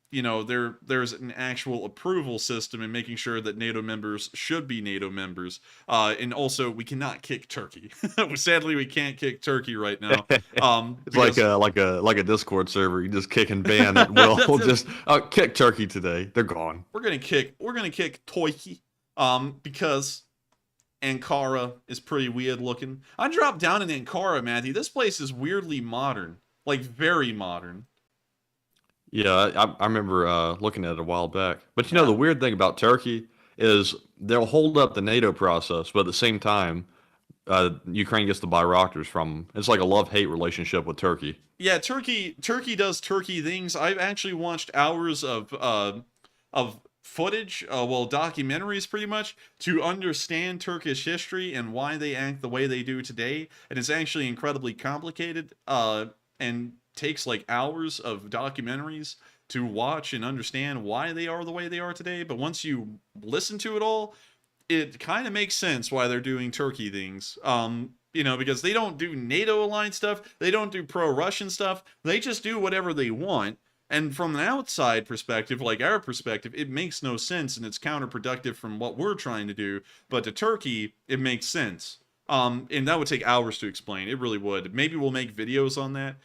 you know, there's an actual approval system in making sure that NATO members should be NATO members. And also, we cannot kick Turkey. Sadly, we can't kick Turkey right now. It's like a Discord server. You just kick and ban at will. We'll just kick Turkey today. They're gone. We're gonna kick Turkey. Because Ankara is pretty weird looking. I dropped down in Ankara, Matthew. This place is weirdly modern, like very modern. Yeah, I remember looking at it a while back. But you know, the weird thing about Turkey is they'll hold up the NATO process, but at the same time, Ukraine gets the Bayraktars from them. It's like a love-hate relationship with Turkey. Yeah, Turkey does Turkey things. I've actually watched hours of footage, documentaries pretty much, to understand Turkish history and why they act the way they do today. And it's actually incredibly complicated, and takes like hours of documentaries to watch and understand why they are the way they are today. But once you listen to it all, it kind of makes sense why they're doing Turkey things. You know, because they don't do NATO aligned stuff, they don't do pro-Russian stuff, they just do whatever they want. And from an outside perspective, like our perspective, it makes no sense, and it's counterproductive from what we're trying to do. But to Turkey, it makes sense. And that would take hours to explain. It really would. Maybe we'll make videos on that.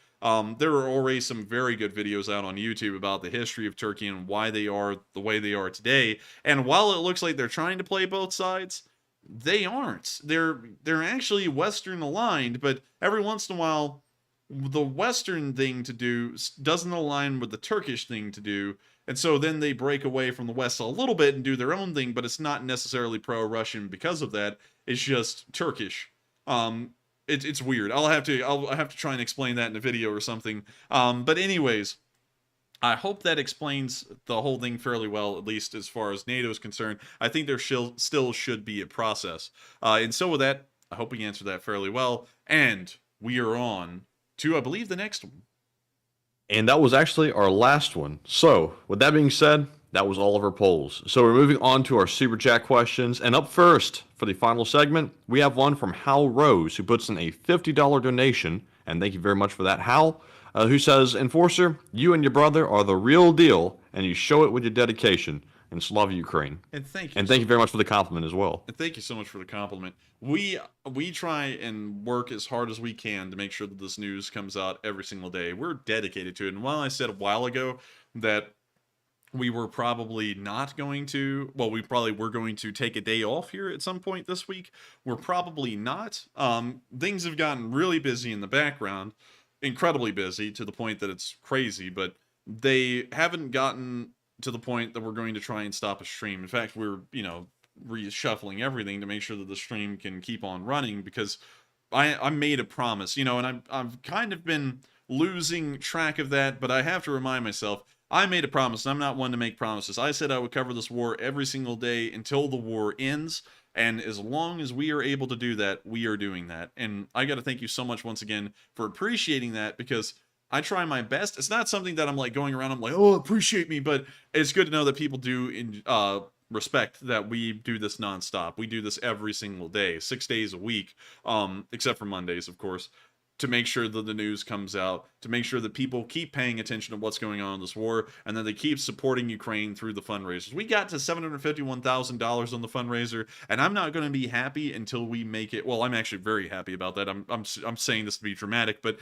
There are already some very good videos out on YouTube about the history of Turkey and why they are the way they are today. And while it looks like they're trying to play both sides, they aren't. They're actually Western aligned, but every once in a while, the Western thing to do doesn't align with the Turkish thing to do. And so then they break away from the West a little bit and do their own thing, but it's not necessarily pro-Russian because of that. It's just Turkish. It's weird. I'll have to try and explain that in a video or something. But anyways, I hope that explains the whole thing fairly well, at least as far as NATO is concerned. I think there still should be a process. And so with that, I hope we answered that fairly well. And we are on to, I believe, the next one. And that was actually our last one. So, with that being said, that was all of our polls. So we're moving on to our Super Chat questions. And up first, for the final segment, we have one from Hal Rose, who puts in a $50 donation. And thank you very much for that, Hal. Who says, Enforcer, you and your brother are the real deal, and you show it with your dedication. And Slava Ukraine. And thank you. And thank you very much for the compliment as well. And thank you so much for the compliment. We try and work as hard as we can to make sure that this news comes out every single day. We're dedicated to it. And while I said a while ago that we were probably not going to, well, we probably were going to take a day off here at some point this week, we're probably not. Things have gotten really busy in the background, incredibly busy to the point that it's crazy, but they haven't gotten to the point that we're going to try and stop a stream. In fact, we're, reshuffling everything to make sure that the stream can keep on running, because I made a promise, and I've kind of been losing track of that, but I have to remind myself, I made a promise, and I'm not one to make promises. I said I would cover this war every single day until the war ends, and as long as we are able to do that, we are doing that. And I got to thank you so much once again for appreciating that, because I try my best. It's not something that I'm like going around, I'm like, oh, appreciate me, but it's good to know that people do respect that we do this nonstop. We do this every single day, 6 days a week, except for Mondays, of course, to make sure that the news comes out, to make sure that people keep paying attention to what's going on in this war, and that they keep supporting Ukraine through the fundraisers. We got to $751,000 on the fundraiser, and I'm not going to be happy until we make it. Well, I'm actually very happy about that. I'm saying this to be dramatic, but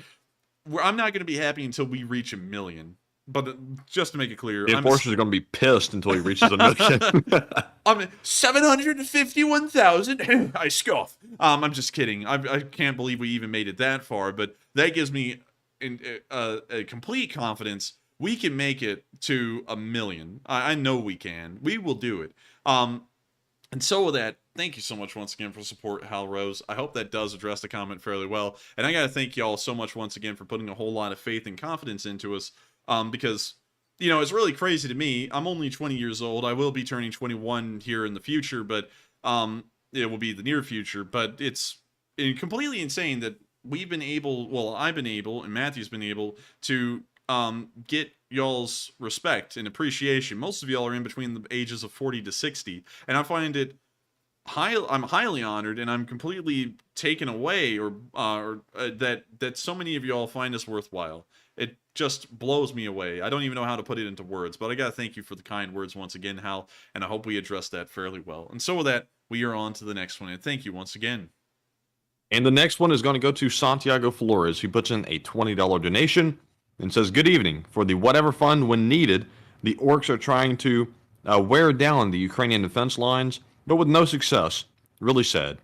I'm not going to be happy until we reach 1 million. But just to make it clear, the enforcers are going to be pissed until he reaches 1 million. I'm 751,000. I scoff. I'm just kidding. I can't believe we even made it that far, but that gives me a complete confidence we can make it to 1 million. I know we can. We will do it. And so with that, thank you so much once again for support, Hal Rose. I hope that does address the comment fairly well. And I got to thank y'all so much once again for putting a whole lot of faith and confidence into us. Because, it's really crazy to me. I'm only 20 years old. I will be turning 21 here in the future, but it will be the near future. But it's completely insane that I've been able, and Matthew's been able to get y'all's respect and appreciation. Most of y'all are in between the ages of 40 to 60, and I find it I'm highly honored, and I'm completely taken away, that so many of y'all find this worthwhile. It just blows me away. I don't even know how to put it into words, but I gotta thank you for the kind words once again, Hal, and I hope we addressed that fairly well. And so with that, we are on to the next one, and thank you once again. And the next one is going to go to Santiago Flores, who puts in a $20 donation and says, "Good evening. For the whatever fund when needed, the orcs are trying to wear down the Ukrainian defense lines, but with no success. Really sad."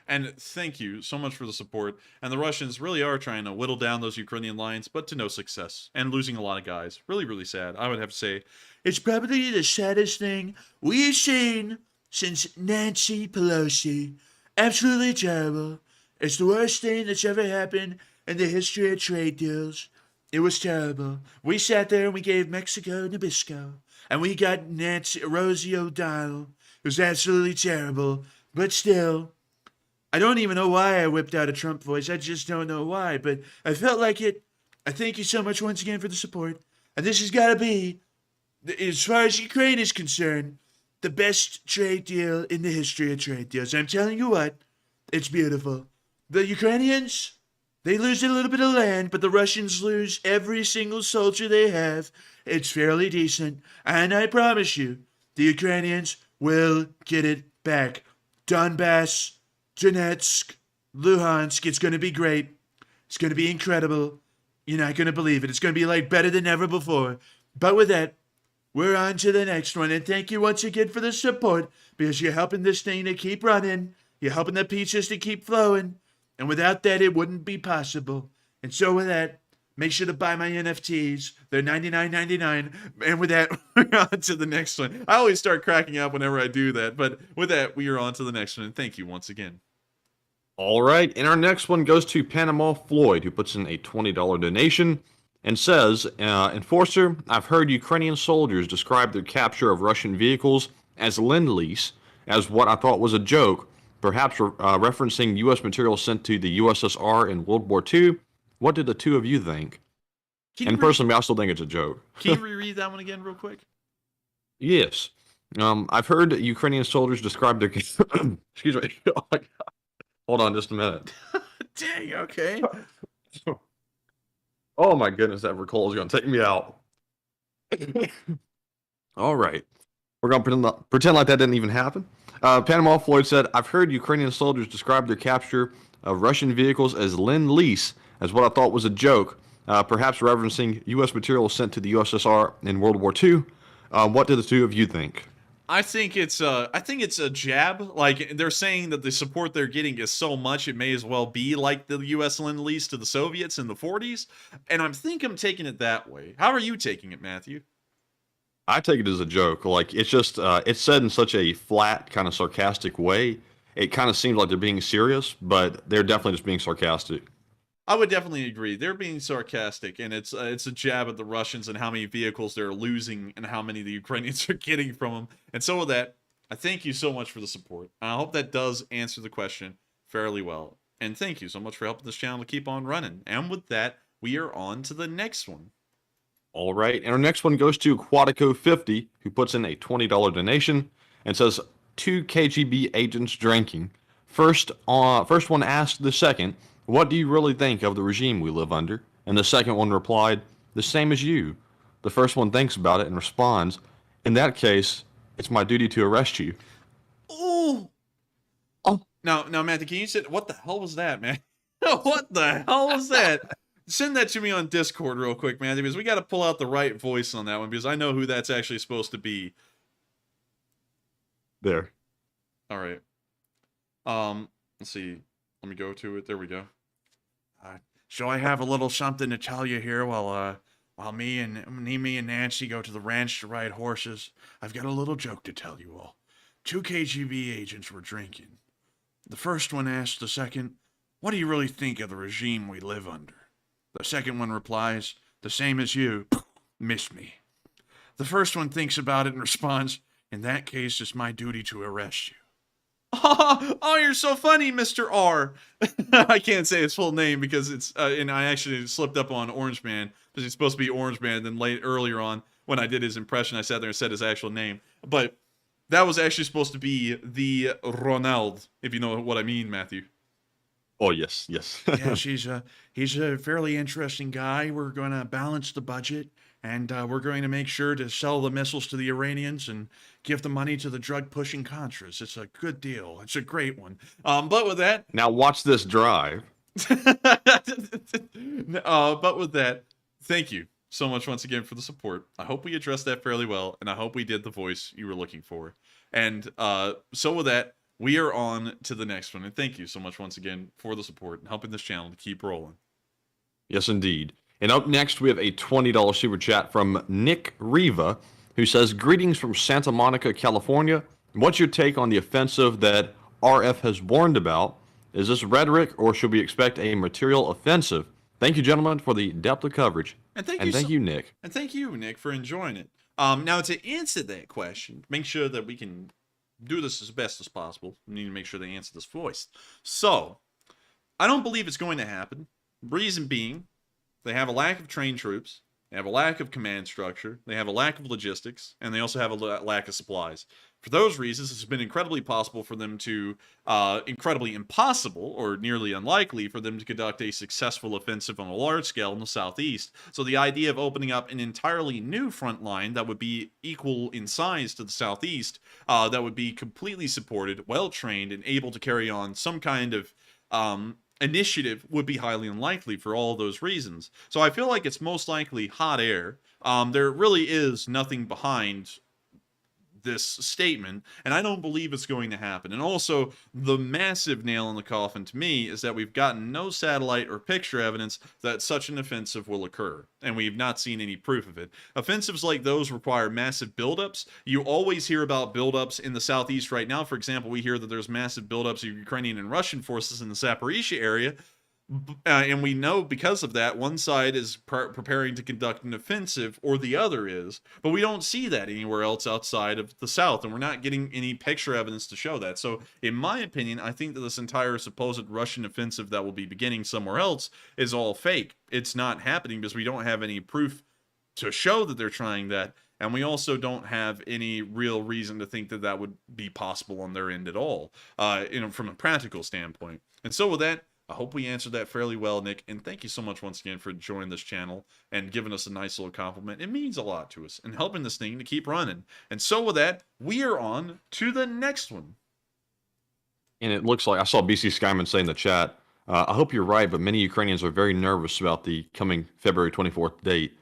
And thank you so much for the support. And the Russians really are trying to whittle down those Ukrainian lines, but to no success. And losing a lot of guys. Really, really sad. I would have to say, it's probably the saddest thing we've seen since Nancy Pelosi. Absolutely terrible. It's the worst thing that's ever happened in the history of trade deals. It was terrible. We sat there and we gave Mexico Nabisco. And we got Rosie O'Donnell. It was absolutely terrible. But still, I don't even know why I whipped out a Trump voice. I just don't know why, but I felt like it. I thank you so much once again for the support. And this has got to be, as far as Ukraine is concerned, the best trade deal in the history of trade deals. I'm telling you what, it's beautiful. The Ukrainians, they lose a little bit of land, but the Russians lose every single soldier they have. It's fairly decent. And I promise you, the Ukrainians will get it back. Donbass, Donetsk, Luhansk, it's going to be great. It's going to be incredible. You're not going to believe it. It's going to be like better than ever before. But with that, we're on to the next one. And thank you once again for the support, because you're helping this thing to keep running. You're helping the pizzas to keep flowing. And without that, it wouldn't be possible. And so with that, make sure to buy my NFTs. They're $99.99. And with that, we're on to the next one. I always start cracking up whenever I do that. But with that, we are on to the next one. And thank you once again. All right, and our next one goes to Panama Floyd, who puts in a $20 donation and says, "Enforcer, I've heard Ukrainian soldiers describe their capture of Russian vehicles as Lend-Lease, as what I thought was a joke, perhaps referencing U.S. material sent to the USSR in World War II. What did the two of you think?" And personally, I still think it's a joke. Can you reread that one again real quick? Yes. I've heard Ukrainian soldiers describe their... Excuse me. Oh, my God. Hold on just a minute. Dang, okay. Oh my goodness, that recall is going to take me out. All right. We're going to pretend like that didn't even happen. Panama Floyd said, I've heard Ukrainian soldiers describe their capture of Russian vehicles as Lend-Lease, as what I thought was a joke, perhaps referencing U.S. material sent to the USSR in World War II. What do the two of you think? I think it's a jab. Like, they're saying that the support they're getting is so much it may as well be like the U.S. Lend-Lease to the Soviets in the 40s, and I'm taking it that way. How are you taking it, Matthew? I take it as a joke. Like, it's just it's said in such a flat, kind of sarcastic way. It kind of seems like they're being serious, but they're definitely just being sarcastic. I would definitely agree. They're being sarcastic, and it's a jab at the Russians and how many vehicles they're losing and how many the Ukrainians are getting from them. And so with that, I thank you so much for the support. I hope that does answer the question fairly well. And thank you so much for helping this channel to keep on running. And with that, we are on to the next one. All right, and our next one goes to Quadico50, who puts in a $20 donation and says, 2 KGB agents drinking. First one asked the second, what do you really think of the regime we live under? And the second one replied, the same as you. The first one thinks about it and responds, in that case, it's my duty to arrest you. Ooh. Oh. Now, Matthew, can you say, what the hell was that, man? What the hell was that? Send that to me on Discord real quick, Matthew, because we got to pull out the right voice on that one, because I know who that's actually supposed to be. There. All right. Let's see. Let me go to it. There we go. So I have a little something to tell you here while me and Nancy go to the ranch to ride horses. I've got a little joke to tell you all. 2 KGB agents were drinking. The first one asked the second, what do you really think of the regime we live under? The second one replies, the same as you. Miss me. The first one thinks about it and responds, in that case, it's my duty to arrest you. Oh, you're so funny, Mr. R. I can't say his full name because it's, and I actually slipped up on Orange Man because he's supposed to be Orange Man. Then earlier on, when I did his impression, I sat there and said his actual name. But that was actually supposed to be the Ronald, if you know what I mean, Matthew. Oh, yes. Yes, he's a fairly interesting guy. We're going to balance the budget, and we're going to make sure to sell the missiles to the Iranians and give the money to the drug-pushing Contras. It's a good deal. It's a great one. But with that... Now watch this drive. But with that, thank you so much once again for the support. I hope we addressed that fairly well, and I hope we did the voice you were looking for. And so with that, we are on to the next one. And thank you so much once again for the support and helping this channel to keep rolling. Yes, indeed. And up next, we have a $20 super chat from Nick Riva, who says, greetings from Santa Monica, California. What's your take on the offensive that RF has warned about? Is this rhetoric, or should we expect a material offensive? Thank you, gentlemen, for the depth of coverage. And thank you, Nick. And thank you, Nick, for enjoying it. Now, to answer that question, make sure that we can do this as best as possible. We need to make sure they answer this voice. So, I don't believe it's going to happen. Reason being, they have a lack of trained troops, they have a lack of command structure, they have a lack of logistics, and they also have a lack of supplies. For those reasons, it's been incredibly impossible, or nearly unlikely, for them to conduct a successful offensive on a large scale in the southeast. So the idea of opening up an entirely new front line that would be equal in size to the southeast, that would be completely supported, well-trained, and able to carry on some kind of initiative would be highly unlikely for all those reasons. So I feel like it's most likely hot air. There really is nothing behind this statement, and I don't believe it's going to happen. And also, the massive nail in the coffin to me is that we've gotten no satellite or picture evidence that such an offensive will occur, and we've not seen any proof of it. Offensives like those require massive buildups. You always hear about buildups in the southeast right now. For example, we hear that there's massive buildups of Ukrainian and Russian forces in the Zaporizhia area. And we know because of that, one side is preparing to conduct an offensive, or the other is. But we don't see that anywhere else outside of the South, and we're not getting any picture evidence to show that. So, in my opinion, I think that this entire supposed Russian offensive that will be beginning somewhere else is all fake. It's not happening because we don't have any proof to show that they're trying that, and we also don't have any real reason to think that that would be possible on their end at all, from a practical standpoint. And so with that, I hope we answered that fairly well, Nick. And thank you so much once again for joining this channel and giving us a nice little compliment. It means a lot to us and helping this thing to keep running. And so with that, we are on to the next one. And it looks like I saw BC Skyman say in the chat, I hope you're right, but many Ukrainians are very nervous about the coming February 24th date.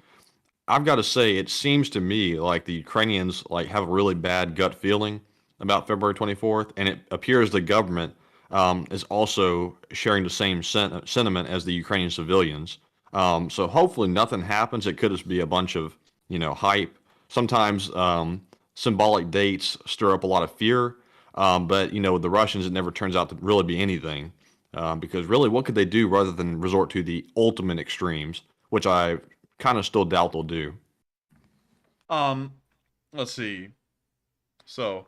I've got to say, it seems to me like the Ukrainians like have a really bad gut feeling about February 24th, and it appears the government is also sharing the same sentiment as the Ukrainian civilians. So hopefully nothing happens. It could just be a bunch of, hype. Sometimes symbolic dates stir up a lot of fear, but with the Russians, it never turns out to really be anything. Because really, what could they do rather than resort to the ultimate extremes, which I kind of still doubt they'll do. Let's see. So,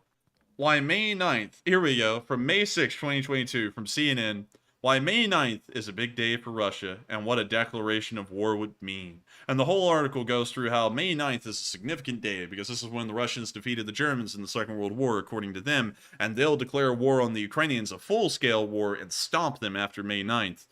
why May 9th, here we go, from May 6, 2022, from CNN, why May 9th is a big day for Russia and what a declaration of war would mean. And the whole article goes through how May 9th is a significant day because this is when the Russians defeated the Germans in the Second World War, according to them, and they'll declare war on the Ukrainians, a full-scale war, and stomp them after May 9th.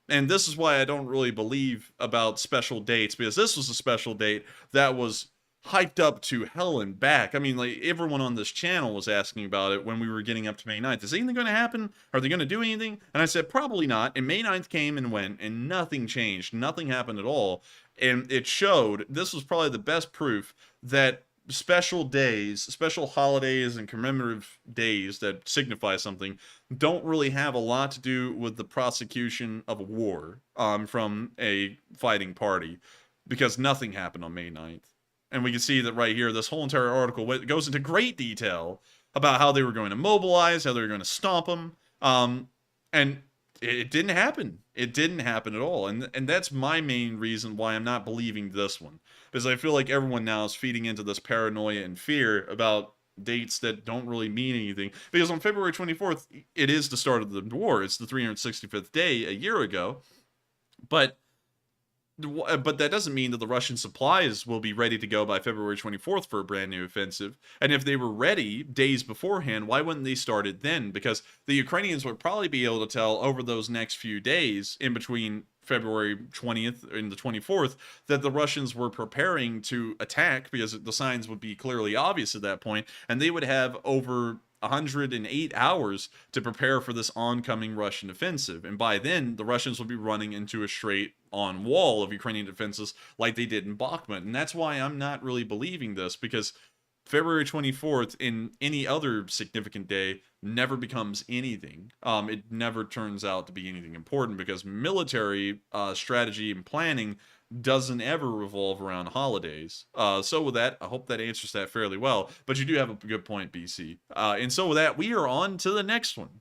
And this is why I don't really believe about special dates, because this was a special date that was hyped up to hell and back. I mean, like, everyone on this channel was asking about it when we were getting up to May 9th. Is anything going to happen? Are they going to do anything? And I said, probably not. And May 9th came and went, and nothing changed. Nothing happened at all. And it showed, this was probably the best proof that special days, special holidays, and commemorative days that signify something don't really have a lot to do with the prosecution of a war from a fighting party, because nothing happened on May 9th. And we can see that right here, this whole entire article goes into great detail about how they were going to mobilize, how they were going to stomp them, and it didn't happen. It didn't happen at all. And that's my main reason why I'm not believing this one. Because I feel like everyone now is feeding into this paranoia and fear about dates that don't really mean anything. Because on February 24th, it is the start of the war. It's the 365th day a year ago. But that doesn't mean that the Russian supplies will be ready to go by February 24th for a brand new offensive. And if they were ready days beforehand, why wouldn't they start it then? Because the Ukrainians would probably be able to tell over those next few days in between February 20th and the 24th that the Russians were preparing to attack, because the signs would be clearly obvious at that point, and they would have over 108 hours to prepare for this oncoming Russian offensive. And by then, the Russians will be running into a straight-on wall of Ukrainian defenses like they did in Bakhmut. And that's why I'm not really believing this, because February 24th in any other significant day never becomes anything. It never turns out to be anything important, because military strategy and planning doesn't ever revolve around holidays. So with that, I hope that answers that fairly well. But you do have a good point, BC. And so with that, we are on to the next one.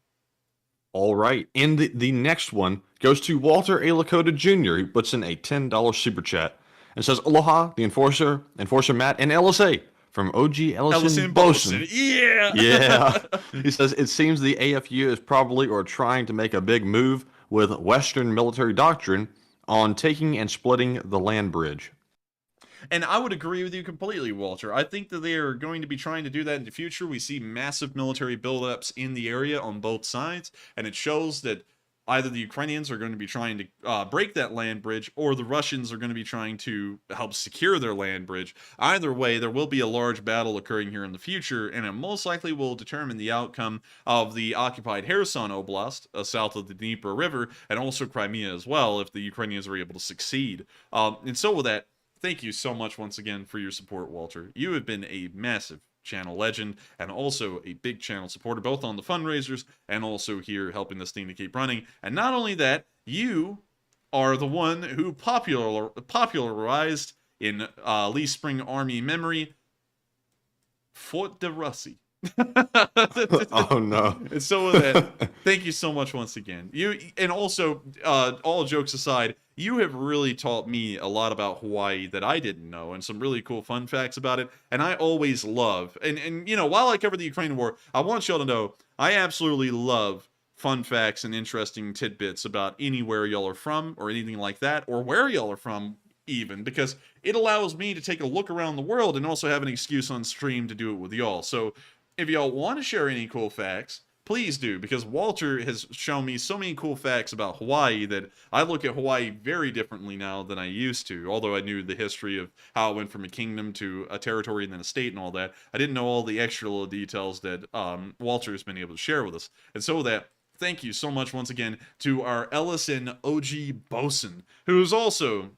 All right. And the next one goes to Walter A. Lakota Jr., who puts in a $10 super chat and says, Aloha, the Enforcer Matt, and LSA from OG Ellison Bosun. Yeah! Yeah. He says, it seems the AFU is probably or trying to make a big move with Western military doctrine on taking and splitting the land bridge. And I would agree with you completely, Walter. I think that they are going to be trying to do that in the future. We see massive military buildups in the area on both sides, and it shows that either the Ukrainians are going to be trying to break that land bridge, or the Russians are going to be trying to help secure their land bridge. Either way, there will be a large battle occurring here in the future, and it most likely will determine the outcome of the occupied Kherson Oblast, south of the Dnieper River, and also Crimea as well, if the Ukrainians are able to succeed. And so with that, thank you so much once again for your support, Walter. You have been a massive channel legend and also a big channel supporter, both on the fundraisers and also here helping this thing to keep running. And not only that, you are the one who popularized in Lee Spring Army memory Fort de Russie. Oh no. And so thank you so much once again. You, and also all jokes aside, you have really taught me a lot about Hawaii that I didn't know, and some really cool fun facts about it. And I always love, and you know, while I cover the Ukraine war, I want y'all to know I absolutely love fun facts and interesting tidbits about anywhere y'all are from, or anything like that, or where y'all are from even, because it allows me to take a look around the world and also have an excuse on stream to do it with y'all. So if y'all want to share any cool facts, please do, because Walter has shown me so many cool facts about Hawaii that I look at Hawaii very differently now than I used to. Although I knew the history of how it went from a kingdom to a territory and then a state and all that, I didn't know all the extra little details that Walter has been able to share with us. And so that, thank you so much once again to our Ellison OG Bosun, who is also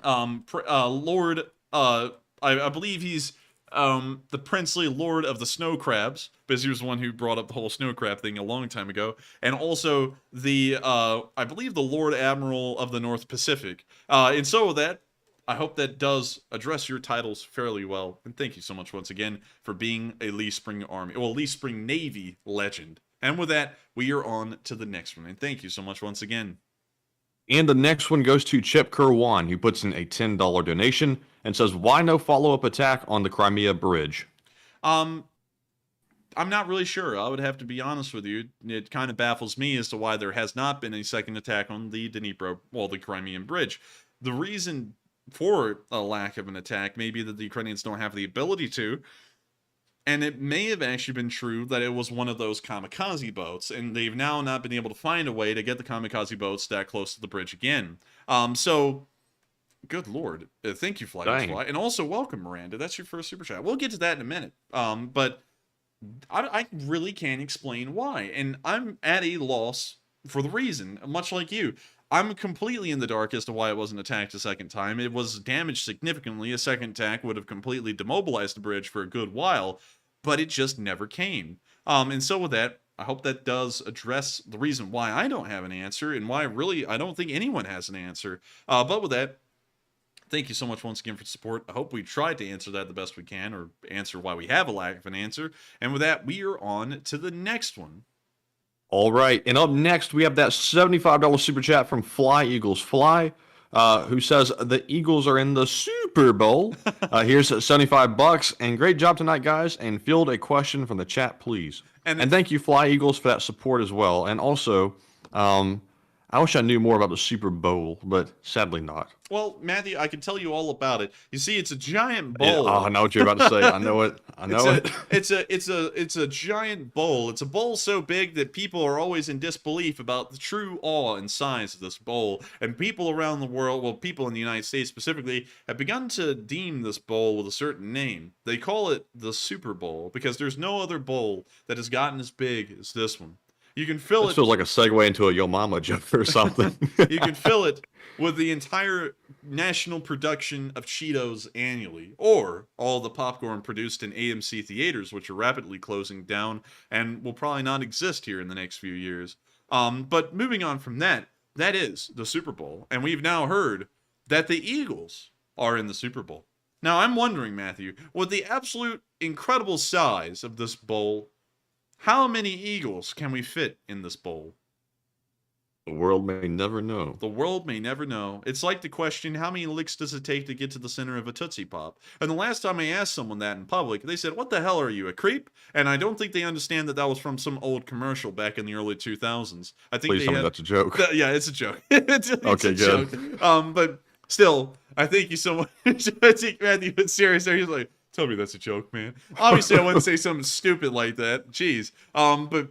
Lord, I believe he's the princely lord of the snow crabs, because he was the one who brought up the whole snow crab thing a long time ago, and also the I believe the Lord Admiral of the North Pacific. And so with that, I hope that does address your titles fairly well, and thank you so much once again for being a Lee Spring Army, well, Lee Spring Navy legend. And with that, we are on to the next one, and thank you so much once again. And the next one goes to Chip Kerwan, who puts in a $10 donation and says, why no follow-up attack on the Crimea Bridge? I'm not really sure. I would have to be honest with you. It kind of baffles me as to why there has not been a second attack on the the Crimean Bridge. The reason for a lack of an attack may be that the Ukrainians don't have the ability to, and it may have actually been true that it was one of those kamikaze boats, and they've now not been able to find a way to get the kamikaze boats that close to the bridge again. So, good lord. Thank you, Fly. And also, welcome, Miranda. That's your first super chat. We'll get to that in a minute. But I really can't explain why. And I'm at a loss for the reason, much like you. I'm completely in the dark as to why it wasn't attacked a second time. It was damaged significantly. A second attack would have completely demobilized the bridge for a good while, but it just never came. And so with that, I hope that does address the reason why I don't have an answer and why really I don't think anyone has an answer. But with that, thank you so much once again for support. I hope we tried to answer that the best we can, or answer why we have a lack of an answer. And with that, we are on to the next one. All right, and up next, we have that $75 super chat from Fly Eagles Fly, who says the Eagles are in the Super Bowl. Here's $75, and great job tonight, guys. And field a question from the chat, please. And thank you, Fly Eagles, for that support as well. And also, I wish I knew more about the Super Bowl, but sadly not. Well, Matthew, I can tell you all about it. You see, it's a giant bowl. Yeah, I know what you're about to say. I know it. I know it. It's a giant bowl. It's a bowl so big that people are always in disbelief about the true awe and size of this bowl. And people around the world, well, people in the United States specifically, have begun to deem this bowl with a certain name. They call it the Super Bowl because there's no other bowl that has gotten as big as this one. You can fill it. This feels like a segue into a Yo Mama joke or something. You can fill it with the entire national production of Cheetos annually, or all the popcorn produced in AMC theaters, which are rapidly closing down and will probably not exist here in the next few years. But moving on from that, that is the Super Bowl, and we've now heard that the Eagles are in the Super Bowl. Now, I'm wondering, Matthew, with the absolute incredible size of this bowl, how many Eagles can we fit in this bowl? The world may never know. The world may never know. It's like the question, how many licks does it take to get to the center of a Tootsie Pop? And the last time I asked someone that in public, they said, what the hell are you, a creep? And I don't think they understand that that was from some old commercial back in the early 2000s. I think Please tell me that's a joke. Yeah, it's a joke. It's okay, a good. Joke. But still, I thank you so much. I think Matthew was serious there. He's like, tell me that's a joke, man. Obviously, I wouldn't say something stupid like that. Jeez. But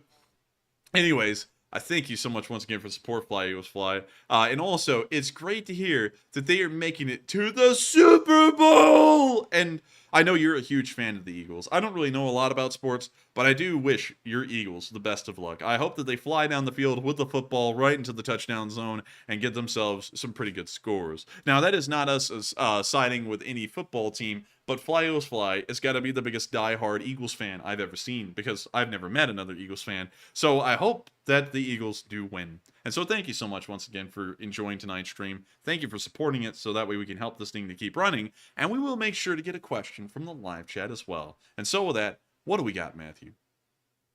anyways, I thank you so much once again for support, Fly Eagles Fly. And also, it's great to hear that they are making it to the Super Bowl. And I know you're a huge fan of the Eagles. I don't really know a lot about sports, but I do wish your Eagles the best of luck. I hope that they fly down the field with the football right into the touchdown zone and get themselves some pretty good scores. Now, that is not us siding with any football team, but Fly Eagles Fly has got to be the biggest diehard Eagles fan I've ever seen, because I've never met another Eagles fan. So I hope that the Eagles do win. And so thank you so much once again for enjoying tonight's stream. Thank you for supporting it, so that way we can help this thing to keep running. And we will make sure to get a question from the live chat as well. And so with that, what do we got, Matthew?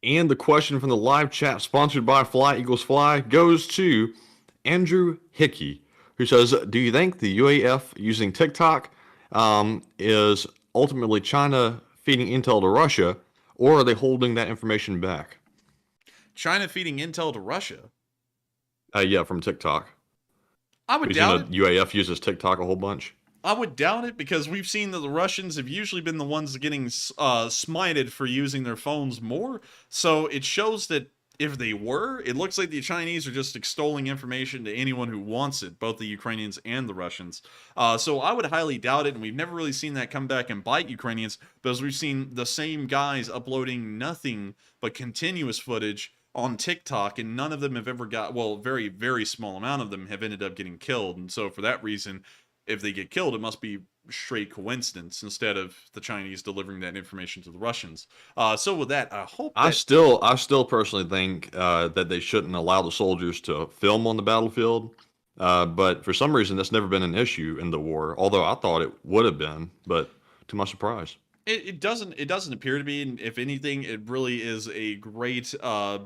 And the question from the live chat, sponsored by Fly Eagles Fly, goes to Andrew Hickey, who says, do you think the UAF using TikTok is ultimately China feeding intel to Russia, or are they holding that information back? China feeding intel to Russia? Yeah, from TikTok. I would doubt it. UAF uses TikTok a whole bunch. I would doubt it, because we've seen that the Russians have usually been the ones getting smited for using their phones more. So it shows that if they were, it looks like the Chinese are just extolling information to anyone who wants it, both the Ukrainians and the Russians. So I would highly doubt it, and we've never really seen that come back and bite Ukrainians, because we've seen the same guys uploading nothing but continuous footage on TikTok, and none of them have ever got, well, very, very small amount of them have ended up getting killed. And so for that reason, if they get killed, it must be straight coincidence instead of the Chinese delivering that information to the Russians. So with that, I hope that... I still personally think that they shouldn't allow the soldiers to film on the battlefield. But for some reason, that's never been an issue in the war. Although I thought it would have been, but to my surprise. It doesn't appear to be, and if anything, it really is a great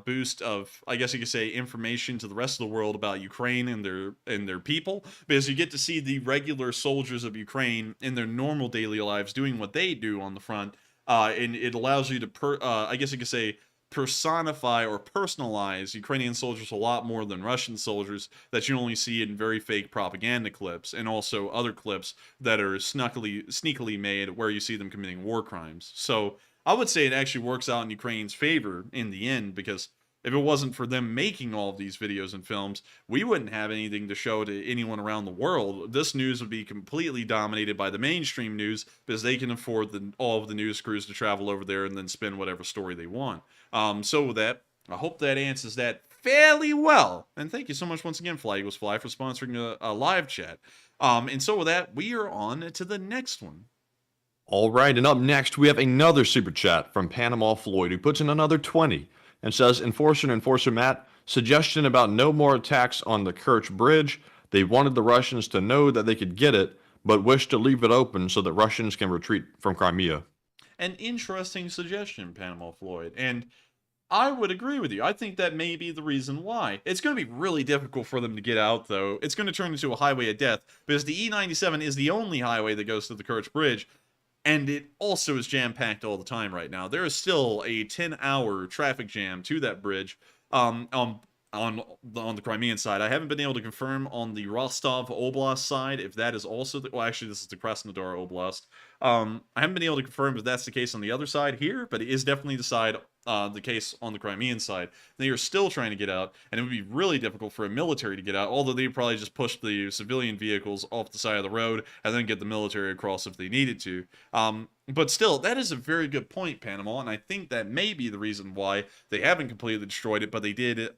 boost of, I guess you could say, information to the rest of the world about Ukraine and their people, because you get to see the regular soldiers of Ukraine in their normal daily lives doing what they do on the front, and it allows you to I guess you could say, personify or personalize Ukrainian soldiers a lot more than Russian soldiers that you only see in very fake propaganda clips, and also other clips that are sneakily made where you see them committing war crimes. So I would say it actually works out in Ukraine's favor in the end, because if it wasn't for them making all of these videos and films, we wouldn't have anything to show to anyone around the world. This news would be completely dominated by the mainstream news, because they can afford all of the news crews to travel over there and then spin whatever story they want. So with that, I hope that answers that fairly well. And thank you so much once again, Fly Eagles Fly, for sponsoring a live chat. And so with that, we are on to the next one. All right, and up next, we have another super chat from Panama Floyd, who puts in another 20 and says, Enforcer Matt, suggestion about no more attacks on the Kerch Bridge. They wanted the Russians to know that they could get it, but wish to leave it open so that Russians can retreat from Crimea. An interesting suggestion, Panama Floyd, and I would agree with you. I think that may be the reason why. It's going to be really difficult for them to get out, though. It's going to turn into a highway of death, because the E97 is the only highway that goes to the Kerch Bridge, and it also is jam-packed all the time right now. There is still a 10-hour traffic jam to that bridge on the Crimean side. I haven't been able to confirm on the Rostov Oblast side if that is also well, actually, this is the Krasnodar Oblast. I haven't been able to confirm if that's the case on the other side here, but it is definitely the case on the Crimean side. They are still trying to get out, and it would be really difficult for a military to get out, although they probably just push the civilian vehicles off the side of the road and then get the military across if they needed to. But still, that is a very good point, Panama, and I think that may be the reason why they haven't completely destroyed it, but they did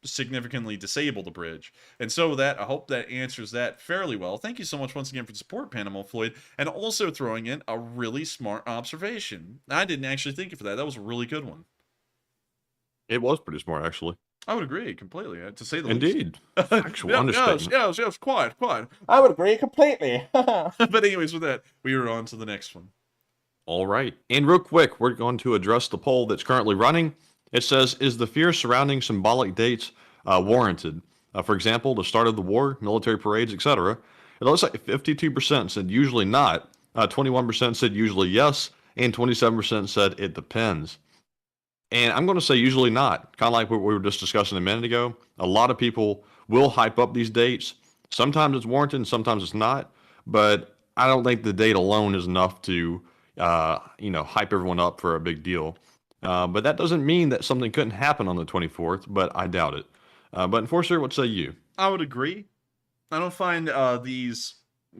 significantly disable the bridge. And so that, I hope that answers that fairly well. Thank you so much once again for the support, Panama Floyd, and also throwing in a really smart observation. I didn't actually think of that. That was a really good one. It was pretty smart, actually. I would agree completely, to say the least. Indeed. Actual understatement. Yes, quite. I would agree completely. But anyways, with that, we are on to the next one. All right. And real quick, we're going to address the poll that's currently running. It says, is the fear surrounding symbolic dates warranted? For example, the start of the war, military parades, etc. It looks like 52% said usually not, 21% said usually yes, and 27% said it depends. And I'm going to say usually not, kind of like what we were just discussing a minute ago. A lot of people will hype up these dates. Sometimes it's warranted and sometimes it's not, but I don't think the date alone is enough to, hype everyone up for a big deal. But that doesn't mean that something couldn't happen on the 24th, but I doubt it. But Enforcer, what say you? I would agree. I don't find these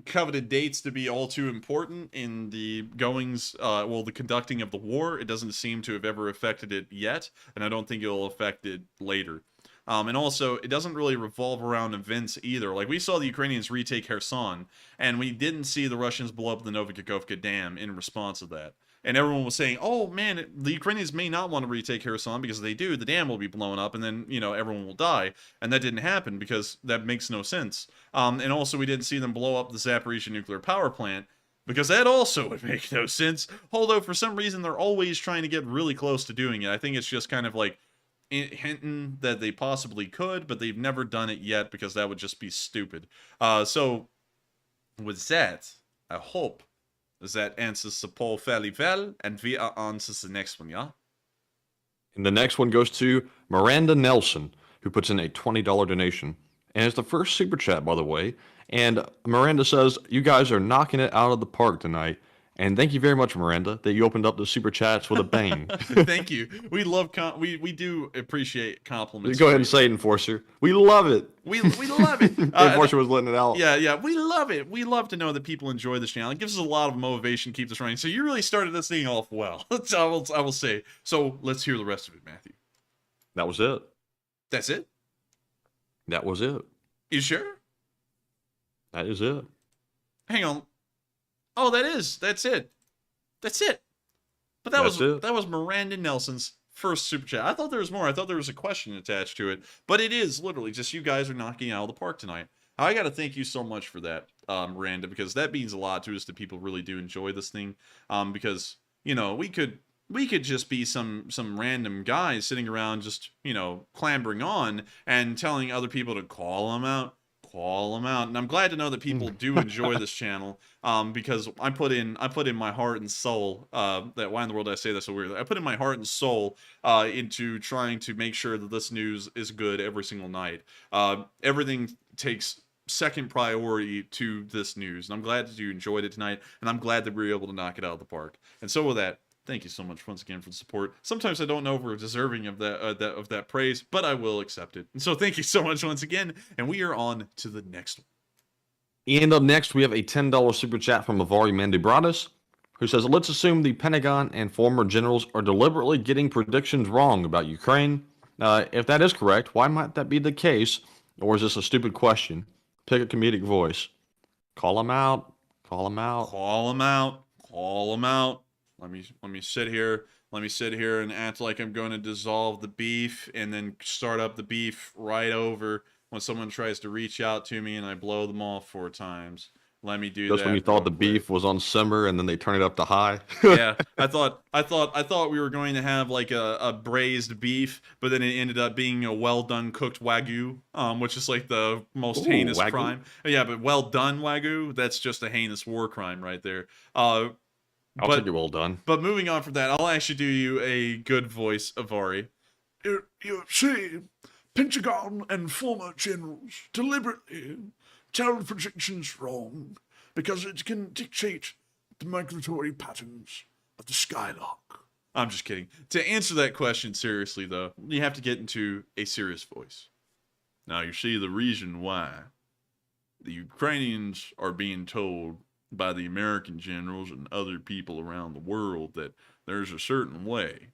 coveted dates to be all too important in the the conducting of the war. It doesn't seem to have ever affected it yet, and I don't think it'll affect it later. And also, it doesn't really revolve around events either. Like, we saw the Ukrainians retake Kherson, and we didn't see the Russians blow up the Novokakhovka Dam in response to that. And everyone was saying, oh man, the Ukrainians may not want to retake Kherson, because if they do, the dam will be blown up and then, everyone will die. And that didn't happen because that makes no sense. And also, we didn't see them blow up the Zaporizhzhia nuclear power plant, because that also would make no sense. Although, for some reason, they're always trying to get really close to doing it. I think it's just kind of like hinting that they possibly could, but they've never done it yet, because that would just be stupid. So, with that, I hope that answers the poll fairly well, and we are on to the next one, yeah? And the next one goes to Miranda Nelson, who puts in a $20 donation And it's the first super chat, by the way. And Miranda says, you guys are knocking it out of the park tonight. And thank you very much, Miranda, that you opened up the super chats with a bang. Thank you. We love we do appreciate compliments. Go ahead and say it, Enforcer. We love it. We love it. Enforcer was letting it out. Yeah. We love it. We love to know that people enjoy this channel. It gives us a lot of motivation to keep this running. So you really started this thing off well. I will say. So let's hear the rest of it, Matthew. That was it. That's it? That was it. You sure? That is it. Hang on. Oh, that's it. That's it. But that was Miranda Nelson's first super chat. I thought there was more. I thought there was a question attached to it. But it is literally just you guys are knocking it out of the park tonight. I got to thank you so much for that, Miranda, because that means a lot to us that people really do enjoy this thing. Because, you know, we could just be some random guys sitting around just, you know, clambering on and telling other people to call them out. And I'm glad to know that people do enjoy this channel, because I put in my heart and soul. Why in the world did I say that so weird? I put in my heart and soul into trying to make sure that this news is good every single night. Everything takes second priority to this news, and I'm glad that you enjoyed it tonight, and I'm glad that we were able to knock it out of the park. And so with that, thank you so much once again for the support. Sometimes I don't know if we're deserving of that praise, but I will accept it. And so thank you so much once again, and we are on to the next one. And up next, we have a $10 super chat from Avari Mandubratis, who says, let's assume the Pentagon and former generals are deliberately getting predictions wrong about Ukraine. If that is correct, why might that be the case? Or is this a stupid question? Pick a comedic voice. Call them out. Call them out. Call them out. Call them out. Let me sit here. Let me sit here and act like I'm going to dissolve the beef and then start up the beef right over when someone tries to reach out to me and I blow them off 4 times. Let me do that. Just when you thought the beef was on simmer and then they turn it up to high. Yeah, I thought we were going to have like a braised beef, but then it ended up being a well done cooked wagyu, which is like the most heinous wagyu? crime. Yeah, but well done wagyu, that's just a heinous war crime right there. I'll take it well done. But moving on from that, I'll actually do you a good voice, Avari. You see, Pentagon and former generals deliberately tell predictions wrong because it can dictate the migratory patterns of the skylark. I'm just kidding. To answer that question seriously, though, you have to get into a serious voice. Now, you see the reason why the Ukrainians are being told by the American generals and other people around the world that there's a certain way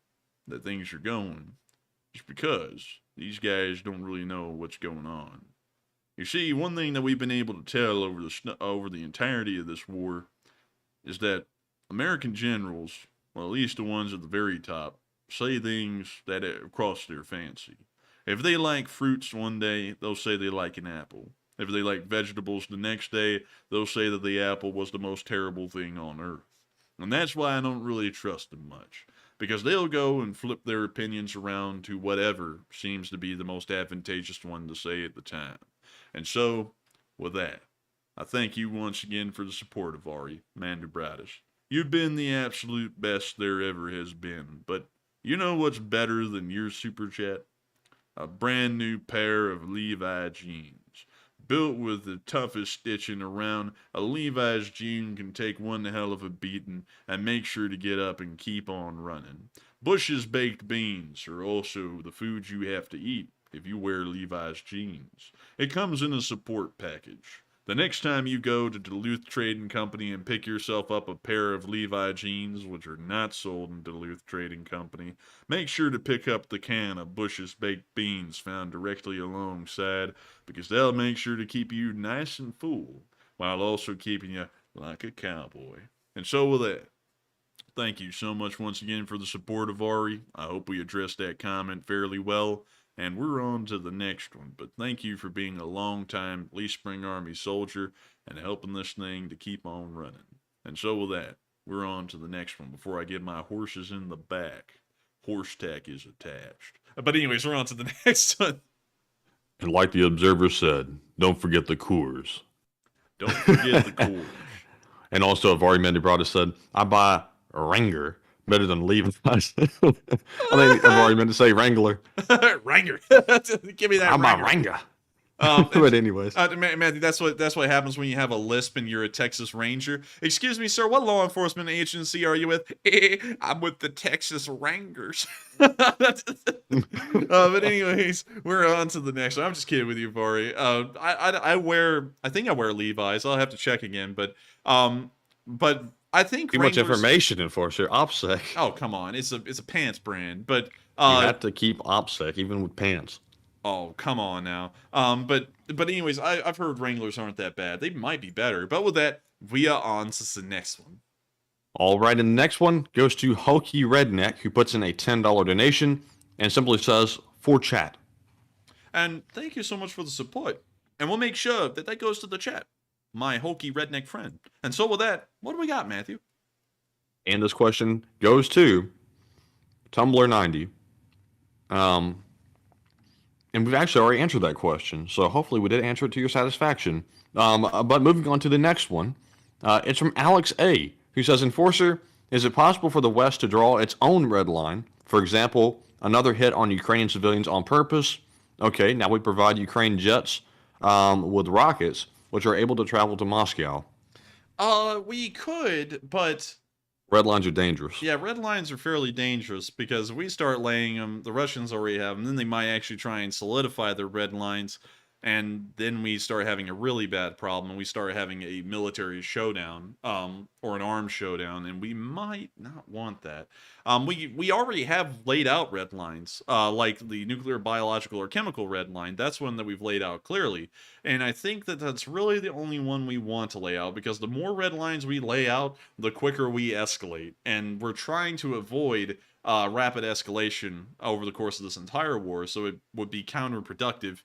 that things are going, just because these guys don't really know what's going on. You see, one thing that we've been able to tell over the entirety of this war is that American generals, well, at least the ones at the very top, say things that cross their fancy. If they like fruits one day, they'll say they like an apple. If they like vegetables the next day, they'll say that the apple was the most terrible thing on earth. And that's why I don't really trust them much, because they'll go and flip their opinions around to whatever seems to be the most advantageous one to say at the time. And so, with that, I thank you once again for the support of Ari Mandubratis. You've been the absolute best there ever has been, but you know what's better than your super chat? A brand new pair of Levi jeans. Built with the toughest stitching around, a Levi's jean can take one hell of a beating and make sure to get up and keep on running. Bush's baked beans are also the food you have to eat if you wear Levi's jeans. It comes in a support package. The next time you go to Duluth Trading Company and pick yourself up a pair of Levi jeans, which are not sold in Duluth Trading Company, make sure to pick up the can of Bush's baked beans found directly alongside, because they'll make sure to keep you nice and full, while also keeping you like a cowboy. And so with that, thank you so much once again for the support of Ari. I hope we addressed that comment fairly well. And we're on to the next one, but thank you for being a long-time Lee Spring Army soldier and helping this thing to keep on running. And so with that, we're on to the next one before I get my horses in the back. Horse tack is attached. But anyways, we're on to the next one. And like the Observer said, don't forget the Coors. Don't forget the Coors. And also, Avari Mandubratis said, I buy a Ranger better than Levi's. I think I've already meant to say Wrangler. Ranger. Give me that I'm Ranger. a Ranger. But anyways, Matthew, that's what happens when you have a lisp and you're a Texas Ranger. Excuse me, sir, what law enforcement agency are you with? I'm with the Texas Rangers. But anyways, we're on to the next one. I'm just kidding with you, Bari. I think I wear Levi's. I'll have to check again, but I think too much information, Enforcer. OPSEC. Oh, come on, it's a pants brand, but you have to keep OPSEC even with pants. Oh, come on now. But anyways, I've heard Wranglers aren't that bad. They might be better. But with that, we are on to the next one. All right, and the next one goes to Hokey Redneck, who puts in a $10 donation and simply says, "For chat." And thank you so much for the support. And we'll make sure that goes to the chat, my Hokey Redneck friend. And so with that, what do we got, Matthew? And this question goes to Tumblr90. And we've actually already answered that question, so hopefully we did answer it to your satisfaction. But moving on to the next one, it's from Alex A., who says, "Enforcer, is it possible for the West to draw its own red line? For example, another hit on Ukrainian civilians on purpose? Okay, now we provide Ukraine jets with rockets, which are able to travel to Moscow." We could, but red lines are dangerous. Yeah, red lines are fairly dangerous because if we start laying them, the Russians already have them, then they might actually try and solidify their red lines, and then we start having a really bad problem, and we start having a military showdown, or an armed showdown, and we might not want that. We already have laid out red lines, like the nuclear, biological, or chemical red line. That's one that we've laid out clearly, and I think that that's really the only one we want to lay out, because the more red lines we lay out, the quicker we escalate, and we're trying to avoid rapid escalation over the course of this entire war, so it would be counterproductive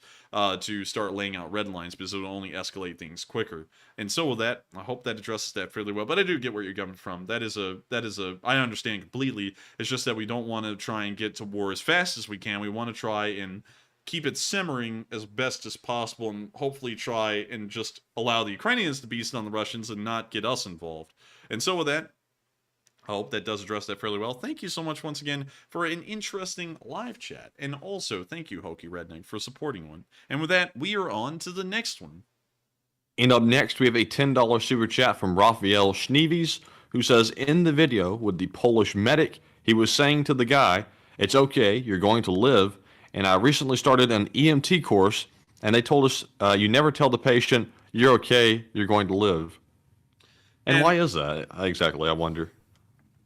to start laying out red lines, because it would only escalate things quicker. And so with that, I hope that addresses that fairly well. But I do get where you're coming from. That is I understand completely. It's just that we don't want to try and get to war as fast as we can. We want to try and keep it simmering as best as possible, and hopefully try and just allow the Ukrainians to beast on the Russians and not get us involved. And so with that, I hope that does address that fairly well. Thank you so much once again for an interesting live chat. And also, thank you, Hokey Redneck, for supporting one. And with that, we are on to the next one. And up next, we have a $10 super chat from Raphael Schneeves, who says, "In the video with the Polish medic, he was saying to the guy, 'It's okay, you're going to live.' And I recently started an EMT course, and they told us, you never tell the patient, 'You're okay, you're going to live.'" And why is that exactly, I wonder?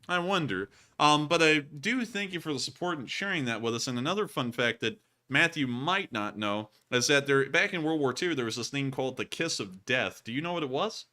I wonder. But I do thank you for the support and sharing that with us. And another fun fact that Matthew might not know is that back in World War II, there was this thing called the kiss of death. Do you know what it was?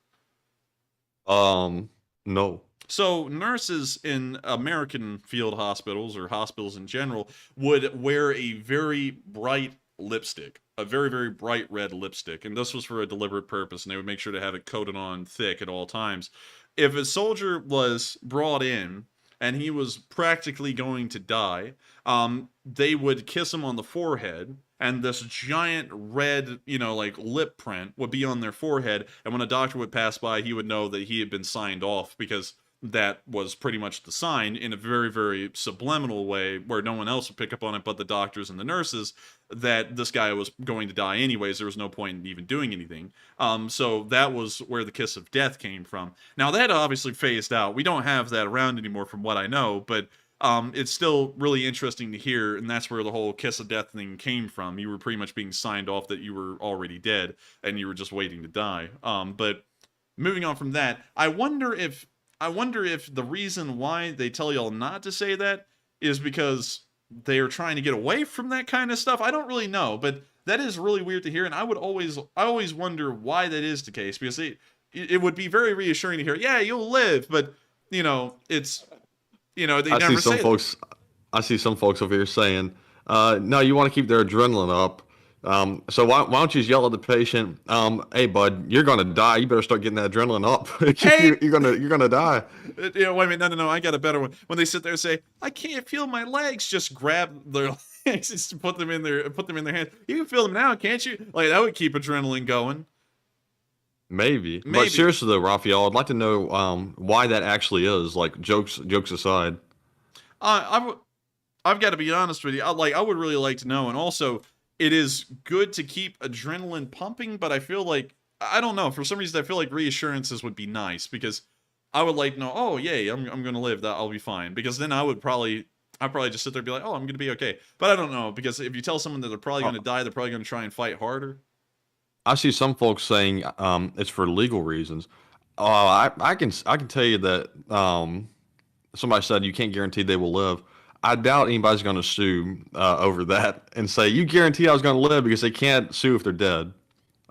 No. So nurses in American field hospitals, or hospitals in general, would wear a very bright lipstick, a very, very bright red lipstick. And this was for a deliberate purpose, and they would make sure to have it coated on thick at all times. If a soldier was brought in and he was practically going to die, they would kiss him on the forehead, and this giant red, like lip print would be on their forehead, and when a doctor would pass by, he would know that he had been signed off, because that was pretty much the sign, in a very, very subliminal way, where no one else would pick up on it but the doctors and the nurses, that this guy was going to die anyways. There was no point in even doing anything. So that was where the kiss of death came from. Now, that obviously phased out. We don't have that around anymore from what I know, but it's still really interesting to hear, and that's where the whole kiss of death thing came from. You were pretty much being signed off that you were already dead, and you were just waiting to die. But moving on from that, I wonder if the reason why they tell y'all not to say that is because they're trying to get away from that kind of stuff. I don't really know, but that is really weird to hear, and I always wonder why that is the case, because it would be very reassuring to hear, yeah, you'll live, but it's they never say that. I see some folks over here saying, no, you want to keep their adrenaline up. So why don't you just yell at the patient, "Hey, bud, you're gonna die. You better start getting that adrenaline up. Hey! you're gonna die." Wait a minute, no, I got a better one. When they sit there and say, "I can't feel my legs," just grab their legs, just put them in their hands. You can feel them now, can't you? Like, that would keep adrenaline going. Maybe. But seriously though, Raphael, I'd like to know why that actually is. Like, jokes aside. I've got to be honest with you. I would really like to know, and also, it is good to keep adrenaline pumping, but I feel like, I don't know, for some reason I feel like reassurances would be nice, because I would like know, oh yay, I'm gonna live, that I'll be fine, because then I'd probably just sit there and be like, oh, I'm gonna be okay. But I don't know, because if you tell someone that they're probably gonna die, they're probably gonna try and fight harder. I see some folks saying it's for legal reasons. I can tell you that somebody said you can't guarantee they will live. I doubt anybody's going to sue over that and say you guarantee I was going to live, because they can't sue if they're dead.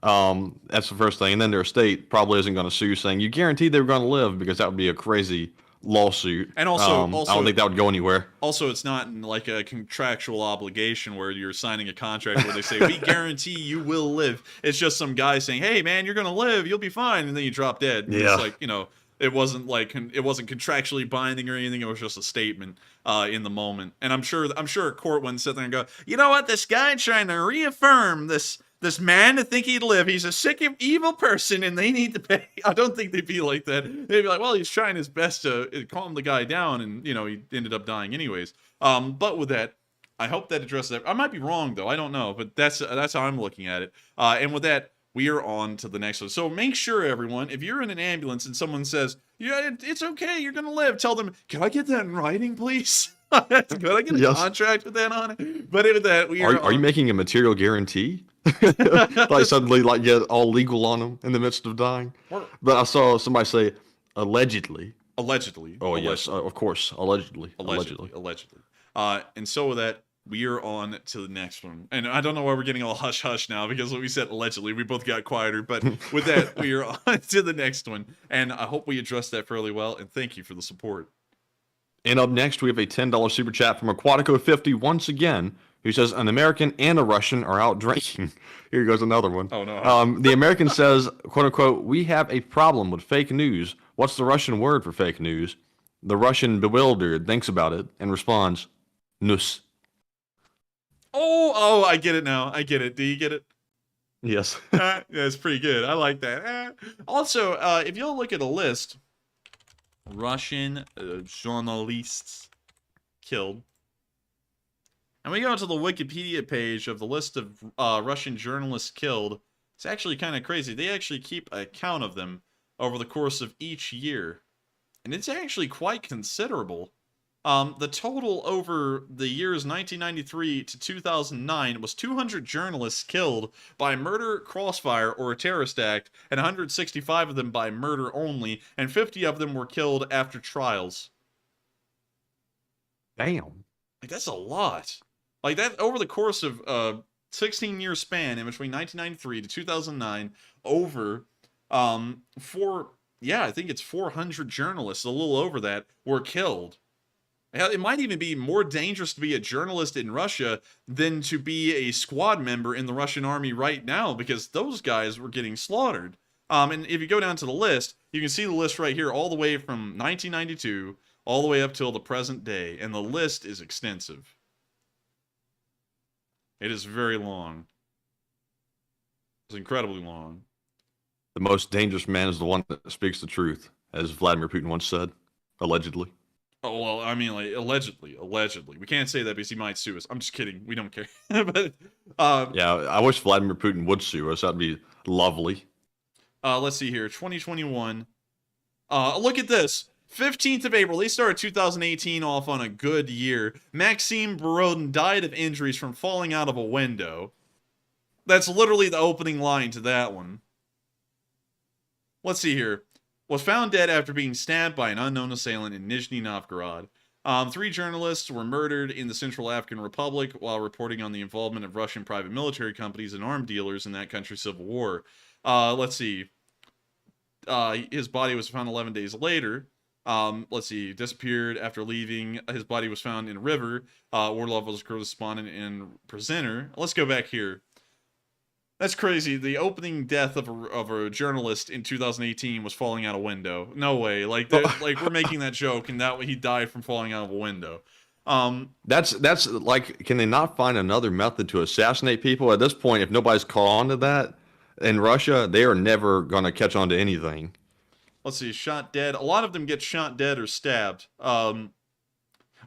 That's the first thing, and then their estate probably isn't going to sue saying you guaranteed they were going to live, because that would be a crazy lawsuit. And also, I don't think that would go anywhere. Also, it's not like a contractual obligation where you're signing a contract where they say we guarantee you will live. It's just some guy saying, "Hey, man, you're gonna live. You'll be fine," and then you drop dead. And Yeah. It's like, it wasn't contractually binding or anything. It was just a statement in the moment. And I'm sure a court wouldn't sit there and go, you know what, this guy trying to reaffirm this man to think he'd live. He's a sick, evil person, and they need to pay. I don't think they'd be like that. They'd be like, well, he's trying his best to calm the guy down, and he ended up dying anyways. But with that, I hope that addresses that. I might be wrong though. I don't know, but that's how I'm looking at it. And with that, we are on to the next one. So make sure, everyone, if you're in an ambulance and someone says, yeah, it's okay, you're gonna live, tell them, can I get that in writing, please? Could I get a contract with that on it? But with that, Are you making a material guarantee? Like suddenly, get all legal on them in the midst of dying. But I saw somebody say allegedly. Allegedly. Oh yes, of course, allegedly. And so with that, we are on to the next one. And I don't know why we're getting all hush hush now, because when we said allegedly, we both got quieter. But with that, we are on to the next one. And I hope we addressed that fairly well. And thank you for the support. And up next, we have a $10 super chat from Aquatico50 once again, who says an American and a Russian are out drinking. Here goes another one. Oh, no. The American says, quote unquote, we have a problem with fake news. What's the Russian word for fake news? The Russian, bewildered, thinks about it and responds, nus. Oh, I get it now. I get it. Do you get it? Yes. Yeah, it's pretty good. I like that. Also, if you'll look at a list, Russian journalists killed. And we go to the Wikipedia page of the list of Russian journalists killed. It's actually kind of crazy. They actually keep a count of them over the course of each year. And it's actually quite considerable. The total over the years 1993 to 2009 was 200 journalists killed by murder, crossfire, or a terrorist act, and 165 of them by murder only, and 50 of them were killed after trials. Damn. That's a lot. That over the course of a 16-year span in between 1993 to 2009, over I think it's 400 journalists, a little over that, were killed. It might even be more dangerous to be a journalist in Russia than to be a squad member in the Russian army right now, because those guys were getting slaughtered. And if you go down to the list, you can see the list right here all the way from 1992 all the way up till the present day, and the list is extensive. It is very long. It's incredibly long. The most dangerous man is the one that speaks the truth, as Vladimir Putin once said, allegedly. Oh, well, I mean, allegedly. We can't say that because he might sue us. I'm just kidding. We don't care. But yeah, I wish Vladimir Putin would sue us. That'd be lovely. Let's see here. 2021. Look at this. 15th of April. They started 2018 off on a good year. Maxim Borodin died of injuries from falling out of a window. That's literally the opening line to that one. Let's see here. Was found dead after being stabbed by an unknown assailant in Nizhny Novgorod. 3 journalists were murdered in the Central African Republic while reporting on the involvement of Russian private military companies and armed dealers in that country's civil war. Let's see. His body was found 11 days later. Let's see. Disappeared after leaving. His body was found in a river. Orlov was a correspondent and presenter. Let's go back here. That's crazy. The opening death of a journalist in 2018 was falling out a window. No way. We're making that joke, and that he died from falling out of a window. That's like, can they not find another method to assassinate people? At this point, if nobody's caught on to that in Russia, they are never going to catch on to anything. Let's see. Shot dead. A lot of them get shot dead or stabbed. Oh,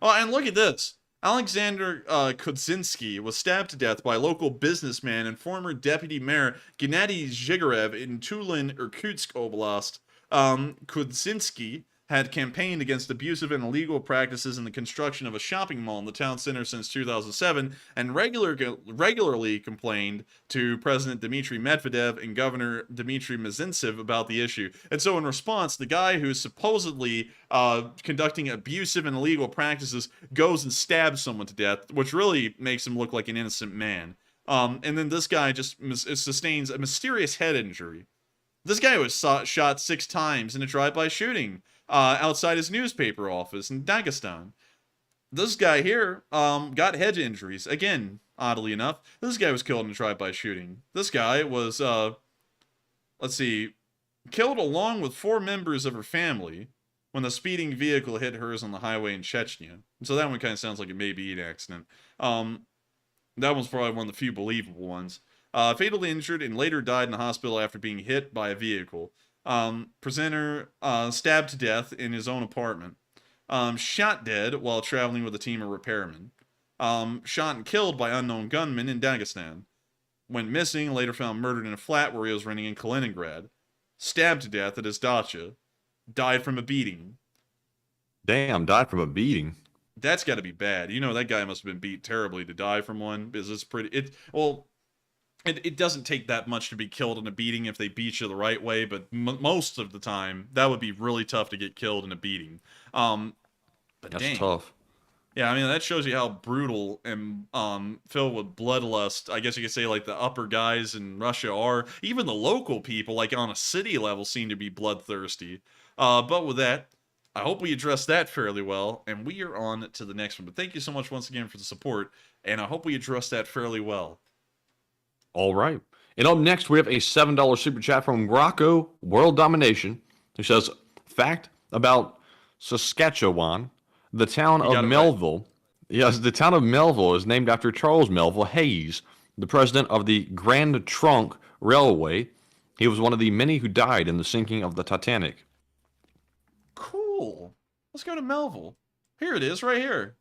and look at this. Alexander Kudzinski was stabbed to death by local businessman and former deputy mayor Gennady Zhigarev in Tulin, Irkutsk Oblast. Kudzinski had campaigned against abusive and illegal practices in the construction of a shopping mall in the town center since 2007 and regularly complained to President Dmitry Medvedev and Governor Dmitry Mizintsev about the issue. And so in response, the guy who's supposedly conducting abusive and illegal practices goes and stabs someone to death, which really makes him look like an innocent man. And then this guy just sustains a mysterious head injury. This guy was shot 6 times in a drive-by shooting outside his newspaper office in Dagestan. This guy here got head injuries. Again, oddly enough, this guy was killed in a drive-by shooting. This guy was, killed along with 4 members of her family when the speeding vehicle hit hers on the highway in Chechnya. So that one kind of sounds like it may be an accident. That one's probably one of the few believable ones. Fatally injured and later died in the hospital after being hit by a vehicle. Presenter stabbed to death in his own apartment. Shot dead while traveling with a team of repairmen. Shot and killed by unknown gunmen in Dagestan. Went missing, later found murdered in a flat where he was renting in Kaliningrad. Stabbed to death at his dacha. Died from a beating. Damn, died from a beating. That's got to be bad. You know, that guy must have been beat terribly to die from one, because it's pretty... It doesn't take that much to be killed in a beating if they beat you the right way, but most of the time, that would be really tough to get killed in a beating. But that's dang. tough. Yeah, I mean, that shows you how brutal and filled with bloodlust, I guess you could say, like, the upper guys in Russia are. Even the local people, like, on a city level, seem to be bloodthirsty. But with that, I hope we addressed that fairly well, and we are on to the next one. But thank you so much once again for the support, and I hope we addressed that fairly well. All right. And up next, we have a $7 super chat from Rocco World Domination, who says, fact about Saskatchewan, the town of Melville. Right. Yes, the town of Melville is named after Charles Melville Hayes, the president of the Grand Trunk Railway. He was one of the many who died in the sinking of the Titanic. Cool. Let's go to Melville. Here it is, right here.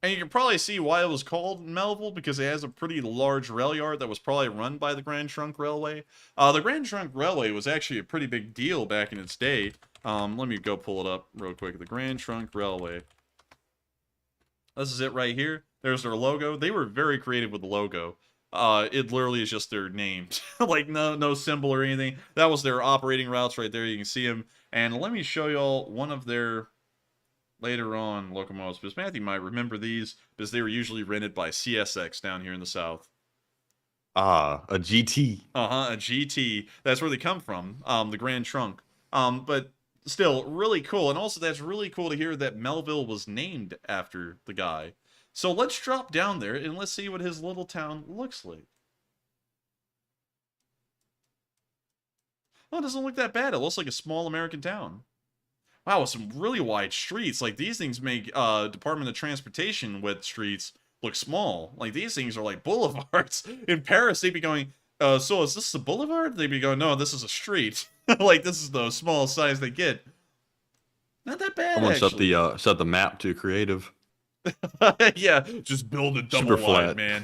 And you can probably see why it was called Melville, because it has a pretty large rail yard that was probably run by the Grand Trunk Railway. The Grand Trunk Railway was actually a pretty big deal back in its day. Let me go pull it up real quick. The Grand Trunk Railway. This is it right here. There's their logo. They were very creative with the logo. It literally is just their name. Like, no symbol or anything. That was their operating routes right there. You can see them. And let me show y'all one of their... later on locomotives, because Matthew might remember these, because they were usually rented by CSX down here in the south. Ah, a GT. A GT. That's where they come from, the Grand Trunk. But still, really cool. And also, that's really cool to hear that Melville was named after the guy. So let's drop down there, and let's see what his little town looks like. Oh, it doesn't look that bad. It looks like a small American town. Wow, with some really wide streets. Like, these things make Department of Transportation with streets look small. Like, these things are like boulevards. In Paris, they'd be going, so is this a boulevard? They'd be going, no, this is a street. Like, this is the smallest size they get. Not that bad, actually. Someone set the map to creative. Yeah, just build a double wide, man.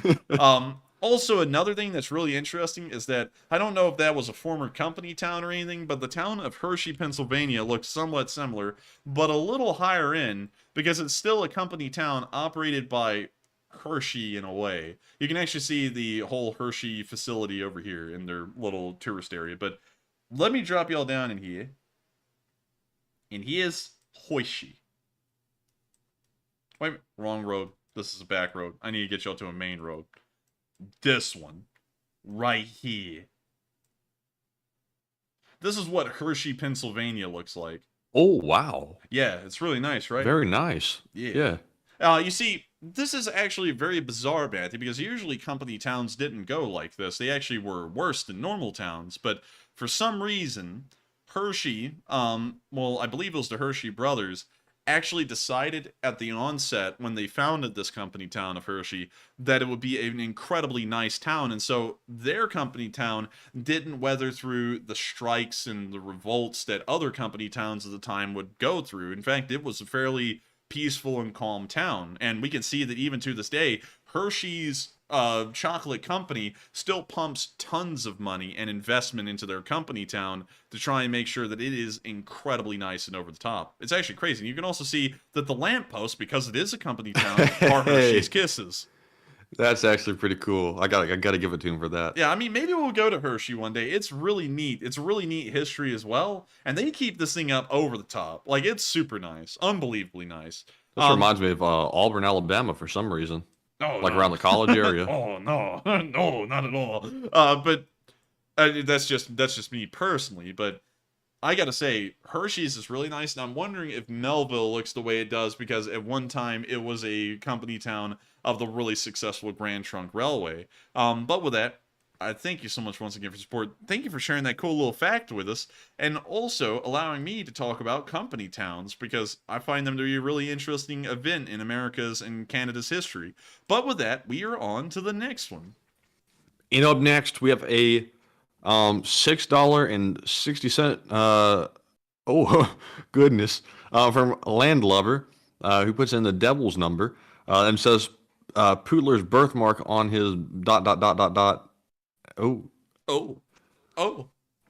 Also, another thing that's really interesting is that, I don't know if that was a former company town or anything, but the town of Hershey, Pennsylvania looks somewhat similar, but a little higher in, because it's still a company town operated by Hershey in a way. You can actually see the whole Hershey facility over here in their little tourist area, but let me drop y'all down in here. And here's Hershey. Wait, wrong road. This is a back road. I need to get y'all to a main road. This one. Right here. This is what Hershey, Pennsylvania looks like. Oh, wow. Yeah, it's really nice, right? Very nice. Yeah. You see, this is actually very bizarre, Matthew, because usually company towns didn't go like this. They actually were worse than normal towns, but for some reason, Hershey, well, I believe it was the Hershey brothers, actually decided at the onset when they founded this company town of Hershey that it would be an incredibly nice town, and so their company town didn't weather through the strikes and the revolts that other company towns at the time would go through. In fact, it was a fairly peaceful and calm town. And we can see that even to this day, Hershey's chocolate company still pumps tons of money and investment into their company town to try and make sure that it is incredibly nice and over the top. It's actually crazy. You can also see that the lampposts, because it is a company town, are Hershey's Kisses. That's actually pretty cool. I gotta give it to him for that. Yeah, I mean, maybe we'll go to Hershey one day. It's really neat. It's a really neat history as well. And they keep this thing up over the top. Like, it's super nice. Unbelievably nice. This reminds me of Auburn, Alabama for some reason. Oh, like no. around the college area. Oh, no. No, not at all. But that's just me personally. But I gotta say, Hershey's is really nice. And I'm wondering if Melville looks the way it does because at one time it was a company town of the really successful Grand Trunk Railway. But with that, I thank you so much once again for support. Thank you for sharing that cool little fact with us, and also allowing me to talk about company towns, because I find them to be a really interesting event in America's and Canada's history. But with that, we are on to the next one. And up next, we have a $6.60, oh, goodness, from Landlover, who puts in the devil's number, and says, Poodler's birthmark on his ... Oh,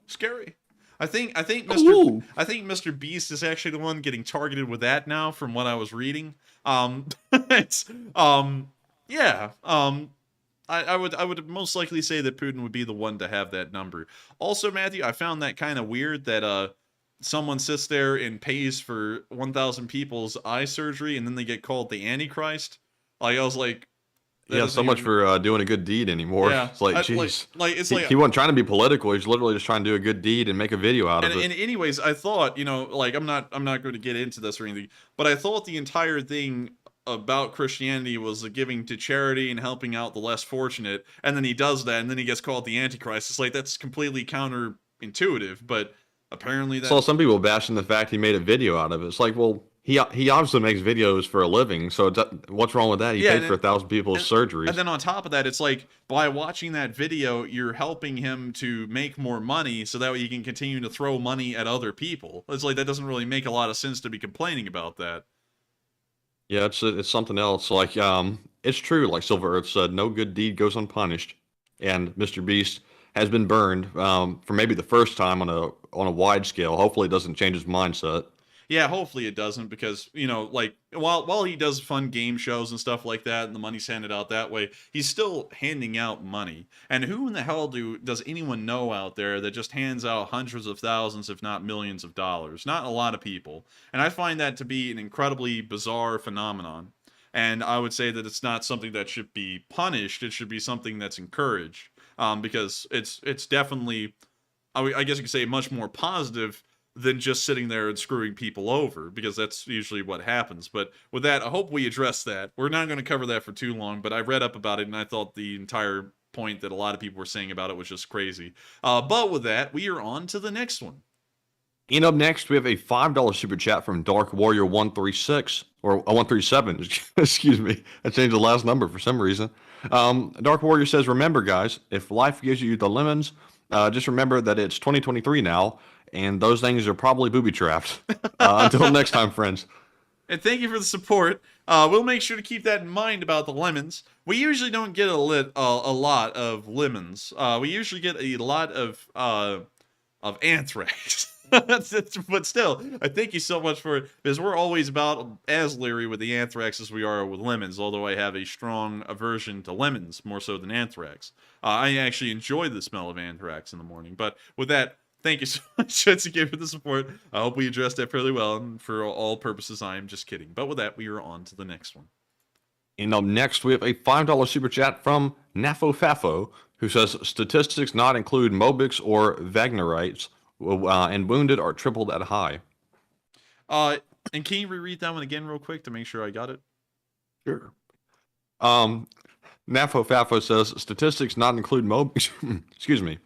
scary. I think Mr. Beast is actually the one getting targeted with that now, from what I was reading. It's yeah. I would most likely say that Putin would be the one to have that number. Also, Matthew, I found that kind of weird that someone sits there and pays for 1,000 people's eye surgery and then they get called the Antichrist. Like, I was like, yeah, so much for doing a good deed anymore. Yeah, it's like, jeez. Like, he wasn't trying to be political. He's literally just trying to do a good deed and make a video out of it. And anyways, I thought, like, I'm not going to get into this or anything, but I thought the entire thing about Christianity was giving to charity and helping out the less fortunate, and then he does that, and then he gets called the Antichrist. It's like, that's completely counterintuitive, but apparently that... So some people bashing the fact he made a video out of it. It's like, well, he obviously makes videos for a living, so what's wrong with that? He paid for 1,000 people's surgeries. And then on top of that, it's like, by watching that video, you're helping him to make more money, so that way he can continue to throw money at other people. It's like, that doesn't really make a lot of sense to be complaining about that. Yeah, it's something else. Like, it's true, like Silver Earth said, no good deed goes unpunished. And Mr. Beast has been burned for maybe the first time on a wide scale. Hopefully it doesn't change his mindset. Yeah, hopefully it doesn't, because, like, while he does fun game shows and stuff like that, and the money's handed out that way, he's still handing out money. And who in the hell does anyone know out there that just hands out hundreds of thousands, if not millions of dollars? Not a lot of people. And I find that to be an incredibly bizarre phenomenon. And I would say that it's not something that should be punished. It should be something that's encouraged. Because it's definitely, I guess you could say, much more positive than just sitting there and screwing people over, because that's usually what happens. But with that, I hope we address that. We're not going to cover that for too long, but I read up about it, and I thought the entire point that a lot of people were saying about it was just crazy. But with that, we are on to the next one. And up next, we have a $5 super chat from Dark Warrior 136, or 137, excuse me. I changed the last number for some reason. Dark Warrior says, remember, guys, if life gives you the lemons, just remember that it's 2023 now, and those things are probably booby-trapped. Until next time, friends. And thank you for the support. We'll make sure to keep that in mind about the lemons. We usually don't get a lot of lemons. We usually get a lot of anthrax. But still, I thank you so much for it, because we're always about as leery with the anthrax as we are with lemons, although I have a strong aversion to lemons, more so than anthrax. I actually enjoy the smell of anthrax in the morning. But with that, thank you so much once again for the support. I hope we addressed that fairly well, and for all purposes, I am just kidding. But with that, we are on to the next one. And up next, we have a $5 super chat from Nafo Fafo, who says, statistics not include Mobics or Wagnerites, and wounded are tripled at high. And can you reread that one again real quick to make sure I got it? Sure. Nafo Fafo says, statistics not include Mobics, excuse me,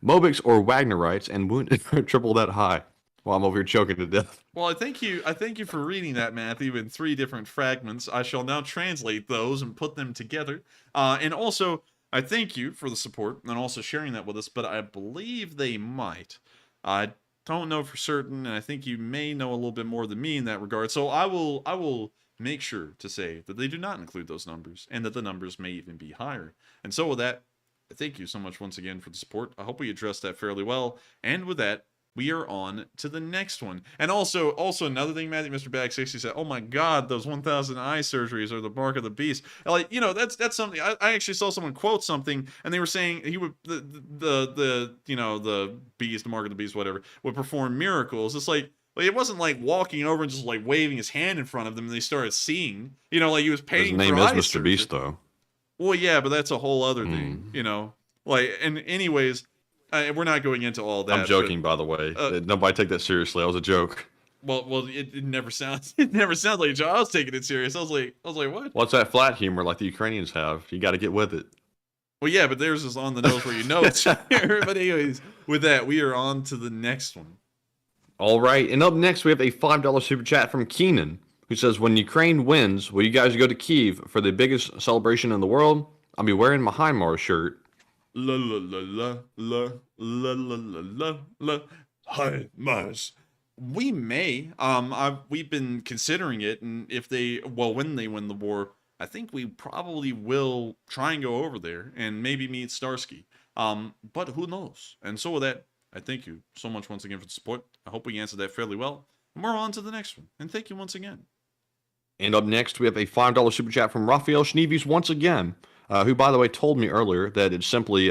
Mobics or Wagnerites, and wounded are tripled that high. Well, I'm over here choking to death. Well, I thank you for reading that, Matthew, in 3 different fragments. I shall now translate those and put them together. And also, I thank you for the support and also sharing that with us, but I believe they might. don't know for certain, and I think you may know a little bit more than me in that regard. So I will make sure to say that they do not include those numbers, and that the numbers may even be higher. And so with that, thank you so much once again for the support. I hope we addressed that fairly well. And with that, we are on to the next one. And also another thing, Matthew, Mr. Bag 60 said, oh my God, those 1,000 eye surgeries are the mark of the beast. Like, you know, that's something, I actually saw someone quote something, and they were saying he would, you know, the beast, the mark of the beast, whatever, would perform miracles. It's like it wasn't like walking over and just like waving his hand in front of them and they started seeing, you know, like he was paying for his name eye is Mr. surgery. Beast, though. Well, yeah, but that's a whole other thing, you know? Like, and anyways, we're not going into all that. I'm joking, by the way. Nobody take that seriously. That was a joke. Well, it never sounds like a joke. I was taking it serious. I was like, what? What's that flat humor like the Ukrainians have? You got to get with it. Well, yeah, but theirs is on the nose where you know it's here. But anyways, with that, we are on to the next one. All right, and up next we have a $5 super chat from Keenan, who says, when Ukraine wins, will you guys go to Kyiv for the biggest celebration in the world? I'll be wearing my HIMARS shirt. La la la la la la la la la. HIMARS. We may. We've been considering it, and when they win the war, I think we probably will try and go over there and maybe meet Starsky. But who knows? And so with that, I thank you so much once again for the support. I hope we answered that fairly well. And we're on to the next one. And thank you once again. And up next, we have a $5 super chat from Raphael Schneeves once again, who, by the way, told me earlier that it's simply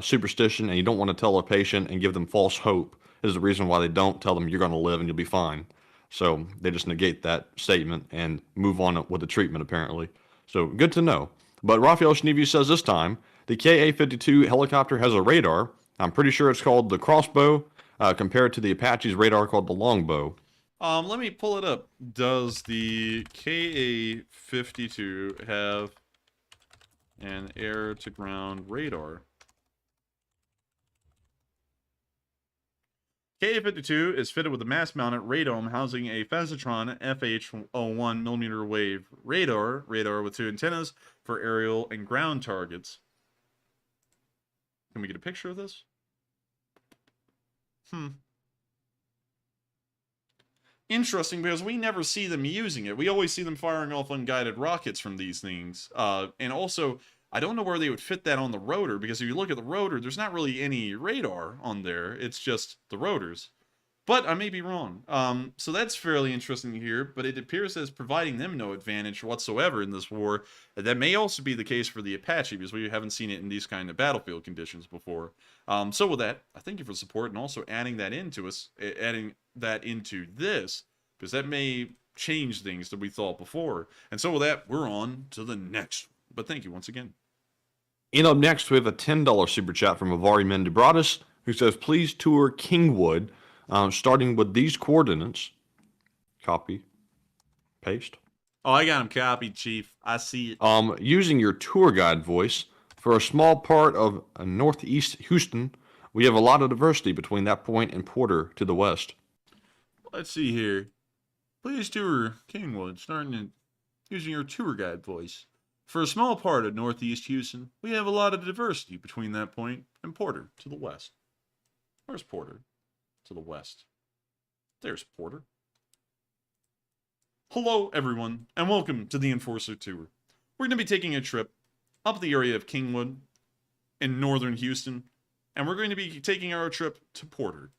superstition and you don't want to tell a patient and give them false hope is the reason why they don't tell them you're going to live and you'll be fine. So they just negate that statement and move on with the treatment, apparently. So good to know. But Raphael Schneeves says this time, the Ka-52 helicopter has a radar. I'm pretty sure it's called the crossbow, compared to the Apache's radar called the longbow. Let me pull it up. Does the Ka-52 have an air-to-ground radar? Ka-52 is fitted with a mass-mounted radome housing a Phasitron FH-01 millimeter wave radar with 2 antennas for aerial and ground targets. Can we get a picture of this? Interesting, because we never see them using it. We always see them firing off unguided rockets from these things. And also, I don't know where they would fit that on the rotor, because if you look at the rotor, there's not really any radar on there. It's just the rotors. But I may be wrong. So that's fairly interesting here, but it appears as providing them no advantage whatsoever in this war. That may also be the case for the Apache, because we haven't seen it in these kind of battlefield conditions before. So with that, I thank you for the support, and also adding that into this, because that may change things that we thought before. And so with that, we're on to the next one. But thank you once again. And up next, we have a $10 super chat from Avari Mendebratis, who says, please tour Kingwood, starting with these coordinates. Copy. Paste. Oh, I got him copied, Chief. I see it. Using your tour guide voice, for a small part of northeast Houston, we have a lot of diversity between that point and Porter to the west. Let's see here. Please tour Kingwood, using your tour guide voice. For a small part of northeast Houston, we have a lot of diversity between that point and Porter to the west. Where's Porter? To the west. There's Porter. Hello, everyone, and welcome to the Enforcer Tour. We're going to be taking a trip up the area of Kingwood in northern Houston, and we're going to be taking our trip to Porter.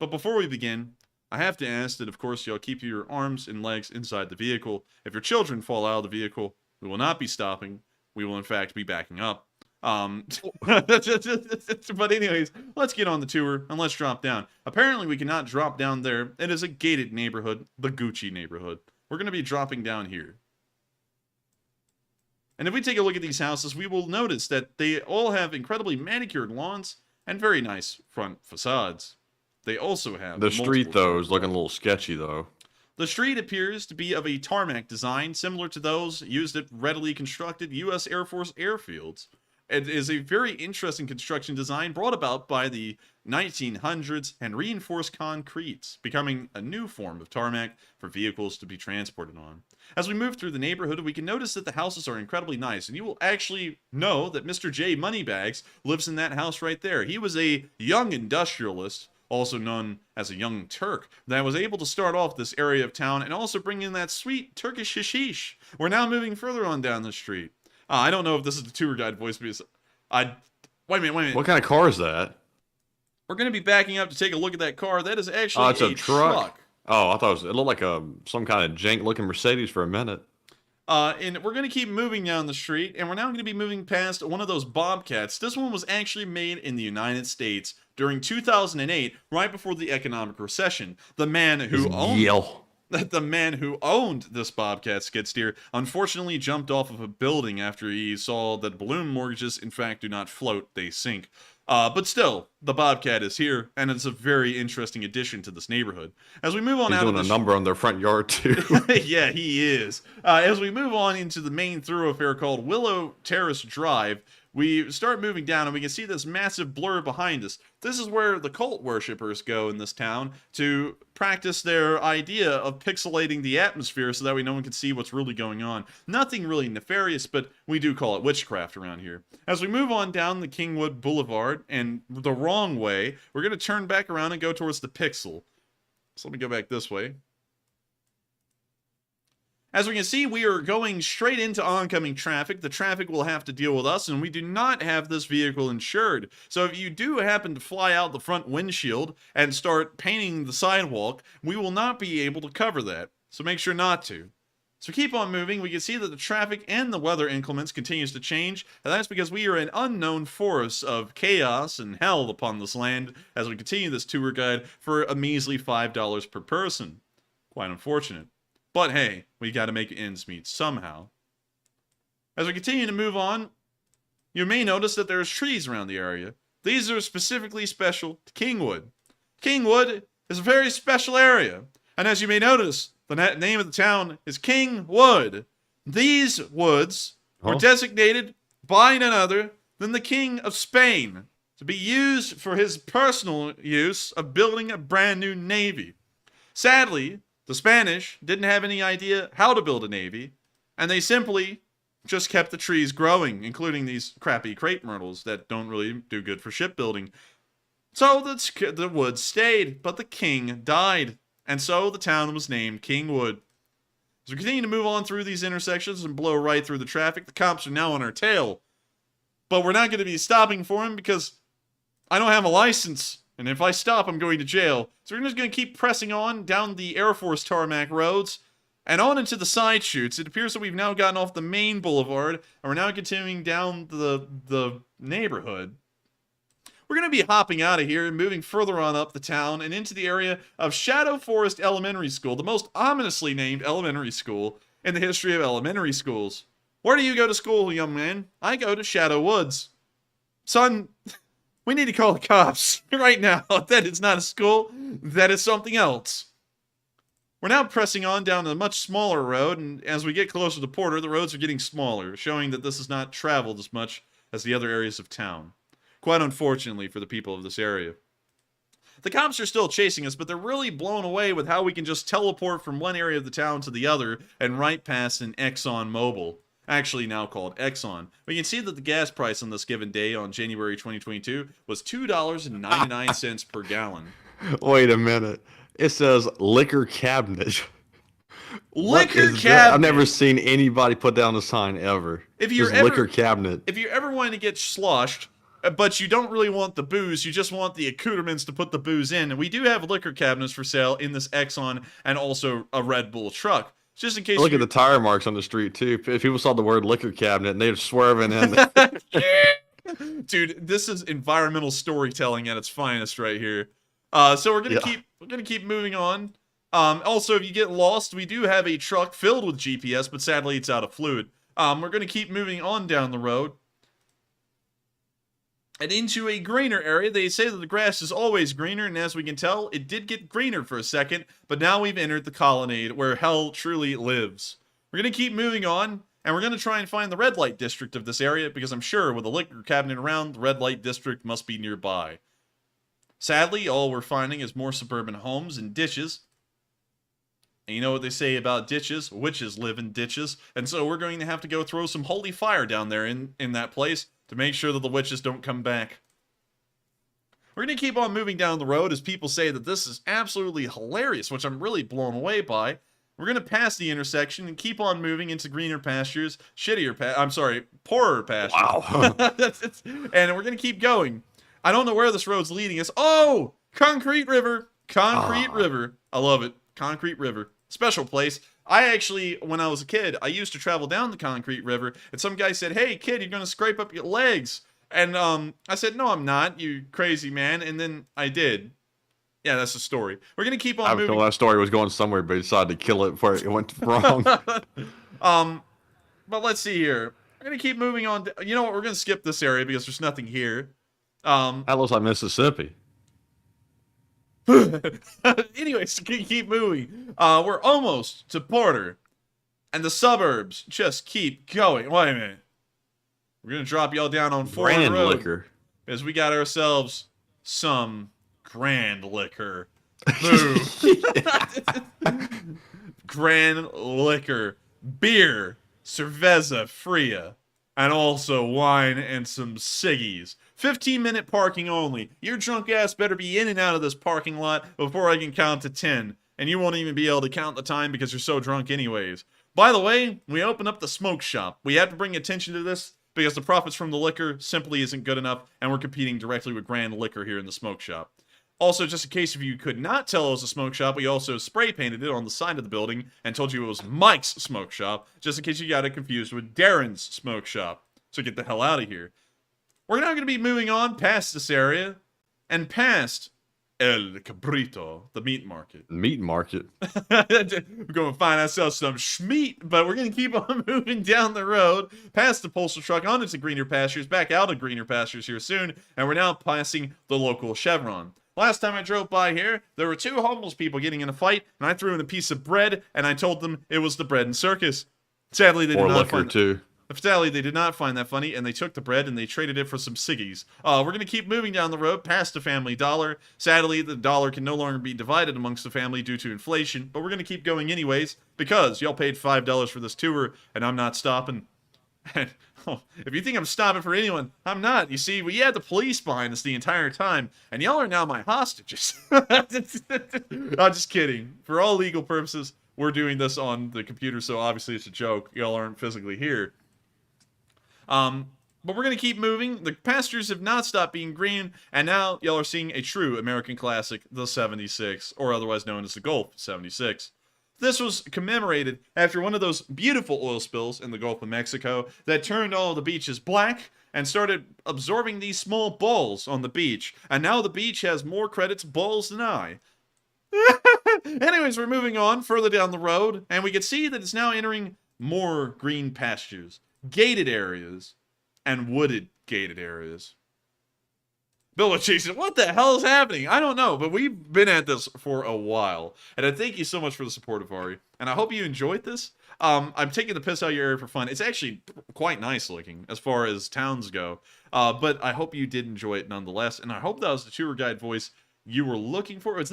But before we begin, I have to ask that, of course, y'all keep your arms and legs inside the vehicle. If your children fall out of the vehicle, we will not be stopping. We will, in fact, be backing up. But anyways, let's get on the tour and let's drop down. Apparently, we cannot drop down there. It is a gated neighborhood, the Gucci neighborhood. We're going to be dropping down here. And if we take a look at these houses, we will notice that they all have incredibly manicured lawns and very nice front facades. They also have the street, though, is looking a little sketchy, though. The street appears to be of a tarmac design, similar to those used at readily constructed U.S. Air Force airfields. It is a very interesting construction design brought about by the 1900s and reinforced concretes, becoming a new form of tarmac for vehicles to be transported on. As we move through the neighborhood, we can notice that the houses are incredibly nice, and you will actually know that Mr. J Moneybags lives in that house right there. He was a young industrialist, also known as a young Turk, that was able to start off this area of town and also bring in that sweet Turkish hashish. We're now moving further on down the street. I don't know if this is the tour guide voice, because wait a minute. What kind of car is that? We're going to be backing up to take a look at that car. That is actually it's a truck. Oh, I thought it looked like some kind of jank-looking Mercedes for a minute. And we're going to keep moving down the street, and we're now going to be moving past one of those Bobcats. This one was actually made in the United States during 2008, right before the economic recession. The man who owned this Bobcat skid steer unfortunately jumped off of a building after he saw that balloon mortgages, in fact, do not float, they sink. But still, the Bobcat is here, and it's a very interesting addition to this neighborhood. As we move on, he's doing a number on their front yard too. Yeah, he is. As we move on into the main thoroughfare called Willow Terrace Drive, we start moving down, and we can see this massive blur behind us. This is where the cult worshippers go in this town to practice their idea of pixelating the atmosphere so that way no one can see what's really going on. Nothing really nefarious, but we do call it witchcraft around here. As we move on down the Kingwood Boulevard, and the wrong way, we're going to turn back around and go towards the Pixel. So let me go back this way. As we can see, we are going straight into oncoming traffic. The traffic will have to deal with us, and we do not have this vehicle insured. So if you do happen to fly out the front windshield and start painting the sidewalk, we will not be able to cover that. So make sure not to. So keep on moving. We can see that the traffic and the weather inclements continues to change, and that's because we are an unknown force of chaos and hell upon this land as we continue this tour guide for a measly $5 per person. Quite unfortunate. But hey, we got to make ends meet somehow. As we continue to move on, you may notice that there's trees around the area. These are specifically special to Kingwood. Kingwood is a very special area, and as you may notice, the name of the town is Kingwood. These woods were designated by none other than the King of Spain to be used for his personal use of building a brand new navy. Sadly, the Spanish didn't have any idea how to build a navy, and they simply just kept the trees growing, including these crappy crepe myrtles that don't really do good for shipbuilding. So the woods stayed, but the king died, and so the town was named Kingwood. As we continue to move on through these intersections and blow right through the traffic, the cops are now on our tail. But we're not going to be stopping for him because I don't have a license. And if I stop, I'm going to jail. So we're just going to keep pressing on down the Air Force tarmac roads and on into the side chutes. It appears that we've now gotten off the main boulevard, and we're now continuing down the neighborhood. We're going to be hopping out of here and moving further on up the town and into the area of Shadow Forest Elementary School, the most ominously named elementary school in the history of elementary schools. Where do you go to school, young man? I go to Shadow Woods. Son, we need to call the cops right now. That is not a school. That is something else. We're now pressing on down a much smaller road, and as we get closer to Porter, the roads are getting smaller, showing that this is not traveled as much as the other areas of town. Quite unfortunately for the people of this area. The cops are still chasing us, but they're really blown away with how we can just teleport from one area of the town to the other and right past an Exxon Mobil. Actually now called Exxon. We can see that the gas price on this given day on January 2022 was $2.99 per gallon. Wait a minute. It says liquor cabinet. Liquor cabinet. I've never seen anybody put down a sign ever. Liquor cabinet. If you're ever wanting to get sloshed, but you don't really want the booze, you just want the accoutrements to put the booze in, and we do have liquor cabinets for sale in this Exxon and also a Red Bull truck. Just in case. Look at the tire marks on the street too. If people saw the word liquor cabinet and they're swerving in. Dude, this is environmental storytelling at its finest right here. So we're gonna keep moving on. Also, if you get lost, we do have a truck filled with GPS, but sadly it's out of fluid. We're gonna keep moving on down the road and into a greener area. They say that the grass is always greener, and as we can tell, it did get greener for a second, but now we've entered the colonnade where hell truly lives. We're going to keep moving on, and we're going to try and find the red light district of this area, because I'm sure with a liquor cabinet around, the red light district must be nearby. Sadly, all we're finding is more suburban homes and ditches. And you know what they say about ditches? Witches live in ditches, and so we're going to have to go throw some holy fire down there in that place to make sure that the witches don't come back. We're going to keep on moving down the road as people say that this is absolutely hilarious, which I'm really blown away by. We're going to pass the intersection and keep on moving into greener pastures, poorer pastures. Wow. And we're going to keep going. I don't know where this road's leading us. Oh, Concrete River. Concrete River. I love it. Concrete River. Special place. I actually, when I was a kid, I used to travel down the Concrete River, and some guy said, "Hey, kid, you're going to scrape up your legs." And I said, "No, I'm not, you crazy man." And then I did. Yeah, that's the story. We're going to keep on moving. I thought that story was going somewhere, but he decided to kill it before it went wrong. But let's see here. We're going to keep moving on. You know what? We're going to skip this area because there's nothing here. That looks like Mississippi. Anyways, keep moving. We're almost to Porter. And the suburbs just keep going. Wait a minute. We're going to drop y'all down on Ford Grand Road. liquor. Because we got ourselves some grand liquor. Boo. Grand liquor. Beer. Cerveza Fria. And also wine and some ciggies. 15-minute parking only. Your drunk ass better be in and out of this parking lot before I can count to 10. And you won't even be able to count the time because you're so drunk anyways. By the way, we opened up the smoke shop. We have to bring attention to this because the profits from the liquor simply isn't good enough, and we're competing directly with Grand Liquor here in the smoke shop. Also, just in case if you could not tell it was a smoke shop, we also spray painted it on the side of the building and told you it was Mike's smoke shop, just in case you got it confused with Darren's smoke shop. So get the hell out of here. We're now going to be moving on past this area and past El Cabrito, the meat market. Meat market. We're going to find ourselves some schmeat, but we're going to keep on moving down the road, past the postal truck, on into greener pastures, back out of greener pastures here soon, and we're now passing the local Chevron. Last time I drove by here, there were two homeless people getting in a fight, and I threw in a piece of bread, and I told them it was the bread and circus. Sadly, they did not find too. Sadly, they did not find that funny, and they took the bread and they traded it for some ciggies. We're going to keep moving down the road past the Family Dollar. Sadly, the dollar can no longer be divided amongst the family due to inflation, but we're going to keep going anyways because y'all paid $5 for this tour, and I'm not stopping. And, if you think I'm stopping for anyone, I'm not. You see, we had the police behind us the entire time, and y'all are now my hostages. I'm just kidding. For all legal purposes, we're doing this on the computer, so obviously it's a joke. Y'all aren't physically here. But we're going to keep moving. The pastures have not stopped being green, and now y'all are seeing a true American classic, the 76, or otherwise known as the Gulf 76. This was commemorated after one of those beautiful oil spills in the Gulf of Mexico that turned all the beaches black and started absorbing these small balls on the beach. And now the beach has more credits balls than I. Anyways, we're moving on further down the road, and we can see that it's now entering more green pastures, gated areas, and wooded gated areas. Bill Chase, what the hell is happening? I don't know, but we've been at this for a while. And I thank you so much for the support of Ari. And I hope you enjoyed this. I'm taking the piss out of your area for fun. It's actually quite nice looking as far as towns go. But I hope you did enjoy it nonetheless. And I hope that was the tour guide voice you were looking for. It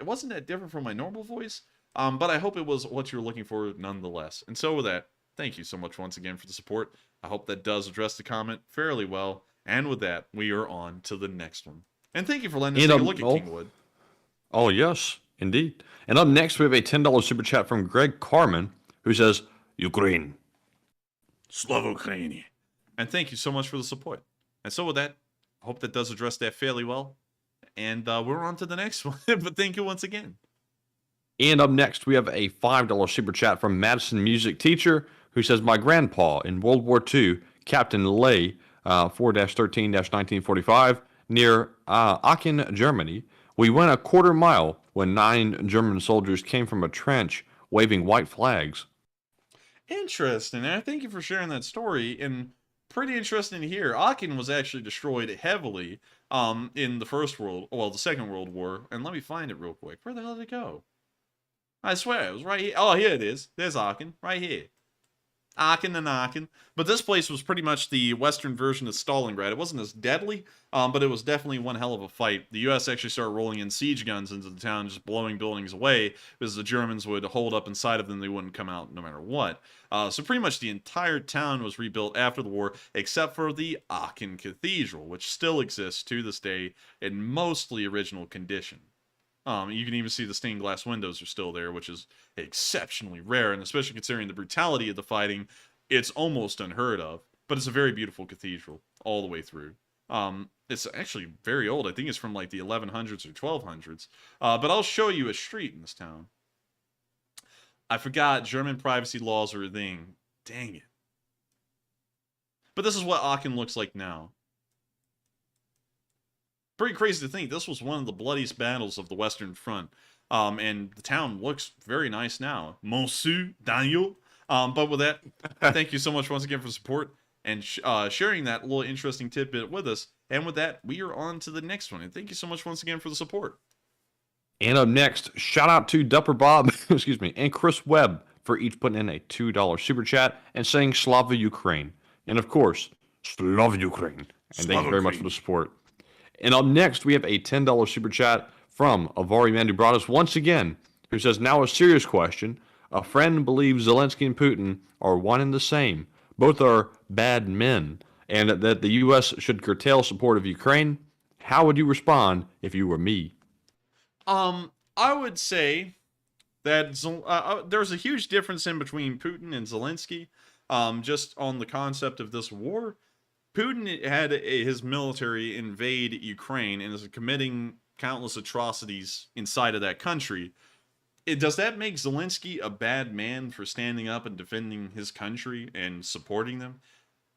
wasn't that different from my normal voice. But I hope it was what you were looking for nonetheless. And so with that, thank you so much once again for the support. I hope that does address the comment fairly well. And with that, we are on to the next one. And thank you for letting us take a look at Kingwood. Oh, yes, indeed. And up next, we have a $10 super chat from Greg Carmen, who says, Ukraine. Slava Ukraini. And thank you so much for the support. And so with that, I hope that does address that fairly well. And we're on to the next one. But thank you once again. And up next, we have a $5 super chat from Madison Music Teacher, who says, my grandpa in World War II, Captain Lay, 4-13-1945, near Aachen, Germany. We went a quarter mile when 9 German soldiers came from a trench waving white flags. Interesting. And thank you for sharing that story. And pretty interesting to hear. Aachen was actually destroyed heavily in the Second World War. And let me find it real quick. Where the hell did it go? I swear, it was right here. Oh, here it is. There's Aachen, right here. Aachen and Aachen. But this place was pretty much the Western version of Stalingrad. It wasn't as deadly, but it was definitely one hell of a fight. The U.S. actually started rolling in siege guns into the town, just blowing buildings away, because the Germans would hold up inside of them. They wouldn't come out no matter what. So pretty much the entire town was rebuilt after the war, except for the Aachen Cathedral, which still exists to this day in mostly original condition. You can even see the stained glass windows are still there, which is exceptionally rare, and especially considering the brutality of the fighting, it's almost unheard of. But it's a very beautiful cathedral all the way through. It's actually very old. I think it's from like the 1100s or 1200s. But I'll show you a street in this town. I forgot German privacy laws are a thing. Dang it. But this is what Aachen looks like now. Pretty crazy to think this was one of the bloodiest battles of the Western Front. And the town looks very nice now. Monsieur Daniel. But with that, thank you so much once again for support and sharing that little interesting tidbit with us. And with that, we are on to the next one. And thank you so much once again for the support. And up next, shout out to Dupper Bob, excuse me, and Chris Webb for each putting in a $2 super chat and saying Slava Ukraine. And of course, Slava Ukraine. And thank you very much for the support. And up next, we have a $10 super chat from Avari Mandubradas once again, who says, now a serious question. A friend believes Zelensky and Putin are one and the same. Both are bad men, and that the U.S. should curtail support of Ukraine. How would you respond if you were me? I would say that there's a huge difference in between Putin and Zelensky, just on the concept of this war. Putin had his military invade Ukraine and is committing countless atrocities inside of that country. Does that make Zelensky a bad man for standing up and defending his country and supporting them?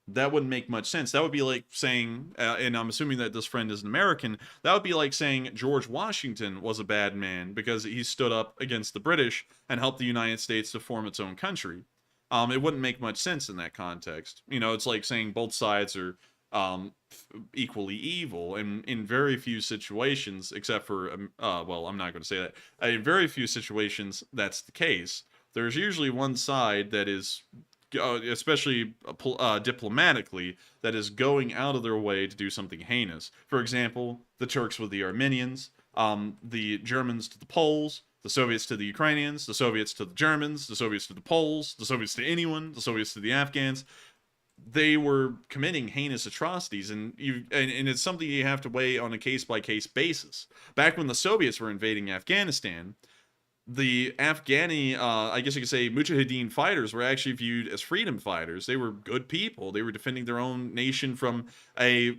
That wouldn't make much sense. That would be like saying, and I'm assuming that this friend is an American, that would be like saying George Washington was a bad man because he stood up against the British and helped the United States to form its own country. It wouldn't make much sense in that context. You know, it's like saying both sides are equally evil, and in very few situations, except for, well, I'm not going to say that. In very few situations, that's the case. There's usually one side that is, especially diplomatically, that is going out of their way to do something heinous. For example, the Turks with the Armenians, the Germans to the Poles, the Soviets to the Ukrainians, the Soviets to the Germans, the Soviets to the Poles, the Soviets to anyone, the Soviets to the Afghans. They were committing heinous atrocities, and it's something you have to weigh on a case-by-case basis. Back when the Soviets were invading Afghanistan, the Afghani, I guess you could say, Mujahideen fighters were actually viewed as freedom fighters. They were good people. They were defending their own nation from a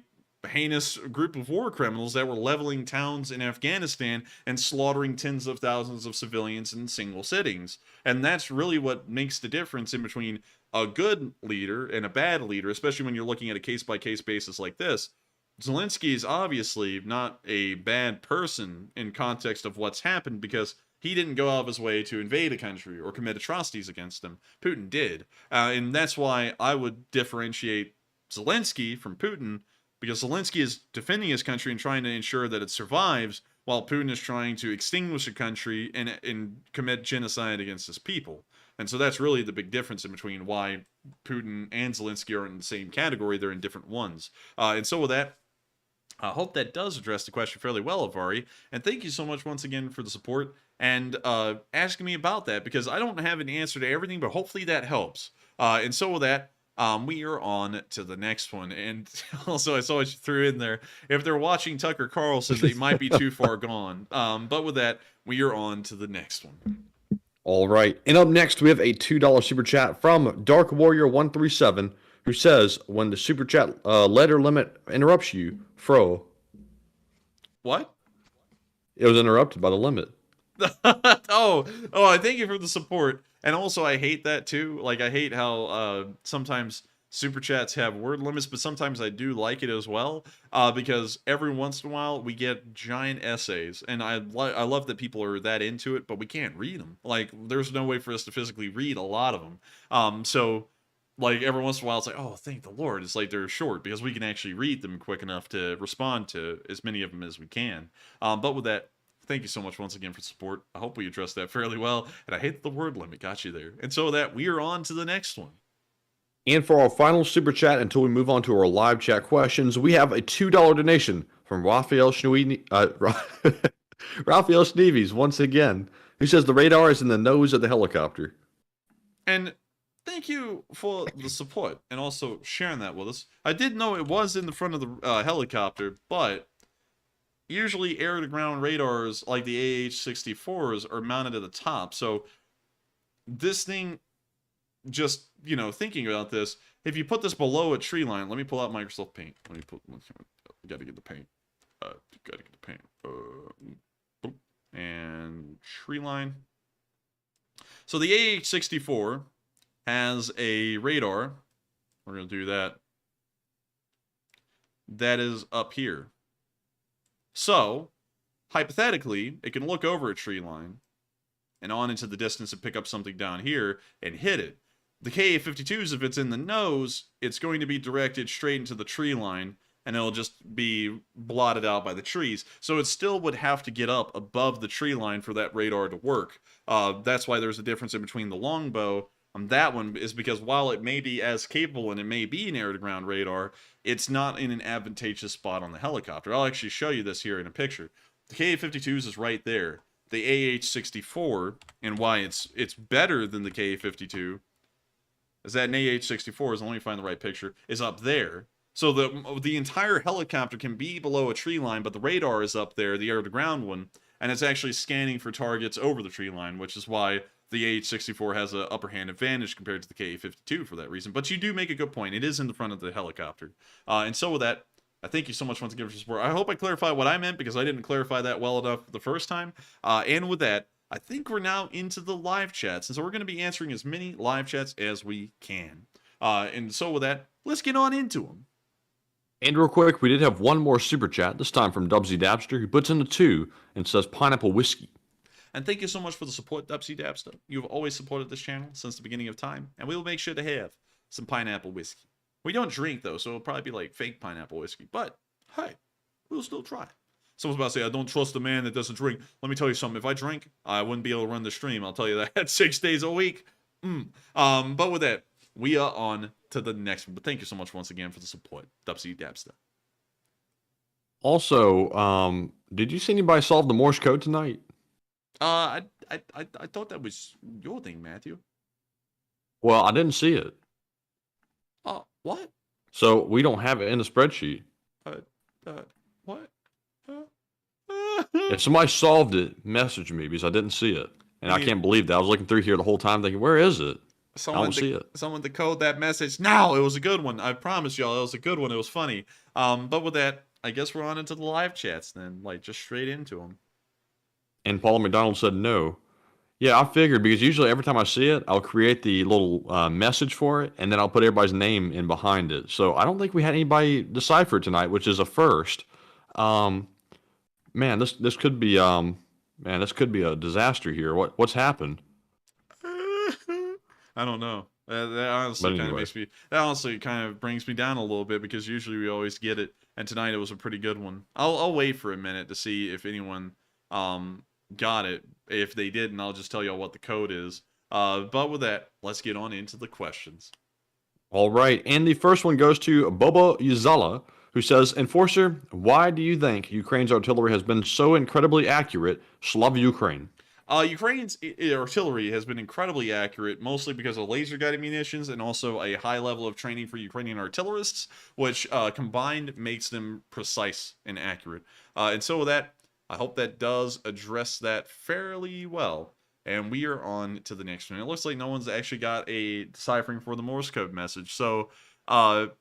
heinous group of war criminals that were leveling towns in Afghanistan and slaughtering tens of thousands of civilians in single sittings. And that's really what makes the difference in between a good leader and a bad leader, especially when you're looking at a case-by-case basis like this. Zelensky is obviously not a bad person in context of what's happened because he didn't go out of his way to invade a country or commit atrocities against them. Putin did. And that's why I would differentiate Zelensky from Putin, because Zelensky is defending his country and trying to ensure that it survives, while Putin is trying to extinguish a country and commit genocide against his people. And so that's really the big difference in between why Putin and Zelensky are in the same category. They're in different ones. And so with that, I hope that does address the question fairly well, Avari. And thank you so much once again for the support and asking me about that, because I don't have an answer to everything, but hopefully that helps. And so with that, we are on to the next one. And also, I saw what you threw in there. If they're watching Tucker Carlson, they might be too far gone. But with that, we are on to the next one. All right. And up next, we have a $2 super chat from Dark Warrior 137, who says, when the super chat letter limit interrupts you, Fro. What? It was interrupted by the limit. I thank you for the support. And also, I hate that too. Like, I hate how sometimes super chats have word limits, but sometimes I do like it as well, because every once in a while we get giant essays, and I love that people are that into it, but we can't read them. Like, there's no way for us to physically read a lot of them. So, like, every once in a while it's like, oh, thank the Lord, it's like they're short, because we can actually read them quick enough to respond to as many of them as we can. But with that, thank you so much once again for support. I hope we addressed that fairly well, and I hate that the word limit got you there. And so with that, we are on to the next one. And for our final super chat, until we move on to our live chat questions, we have a $2 donation from Raphael Raphael Schneeves once again, who says the radar is in the nose of the helicopter. And thank you for the support and also sharing that with us. I did know it was in the front of the helicopter, but usually air-to-ground radars like the AH-64s are mounted at the top. So this thing, just, you know, thinking about this, if you put this below a tree line, let me pull out Microsoft Paint. Gotta get the paint. Gotta get the paint. And tree line. So the AH-64 has a radar. We're going to do that. That is up here. So, hypothetically, it can look over a tree line and on into the distance and pick up something down here and hit it. The Ka-52s, if it's in the nose, it's going to be directed straight into the tree line, and it'll just be blotted out by the trees. So it still would have to get up above the tree line for that radar to work. That's why there's a difference in between the longbow on that one, is because while it may be as capable and it may be an air-to-ground radar, it's not in an advantageous spot on the helicopter. I'll actually show you this here in a picture. The Ka-52s is right there. The AH-64, and why it's better than the Ka-52, is that an AH-64, let me find the right picture, is up there. So the entire helicopter can be below a tree line, but the radar is up there, the air-to-ground one, and it's actually scanning for targets over the tree line, which is why the AH-64 has an upper hand advantage compared to the Ka-52 for that reason. But you do make a good point. It is in the front of the helicopter. And so with that, I thank you so much once again for your support. I hope I clarified what I meant, because I didn't clarify that well enough the first time. And with that, I think we're now into the live chats, and so we're going to be answering as many live chats as we can. And so with that, let's get on into them. And real quick, we did have one more super chat, this time from Dubsy Dabster, who puts in a 2 and says pineapple whiskey. And thank you so much for the support, Dubsy Dabster. You've always supported this channel since the beginning of time, and we will make sure to have some pineapple whiskey. We don't drink, though, so it'll probably be like fake pineapple whiskey, but hey, we'll still try. Someone's about to say, I don't trust a man that doesn't drink. Let me tell you something. If I drink, I wouldn't be able to run the stream. I'll tell you that. 6 days a week. But with that, we are on to the next one. But thank you so much once again for the support, Dubsy Dabster. Also, did you see anybody solve the Morse code tonight? I thought that was your thing, Matthew. Well, I didn't see it. What? So we don't have it in the spreadsheet. What? If somebody solved it, message me, because I didn't see it. And I can't believe that. I was looking through here the whole time thinking, where is it? I don't see it. Someone decode that message. No, it was a good one. I promise y'all, it was a good one. It was funny. But with that, I guess we're on into the live chats then, like just straight into them. And Paula McDonald said no. Yeah, I figured, because usually every time I see it, I'll create the little message for it, and then I'll put everybody's name in behind it. So I don't think we had anybody decipher tonight, which is a first. Man, this could be this could be a disaster here. What's happened? I don't know. That honestly kind of brings me down a little bit, because usually we always get it, and tonight it was a pretty good one. I'll wait for a minute to see if anyone got it. If they didn't, I'll just tell y'all what the code is. But with that, let's get on into the questions. All right, and the first one goes to Boba Yuzala, who says, Enforcer, why do you think Ukraine's artillery has been so incredibly accurate? Slava Ukraine. Ukraine's artillery has been incredibly accurate, mostly because of laser-guided munitions and also a high level of training for Ukrainian artillerists, which combined makes them precise and accurate. And so with that, I hope that does address that fairly well. And we are on to the next one. It looks like no one's actually got a deciphering for the Morse code message. So I'll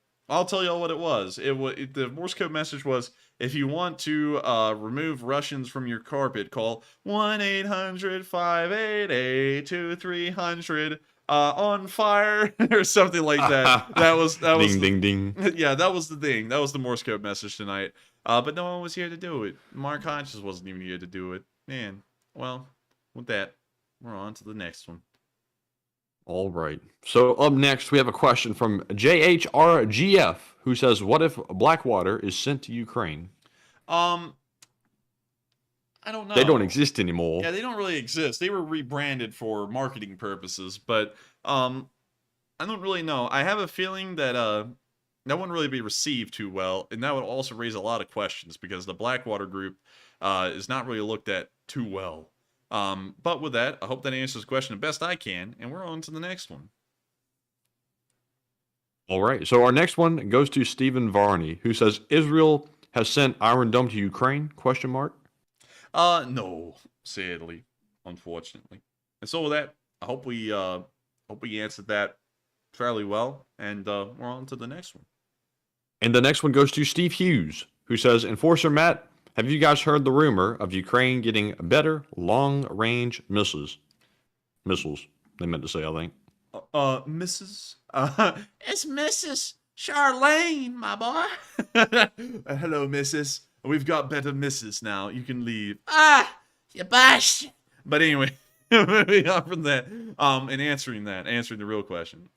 tell y'all what it was. The Morse code message was, if you want to remove Russians from your carpet, call 1-800-588-2300 on fire or something like that. That was ding ding ding. Yeah, that was the thing. That was the Morse code message tonight. But no one was here to do it. Mark Hodges wasn't even here to do it. Man, well, with that, we're on to the next one. All right. So up next, we have a question from JHRGF, who says, what if Blackwater is sent to Ukraine? I don't know. They don't exist anymore. Yeah, they don't really exist. They were rebranded for marketing purposes, but I don't really know. I have a feeling that that wouldn't really be received too well, and that would also raise a lot of questions because the Blackwater group is not really looked at too well. But with that, I hope that answers the question the best I can, and we're on to the next one. All right. So our next one goes to Stephen Varney, who says Israel has sent Iron Dome to Ukraine? Question mark. No, sadly, unfortunately. And so with that, I hope we answered that fairly well, and we're on to the next one. And the next one goes to Steve Hughes, who says, Enforcer Matt, have you guys heard the rumor of Ukraine getting better long-range missiles? Missiles, they meant to say, I think. Mrs. It's Mrs. Charlene, my boy. Hello, Mrs. We've got better misses now. You can leave. You bash. But anyway, moving on from that, and answering the real question.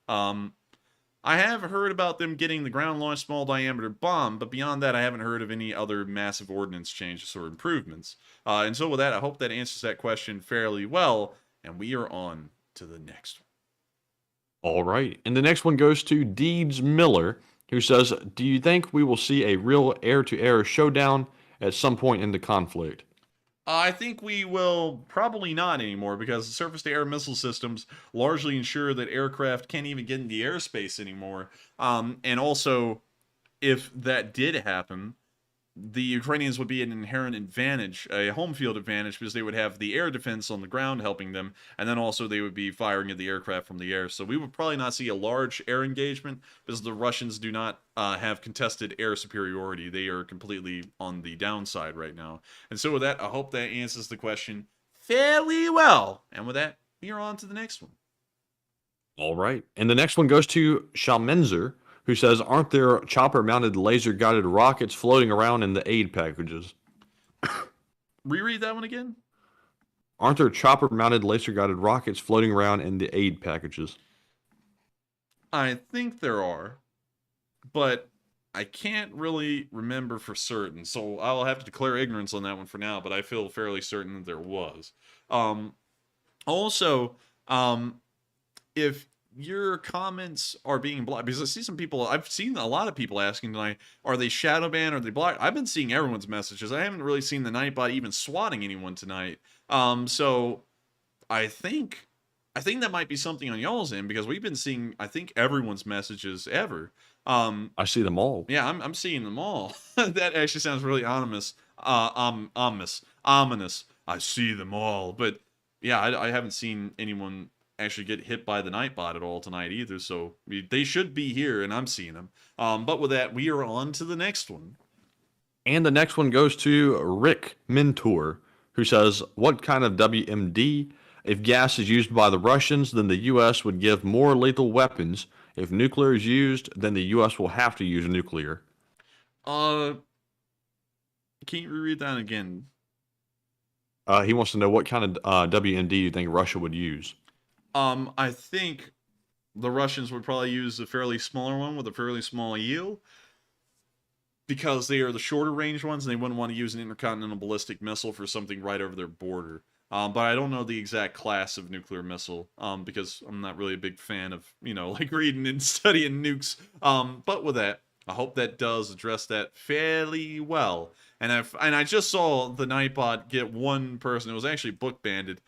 I have heard about them getting the ground-launched small-diameter bomb, but beyond that, I haven't heard of any other massive ordnance changes or improvements. And so with that, I hope that answers that question fairly well, and we are on to the next one. All right. And the next one goes to Deeds Miller, who says, do you think we will see a real air-to-air showdown at some point in the conflict? I think we will probably not anymore because surface-to-air missile systems largely ensure that aircraft can't even get into airspace anymore. And also, if that did happen, the Ukrainians would be an inherent advantage, a home field advantage, because they would have the air defense on the ground helping them, and then also they would be firing at the aircraft from the air. So we would probably not see a large air engagement because the Russians do not have contested air superiority. They are completely on the downside right now. And so with that, I hope that answers the question fairly well. And with that, we are on to the next one. All right. And the next one goes to Shalmenzer, who says, aren't there chopper-mounted laser-guided rockets floating around in the aid packages? Reread that one again? Aren't there chopper-mounted laser-guided rockets floating around in the aid packages? I think there are, but I can't really remember for certain, so I'll have to declare ignorance on that one for now, but I feel fairly certain that there was. Also, if your comments are being blocked, because I've seen a lot of people asking tonight, are they shadow banned, are they blocked? I've been seeing everyone's messages. I haven't really seen the Nightbot even swatting anyone tonight. So I think that might be something on y'all's end, because we've been seeing, I think, everyone's messages ever. I see them all. Yeah, I'm seeing them all. That actually sounds really ominous. Ominous. I see them all. But yeah, I haven't seen anyone actually get hit by the Nightbot at all tonight either, so they should be here, and I'm seeing them. But with that, we are on to the next one. And the next one goes to Rick Mentor, who says, what kind of WMD? If gas is used by the Russians, then the U.S. would give more lethal weapons. If nuclear is used, then the U.S. will have to use nuclear. Can you reread that again? He wants to know what kind of WMD you think Russia would use. I think the Russians would probably use a fairly smaller one with a fairly small yield, because they are the shorter range ones, and they wouldn't want to use an intercontinental ballistic missile for something right over their border. But I don't know the exact class of nuclear missile, because I'm not really a big fan of, like reading and studying nukes. But with that, I hope that does address that fairly well. And I just saw the Nightbot get one person. It was actually book banded,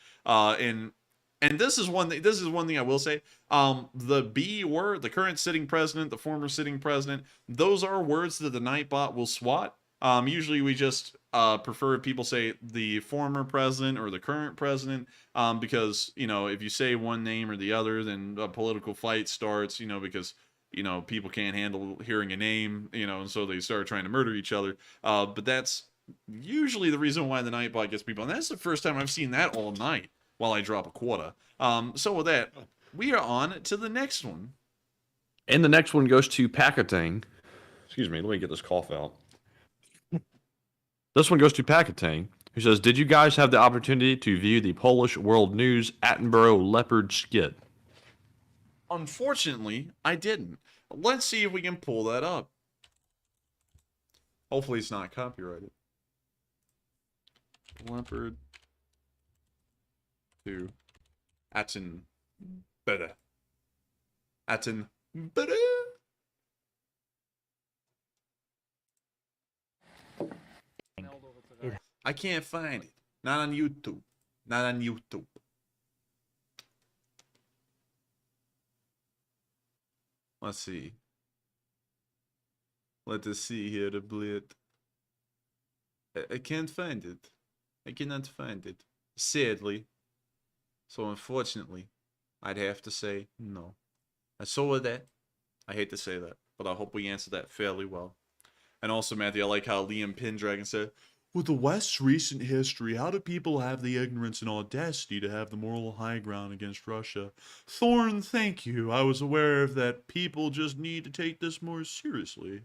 and this is one thing I will say. The B word, the current sitting president, the former sitting president, those are words that the Nightbot will swat. Usually we just prefer people say the former president or the current president, because, if you say one name or the other, then a political fight starts, because, people can't handle hearing a name, and so they start trying to murder each other. But that's usually the reason why the Nightbot gets people. And that's the first time I've seen that all night while I drop a quarter. So with that, we are on to the next one. And the next one goes to Pakatang. Excuse me, let me get this cough out. This one goes to Pakatang, who says, did you guys have the opportunity to view the Polish World News Attenborough Leopard skit? Unfortunately, I didn't. Let's see if we can pull that up. Hopefully it's not copyrighted. Leopard 2 Attenborough. Aten. I can't find it. Not on YouTube. Not on YouTube. Let's see. Let us see here a bit. I can't find it. I cannot find it. Sadly. So unfortunately, I'd have to say no. And so with that, I hate to say that, but I hope we answered that fairly well. And also, Matthew, I like how Liam Pendragon said, with the West's recent history, how do people have the ignorance and audacity to have the moral high ground against Russia? Thorn, thank you. I was aware of that. People just need to take this more seriously.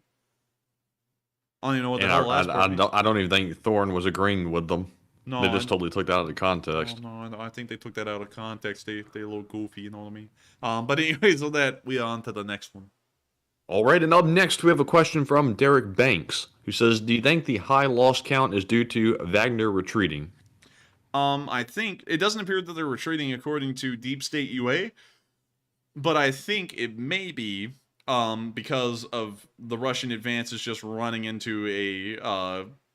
I don't even know what the hell last part means. I don't even think Thorn was agreeing with them. No, they just totally took that out of context. Oh, no, I think they took that out of context. They a little goofy, you know what I mean? But anyways, with that, we are on to the next one. All right, and up next we have a question from Derek Banks, who says, do you think the high loss count is due to Wagner retreating? I think it doesn't appear that they're retreating according to Deep State UA, but I think it may be because of the Russian advances just running into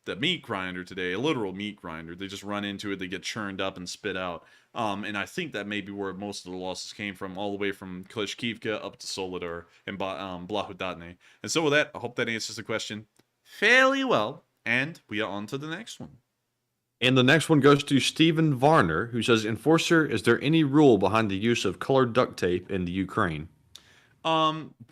the meat grinder today, a literal meat grinder. They just run into it, they get churned up and spit out. And I think that may be where most of the losses came from, all the way from Klishkivka up to Solidar and Blahudatne. And so with that, I hope that answers the question fairly well, and we are on to the next one. And the next one goes to Stephen Varner, who says, Enforcer, is there any rule behind the use of colored duct tape in the Ukraine?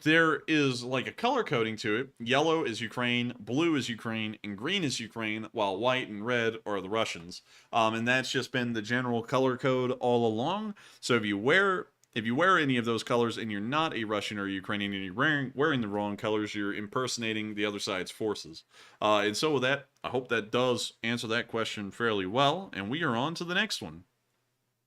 There is like a color coding to it. Yellow is Ukraine, blue is Ukraine, and green is Ukraine, while white and red are the Russians. And that's just been the general color code all along. So if you wear any of those colors and you're not a Russian or Ukrainian and you're wearing the wrong colors, you're impersonating the other side's forces. And so with that, I hope that does answer that question fairly well, and we are on to the next one.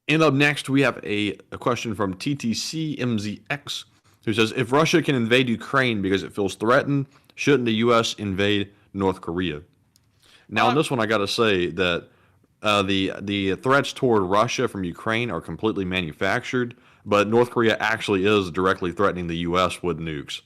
And up next, we have a question from TTCMZX, who says, if Russia can invade Ukraine because it feels threatened, shouldn't the U.S. invade North Korea? Now, on this one, I got to say that the threats toward Russia from Ukraine are completely manufactured, but North Korea actually is directly threatening the U.S. with nukes.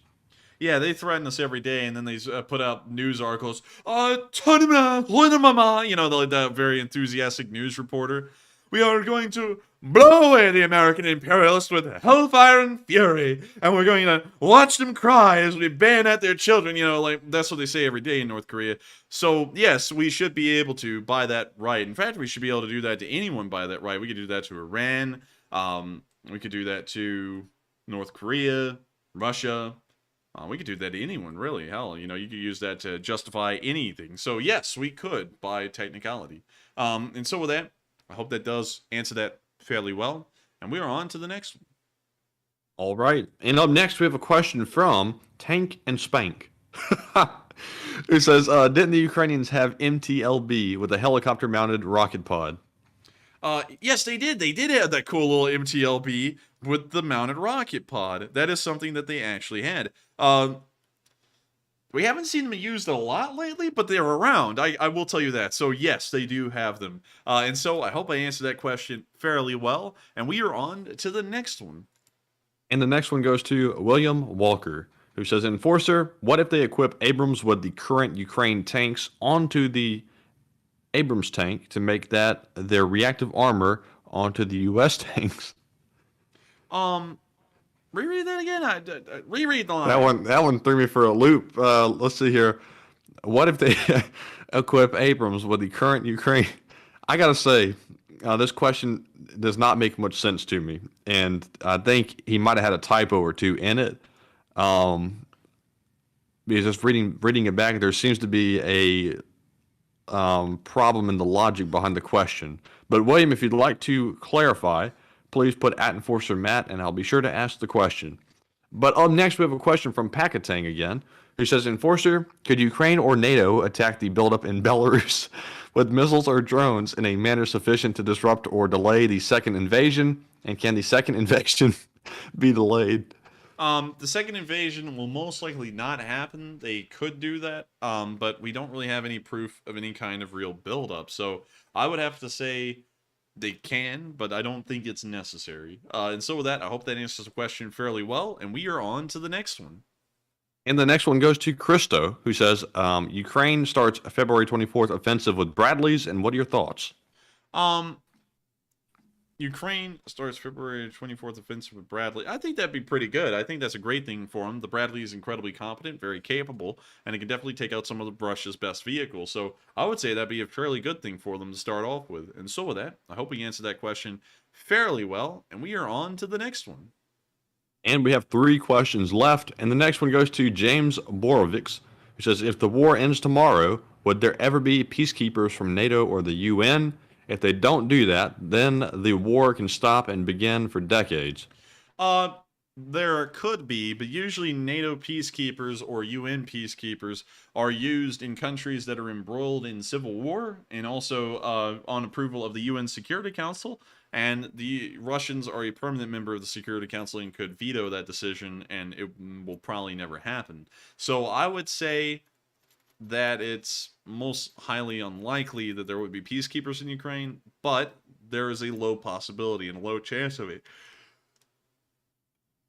Yeah, they threaten us every day, and then they put out news articles. You know, the very enthusiastic news reporter. We are going to blow away the American imperialists with hellfire and fury, and we're going to watch them cry as we bayonet their children. You know, like, that's what they say every day in North Korea. So, yes, we should be able to buy that right. In fact, we should be able to do that to anyone buy that right. We could do that to Iran. We could do that to North Korea, Russia. We could do that to anyone, really. Hell, you know, you could use that to justify anything. So, yes, we could by technicality. And so with that, I hope that does answer that fairly well. And we are on to the next one. All right. And up next, we have a question from Tank and Spank. It says, didn't the Ukrainians have MTLB with a helicopter-mounted rocket pod? Yes, they did. They did have that cool little MTLB with the mounted rocket pod. That is something that they actually had. We haven't seen them used a lot lately, but they're around. I will tell you that. So yes, they do have them. And so I hope I answered that question fairly well. And we are on to the next one. And the next one goes to William Walker, who says, Enforcer, what if they equip Abrams with the current Ukraine tanks onto the Abrams tank to make that their reactive armor onto the U.S. tanks? Reread that again. Reread the line. That one threw me for a loop. Let's see here. What if they equip Abrams with the current Ukraine? I gotta say, this question does not make much sense to me, and I think he might have had a typo or two in it. Because just reading it back, there seems to be a problem in the logic behind the question. But William, if you'd like to clarify, please put @EnforcerMatt, and I'll be sure to ask the question. But up next, we have a question from Pakatang again, who says, Enforcer, could Ukraine or NATO attack the buildup in Belarus with missiles or drones in a manner sufficient to disrupt or delay the second invasion? And can the second invasion be delayed? The second invasion will most likely not happen. They could do that, but we don't really have any proof of any kind of real buildup. So I would have to say They can, but I don't think it's necessary. And so with that, I hope that answers the question fairly well, and we are on to the next one. And the next one goes to Christo, who says, Ukraine starts February 24th offensive with Bradleys, and what are your thoughts? Ukraine starts February 24th offensive with Bradley. I think that'd be pretty good. I think that's a great thing for them. The Bradley is incredibly competent, very capable, and it can definitely take out some of the Russia's best vehicles. So I would say that'd be a fairly good thing for them to start off with. And so with that, I hope we answered that question fairly well, and we are on to the next one. And we have 3 questions left, and the next one goes to James Borovics, who says, if the war ends tomorrow, would there ever be peacekeepers from NATO or the UN? If they don't do that, then the war can stop and begin for decades. There could be, but usually NATO peacekeepers or UN peacekeepers are used in countries that are embroiled in civil war and also on approval of the UN Security Council. And the Russians are a permanent member of the Security Council and could veto that decision, and it will probably never happen. So I would say that it's most highly unlikely that there would be peacekeepers in Ukraine, but there is a low possibility and a low chance of it.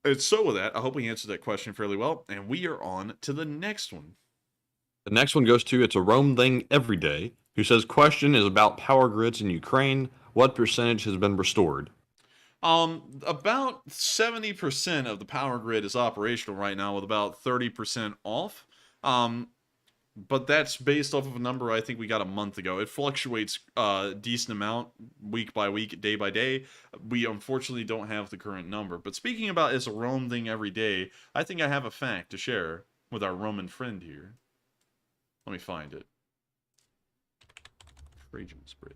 And so with that, I hope we answered that question fairly well, and we are on to the next one. The next one goes to It's a Rome Thing Every Day, who says, question is about power grids in Ukraine. What percentage has been restored? About 70% of the power grid is operational right now, with about 30% off. But that's based off of a number I think we got a month ago. It fluctuates a decent amount week by week, day by day. We unfortunately don't have the current number. But speaking about It's a Rome Thing Every Day, I think I have a fact to share with our Roman friend here. Let me find it. Trajan's Bridge.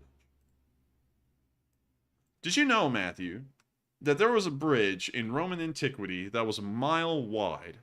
Did you know, Matthew, that there was a bridge in Roman antiquity that was a mile wide?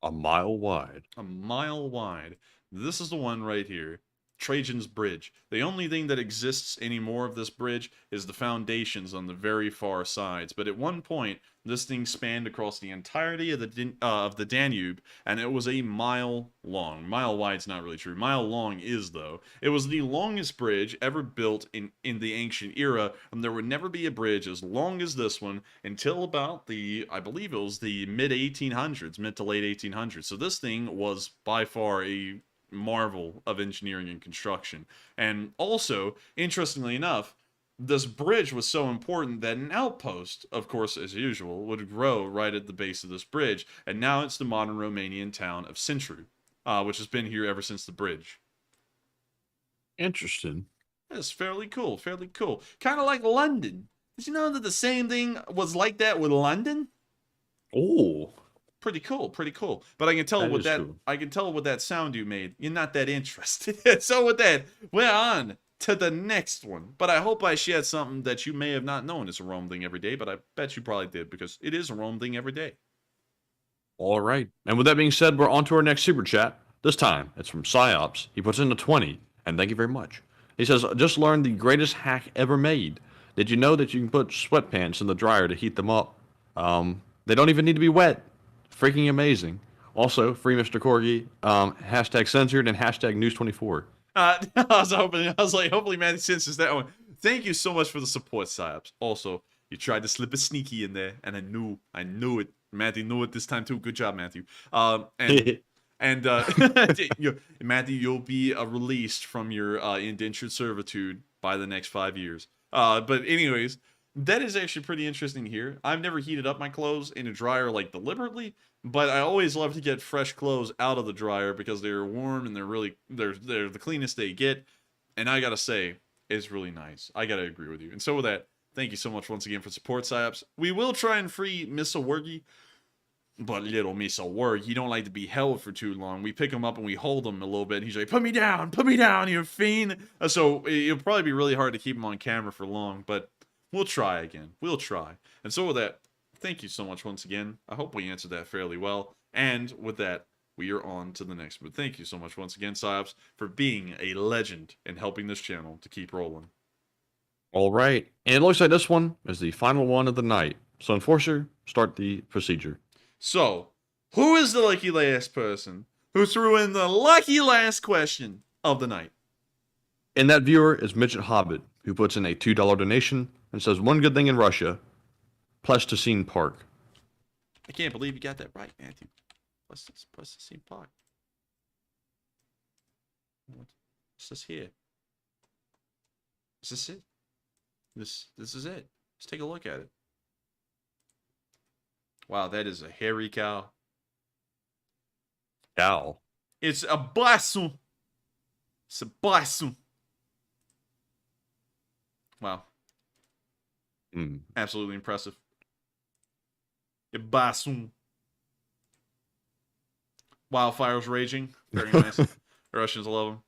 A mile wide. A mile wide. This is the one right here. Trajan's Bridge. The only thing that exists anymore of this bridge is the foundations on the very far sides. But at one point, this thing spanned across the entirety of the Danube, and it was a mile long. Mile wide's not really true. Mile long is, though. It was the longest bridge ever built in the ancient era, and there would never be a bridge as long as this one until about I believe it was the mid-1800s, mid to late 1800s. So this thing was by far a marvel of engineering and construction. And also, interestingly enough, this bridge was so important that an outpost, of course, as usual, would grow right at the base of this bridge, and now it's the modern Romanian town of Sintru, which has been here ever since the bridge. Interesting. That's fairly cool, fairly cool. Kind of like London. Did you know that the same thing was like that with London? Oh. Pretty cool, pretty cool. But I can tell That with is that cool. I can tell with that sound you made, you're not that interested. So with that, we're on to the next one. But I hope I shared something that you may have not known is a Rome Thing Every Day, but I bet you probably did, because it is a Rome Thing Every Day. All right. And with that being said, we're on to our next super chat. This time, it's from Psyops. He puts in a 20, and thank you very much. He says, just learned the greatest hack ever made. Did you know that you can put sweatpants in the dryer to heat them up? They don't even need to be wet. Freaking amazing. Also, free Mr. Corgi, hashtag censored and hashtag news24. I was like, hopefully Matthew censors that one. Thank you so much for the support, Psyops. Also, you tried to slip a sneaky in there, and I knew it. Matthew knew it this time too. Good job, Matthew. Matthew, you'll be released from your indentured servitude by the next 5 years. But anyways, that is actually pretty interesting here. I've never heated up my clothes in a dryer like deliberately, but I always love to get fresh clothes out of the dryer because they're warm and they're the cleanest they get. And I gotta say, it's really nice. I gotta agree with you. And so with that, thank you so much once again for support, Psyops. We will try and free Miss Awergi, but little Miss Awergi, he don't like to be held for too long. We pick him up and we hold him a little bit. And he's like, put me down, you fiend. So it'll probably be really hard to keep him on camera for long, but we'll try again. We'll try. And so with that, thank you so much once again. I hope we answered that fairly well. And with that, we are on to the next one. Thank you so much once again, Psyops, for being a legend and helping this channel to keep rolling. All right. And it looks like this one is the final one of the night. So, Enforcer, start the procedure. So, who is the lucky last person who threw in the lucky last question of the night? And that viewer is Midget Hobbit, who puts in a $2 donation and says one good thing in Russia, Plasticine Park. I can't believe you got that right, Matthew. Plasticine Park. What's this here? Is this it? This is it. Let's take a look at it. Wow, that is a hairy cow. Cow. It's a bison. It's a bison. Wow. Absolutely impressive. A bison. Wildfires raging. Very nice. The Russians love them.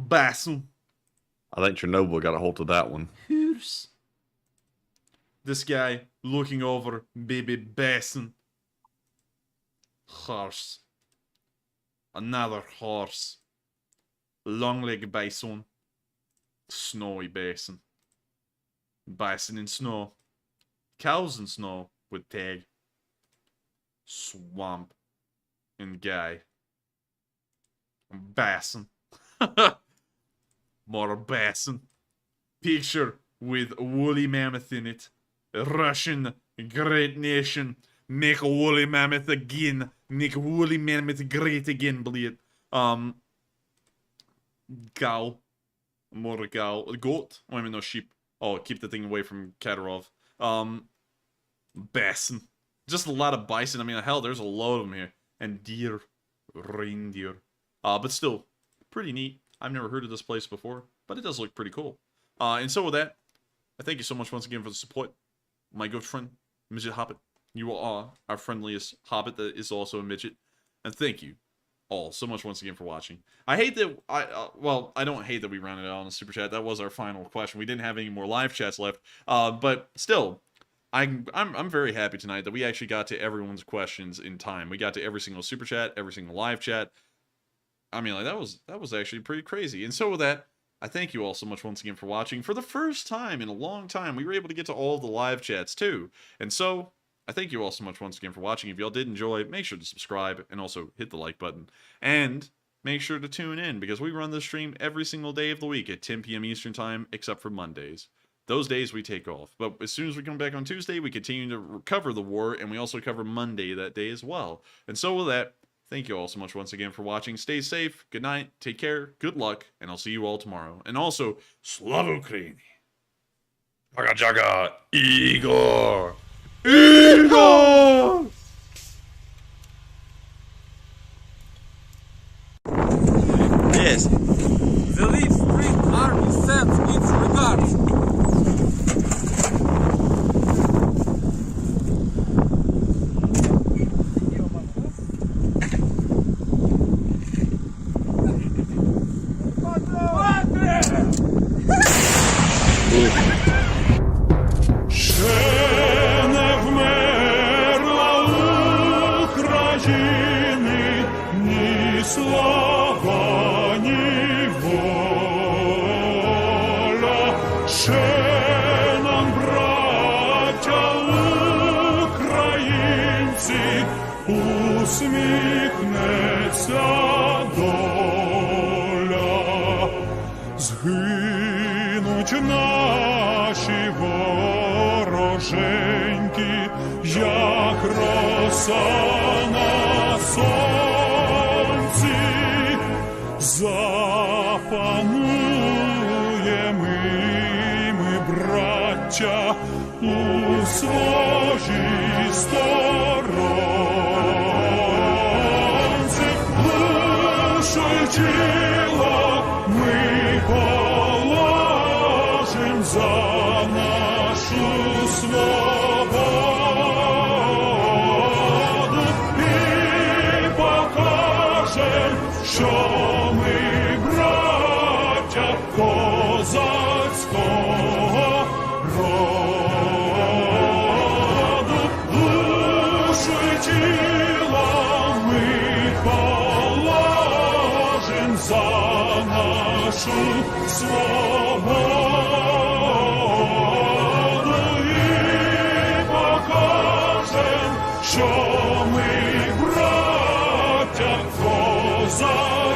Bison. I think Chernobyl got a hold of that one. Horse. This guy looking over baby bison. Horse. Another horse. Long-legged bison. Snowy bison. Bison in snow. Cows in snow with tag. Swamp. And guy. Bison. More bison. Picture with woolly mammoth in it. Russian great nation. Make woolly mammoth again. Make woolly mammoth great again, bleed. Cow. More cow. Goat? Oh, I mean, no, sheep. Oh, keep the thing away from Kadyrov. Bison. Just a lot of bison. I mean, hell, there's a load of them here. And deer. Reindeer. But still, pretty neat. I've never heard of this place before, but it does look pretty cool. And so with that, I thank you so much once again for the support. My good friend, Midget Hobbit. You are our friendliest Hobbit that is also a midget. And thank you all so much once again for watching. I hate that, well, I don't hate that we rounded out on the Super Chat. That was our final question. We didn't have any more live chats left. But still, I'm very happy tonight that we actually got to everyone's questions in time. We got to every single Super Chat, every single live chat. I mean, like, that was actually pretty crazy. And so with that, I thank you all so much once again for watching. For the first time in a long time, we were able to get to all the live chats too. And so, I thank you all so much once again for watching. If y'all did enjoy, make sure to subscribe and also hit the like button. And make sure to tune in, because we run this stream every single day of the week at 10 p.m. Eastern Time, except for Mondays. Those days we take off. But as soon as we come back on Tuesday, we continue to cover the war, and we also cover Monday that day as well. And so with that, thank you all so much once again for watching. Stay safe, good night, take care, good luck, and I'll see you all tomorrow. And also, Slava Ukraini. Jaga Jaga, Igor! Igor! Yes. The Leaf Street Army sends its regards. Усміхнеться доля, згинуть наші вороженьки, як роса на сонці, запануємо ми, браття, у своїй сторонці, душу й тіло ми положим за нашу свободу і покажем, що ми браття козацького роду. Душу й тіло ми положим за нашу свободу і покажем, що ми браття козацького